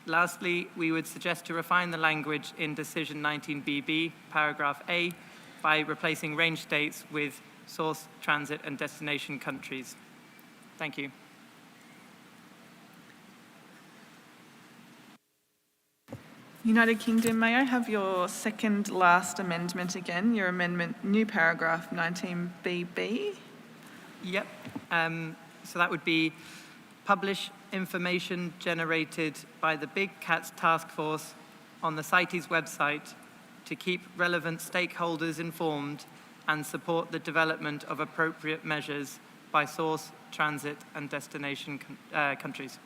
[SPEAKER 15] Lastly, we would suggest to refine the language in Decision 19BB, paragraph A, by replacing range states with source, transit, and destination countries. Thank you.
[SPEAKER 1] United Kingdom, may I have your second last amendment again, your amendment, new paragraph 19BB?
[SPEAKER 15] Yep. So that would be publish information generated by the Big Cats Task Force on the CITES website to keep relevant stakeholders informed and support the development of appropriate measures by source, transit, and destination countries.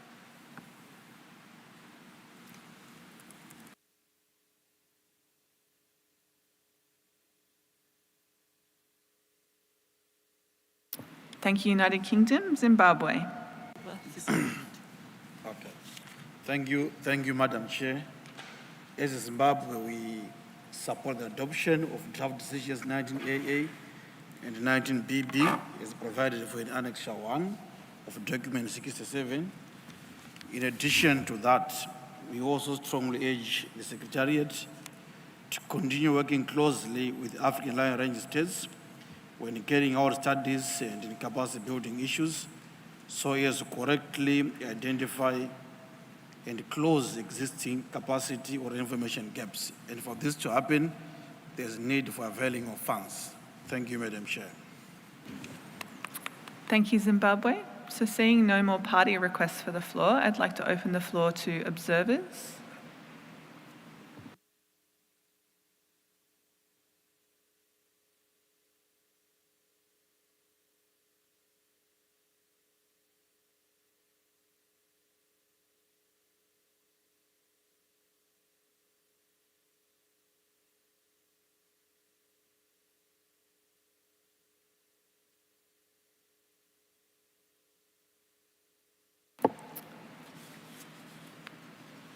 [SPEAKER 1] Thank you, United Kingdom. Zimbabwe.
[SPEAKER 5] Okay. Thank you, Madam Chair. As Zimbabwe, we support the adoption of draft decisions 19AA and 19BB as provided for in Annexure 1 of document 67. In addition to that, we also strongly urge the Secretariat to continue working closely with African Lion Range states when carrying out studies and in capacity building issues, so as to correctly identify and close existing capacity or information gaps. And for this to happen, there's need for availing of funds. Thank you, Madam Chair.
[SPEAKER 1] Thank you, Zimbabwe. So seeing no more party requests for the floor, I'd like to open the floor to observers.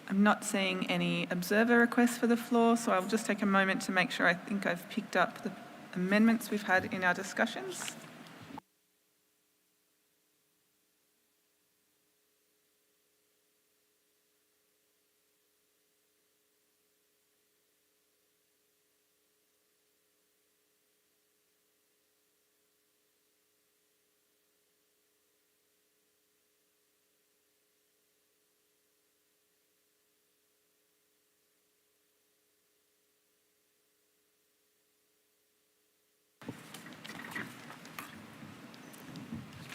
[SPEAKER 1] I'm not seeing any observer requests for the floor, so I'll just take a moment to make sure I think I've picked up the amendments we've had in our discussions.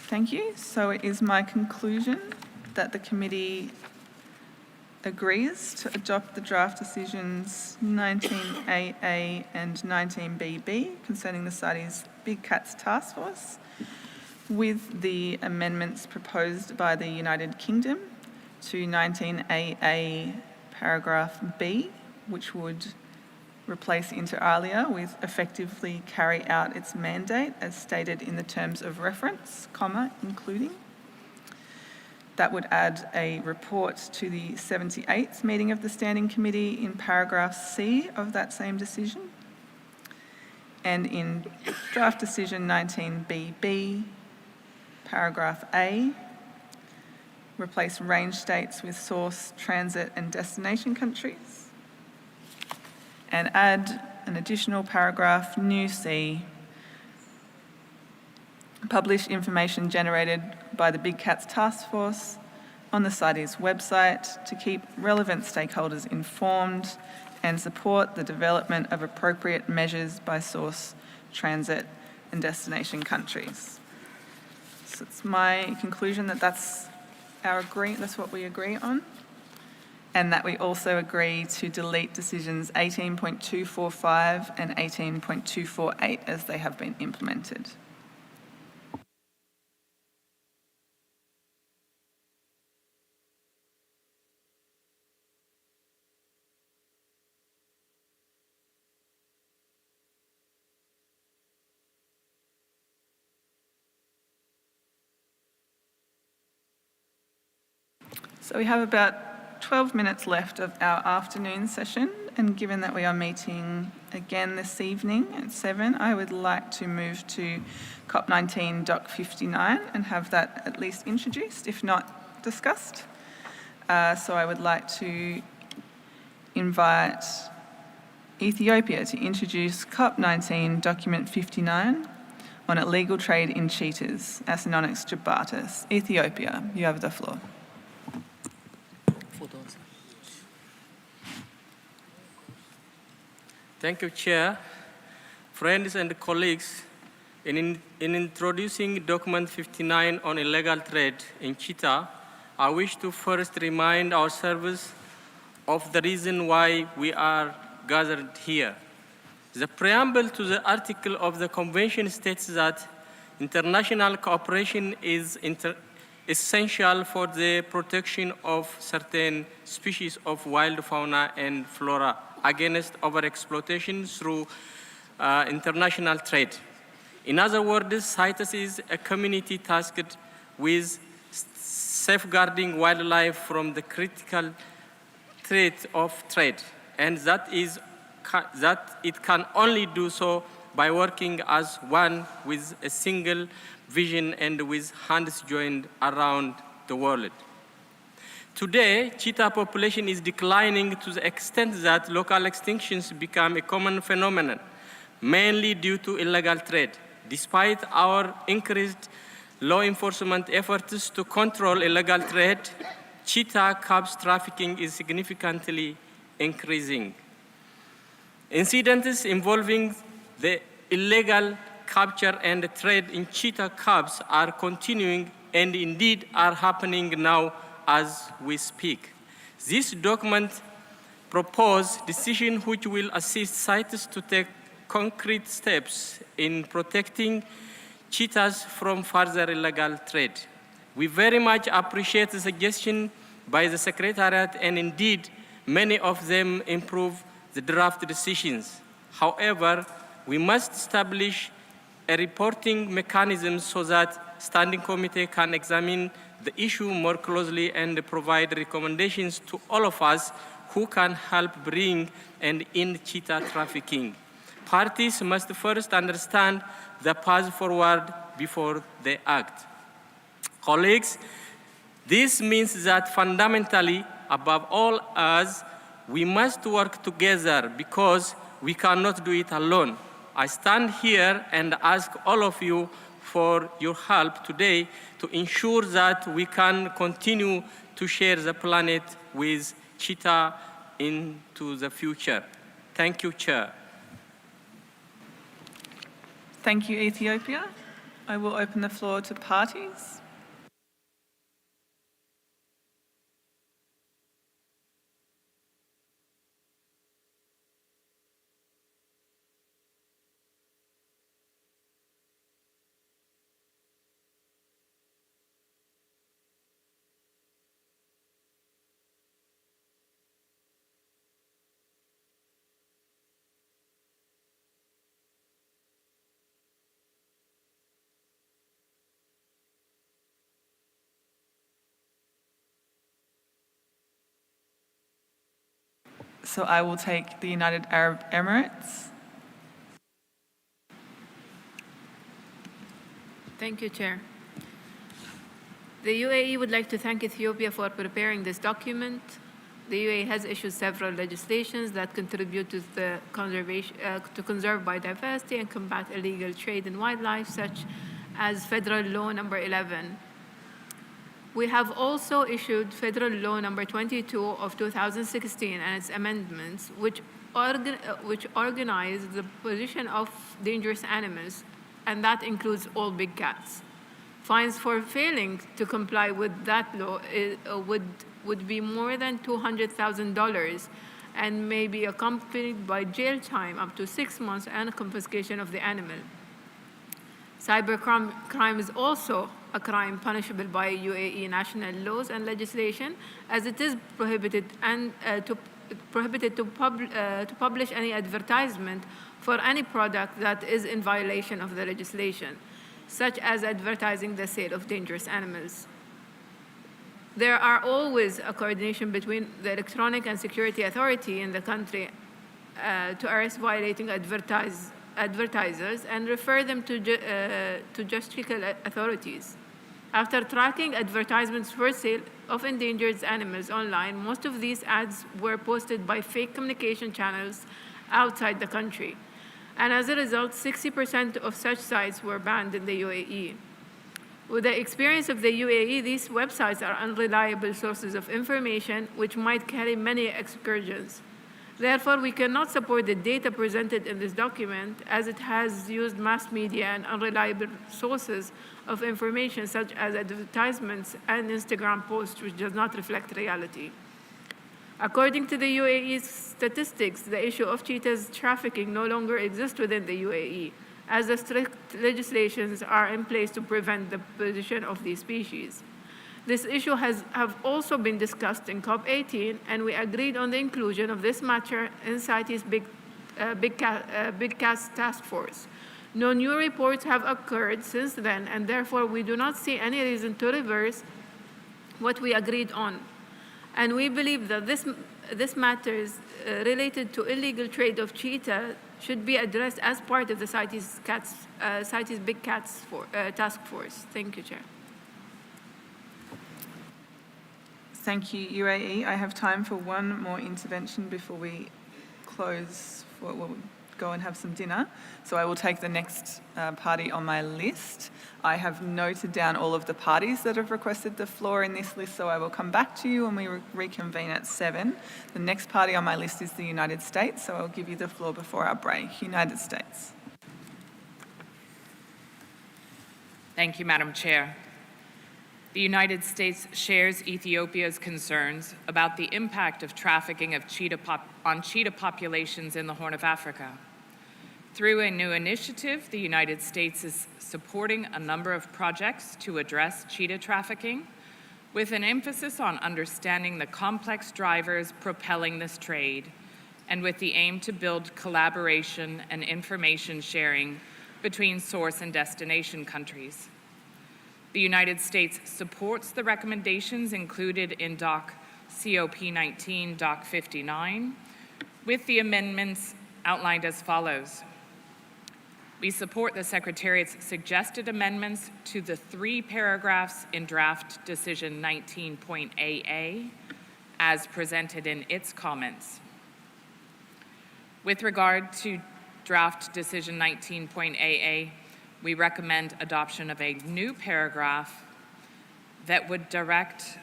[SPEAKER 1] Thank you. So it is my conclusion that the committee agrees to adopt the draft decisions 19AA and 19BB concerning the CITES Big Cats Task Force with the amendments proposed by the United Kingdom to 19AA paragraph B, which would replace inter alia with effectively carry out its mandate as stated in the terms of reference, comma, including. That would add a report to the 78th meeting of the Standing Committee in paragraph C of that same decision. And in draft decision 19BB, paragraph A, replace range states with source, transit and destination countries. And add an additional paragraph, new C, publish information generated by the Big Cats Task Force on the CITES website to keep relevant stakeholders informed and support the development of appropriate measures by source, transit and destination countries. So it's my conclusion that that's what we agree on. And that we also agree to delete decisions 18.245 and 18.248 as they have been implemented. So we have about 12 minutes left of our afternoon session, and given that we are meeting again this evening at 7, I would like to move to CoP19 Doc 59 and have that at least introduced, if not discussed. So I would like to invite Ethiopia to introduce CoP19 Document 59 on illegal trade in CITES, Asinonyx Jabatis. Ethiopia, you have the floor.
[SPEAKER 10] Thank you, Chair. Friends and colleagues, in introducing Document 59 on illegal trade in CITES, I wish to first remind ourselves of the reason why we are gathered here. The preamble to the article of the Convention states that international cooperation is essential for the protection of certain species of wild fauna and flora against overexploitation through international trade. In other words, CITES is a community tasked with safeguarding wildlife from the critical threat of trade, and that it can only do so by working as one with a single vision and with hands joined around the world. Today, cheetah population is declining to the extent that local extinctions become a common phenomenon, mainly due to illegal trade. Despite our increased law enforcement efforts to control illegal trade, cheetah cubs trafficking is significantly increasing. Incidents involving the illegal capture and trade in cheetah cubs are continuing and indeed are happening now as we speak. This document proposes decisions which will assist CITES to take concrete steps in protecting cheetahs from further illegal trade. We very much appreciate the suggestion by the Secretariat, and indeed many of them improve the draft decisions. However, we must establish a reporting mechanism so that Standing Committee can examine the issue more closely and provide recommendations to all of us who can help bring and end cheetah trafficking. Parties must first understand the path forward before they act. Colleagues, this means that fundamentally, above all else, we must work together because we cannot do it alone. I stand here and ask all of you for your help today to ensure that we can continue to share the planet with cheetah into the future. Thank you, Chair.
[SPEAKER 1] Thank you, Ethiopia. I will open the floor to parties. So I will take the United Arab Emirates.
[SPEAKER 11] Thank you, Chair. The UAE would like to thank Ethiopia for preparing this document. The UAE has issued several legislations that contribute to the conservation, to conserve biodiversity and combat illegal trade in wildlife, such as Federal Law Number 11. We have also issued Federal Law Number 22 of 2016 and its amendments, which organize the position of dangerous animals, and that includes all big cats. Fines for failing to comply with that law would be more than $200,000 and may be accompanied by jail time up to 6 months and confiscation of the animal. Cybercrime is also a crime punishable by UAE national laws and legislation, as it is prohibited to publish any advertisement for any product that is in violation of the legislation, such as advertising the sale of dangerous animals. There are always a coordination between the Electronic and Security Authority in the country to arrest violating advertisers and refer them to judicial authorities. After tracking advertisements for sale of endangered animals online, most of these ads were posted by fake communication channels outside the country. And as a result, 60% of such sites were banned in the UAE. With the experience of the UAE, these websites are unreliable sources of information which might carry many excursions. Therefore, we cannot support the data presented in this document as it has used mass media and unreliable sources of information such as advertisements and Instagram posts which does not reflect reality. According to the UAE's statistics, the issue of cheetahs trafficking no longer exists within the UAE, as the strict legislations are in place to prevent the position of these species. This issue have also been discussed in CoP18, and we agreed on the inclusion of this matter in CITES Big Cats Task Force. No new reports have occurred since then, and therefore we do not see any reason to reverse what we agreed on. And we believe that this matters related to illegal trade of cheetah should be addressed as part of the CITES Big Cats Task Force. Thank you, Chair.
[SPEAKER 1] Thank you, UAE. I have time for one more intervention before we close. We'll go and have some dinner. So I will take the next party on my list. I have noted down all of the parties that have requested the floor in this list, so I will come back to you when we reconvene at 7. The next party on my list is the United States, so I'll give you the floor before our break. United States.
[SPEAKER 12] Thank you, Madam Chair. The United States shares Ethiopia's concerns about the impact of trafficking of on cheetah populations in the Horn of Africa. Through a new initiative, the United States is supporting a number of projects to address cheetah trafficking, with an emphasis on understanding the complex drivers propelling this trade, and with the aim to build collaboration and information sharing between source and destination countries. The United States supports the recommendations included in Doc CoP19, Doc 59, with the amendments outlined as follows. We support the Secretariat's suggested amendments to the 3 paragraphs in Draft Decision 19.AA as presented in its comments. With regard to Draft Decision 19.AA, we recommend adoption of a new paragraph that would direct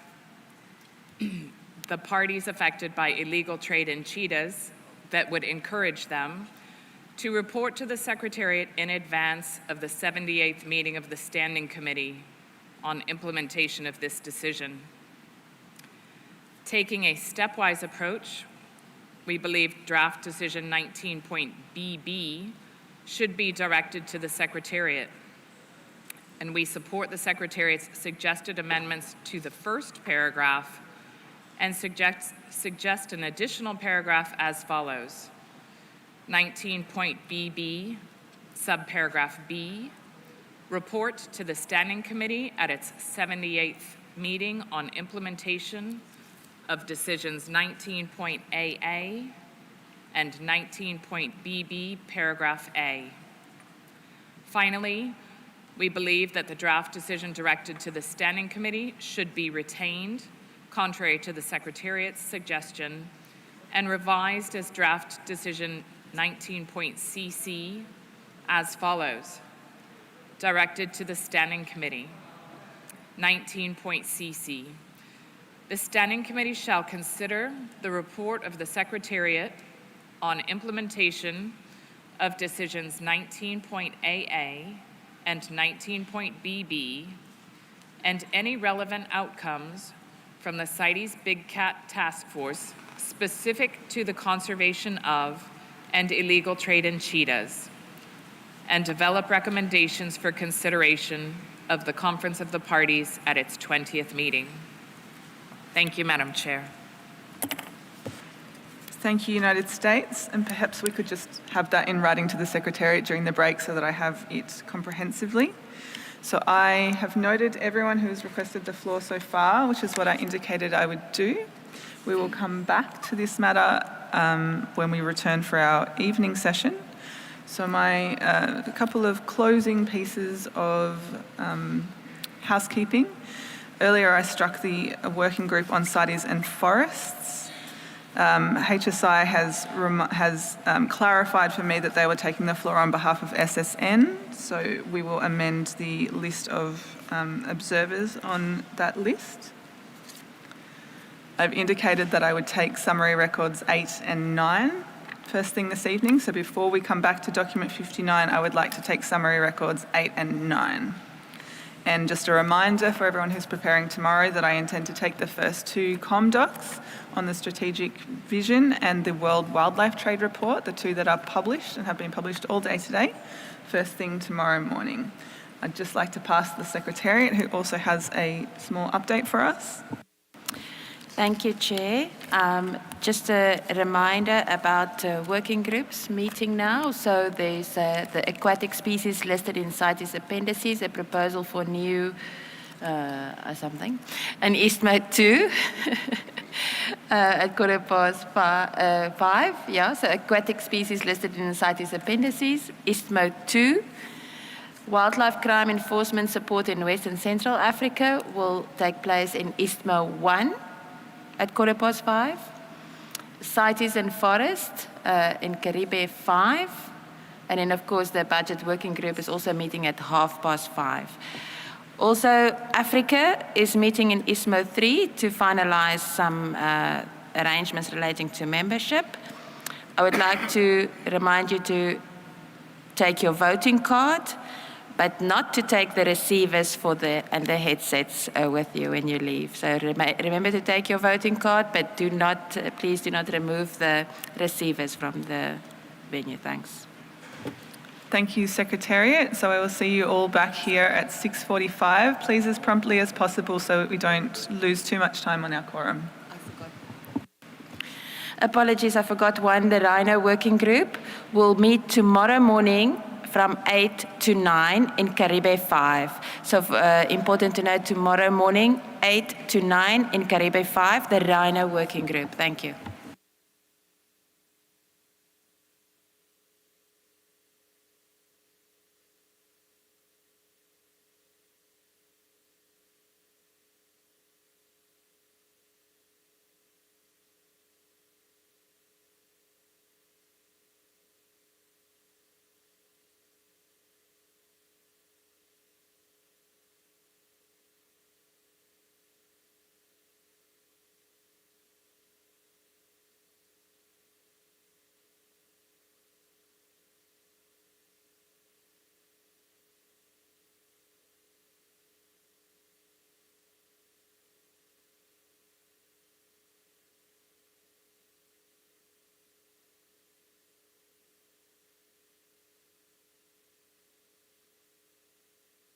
[SPEAKER 12] the parties affected by illegal trade in cheetahs, that would encourage them to report to the Secretariat in advance of the 78th meeting of the Standing Committee on implementation of this decision. Taking a stepwise approach, we believe Draft Decision 19.BB should be directed to the Secretariat, and we support the Secretariat's suggested amendments to the first paragraph and suggest an additional paragraph as follows. 19.BB, subparagraph B, report to the Standing Committee at its 78th meeting on implementation of decisions 19.AA and 19.BB, paragraph A. Finally, we believe that the draft decision directed to the Standing Committee should be retained, contrary to the Secretariat's suggestion, and revised as draft decision 19.CC as follows. Directed to the Standing Committee. 19.CC. The Standing Committee shall consider the report of the Secretariat on implementation of decisions 19.AA and 19.BB and any relevant outcomes from the CITES Big Cat Task Force specific to the conservation of and illegal trade in cheetahs, and develop recommendations for consideration of the Conference of the Parties at its 20th meeting. Thank you, Madam Chair.
[SPEAKER 1] Thank you, United States. And perhaps we could just have that in writing to the Secretariat during the break so that I have it comprehensively. So I have noted everyone who's requested the floor so far, which is what I indicated I would do. We will come back to this matter when we return for our evening session. So a couple of closing pieces of housekeeping. Earlier I struck the working group on CITES and forests. HSI has clarified for me that they were taking the floor on behalf of SSN, so we will amend the list of observers on that list. I've indicated that I would take summary records 8 and 9 first thing this evening, so before we come back to document 59, I would like to take summary records 8 and 9. And just a reminder for everyone who's preparing tomorrow that I intend to take the first 2 ComDocs on the strategic vision and the World Wildlife Trade Report, the 2 that are published and have been published all day today, first thing tomorrow morning. I'd just like to pass to the Secretariat, who also has a small update for us.
[SPEAKER 13] Thank you, Chair. Just a reminder about working groups meeting now. So there's the aquatic species listed in CITES appendices, a proposal for new an EastMode 2 at 5. Yeah, so aquatic species listed in the CITES appendices, EastMode 2. Wildlife crime enforcement support in West and Central Africa will take place in EastMo 1 at 5. CITES and forest in Caribe 5. And then, of course, the budget working group is also meeting at 5:30. Also, Africa is meeting in EastMo 3 to finalize some arrangements relating to membership. I would like to remind you to take your voting card, but not to take the receivers and the headsets with you when you leave. So remember to take your voting card, but please do not remove the receivers from the venue. Thanks.
[SPEAKER 1] Thank you, Secretariat. So I will see you all back here at 6:45. Please, as promptly as possible so that we don't lose too much time on our quorum.
[SPEAKER 13] Apologies, I forgot one. The Rhino Working Group will meet tomorrow morning from 8 to 9 in Caribe 5. So important to note, tomorrow morning, 8 to 9 in Caribe 5, the Rhino Working Group. Thank you.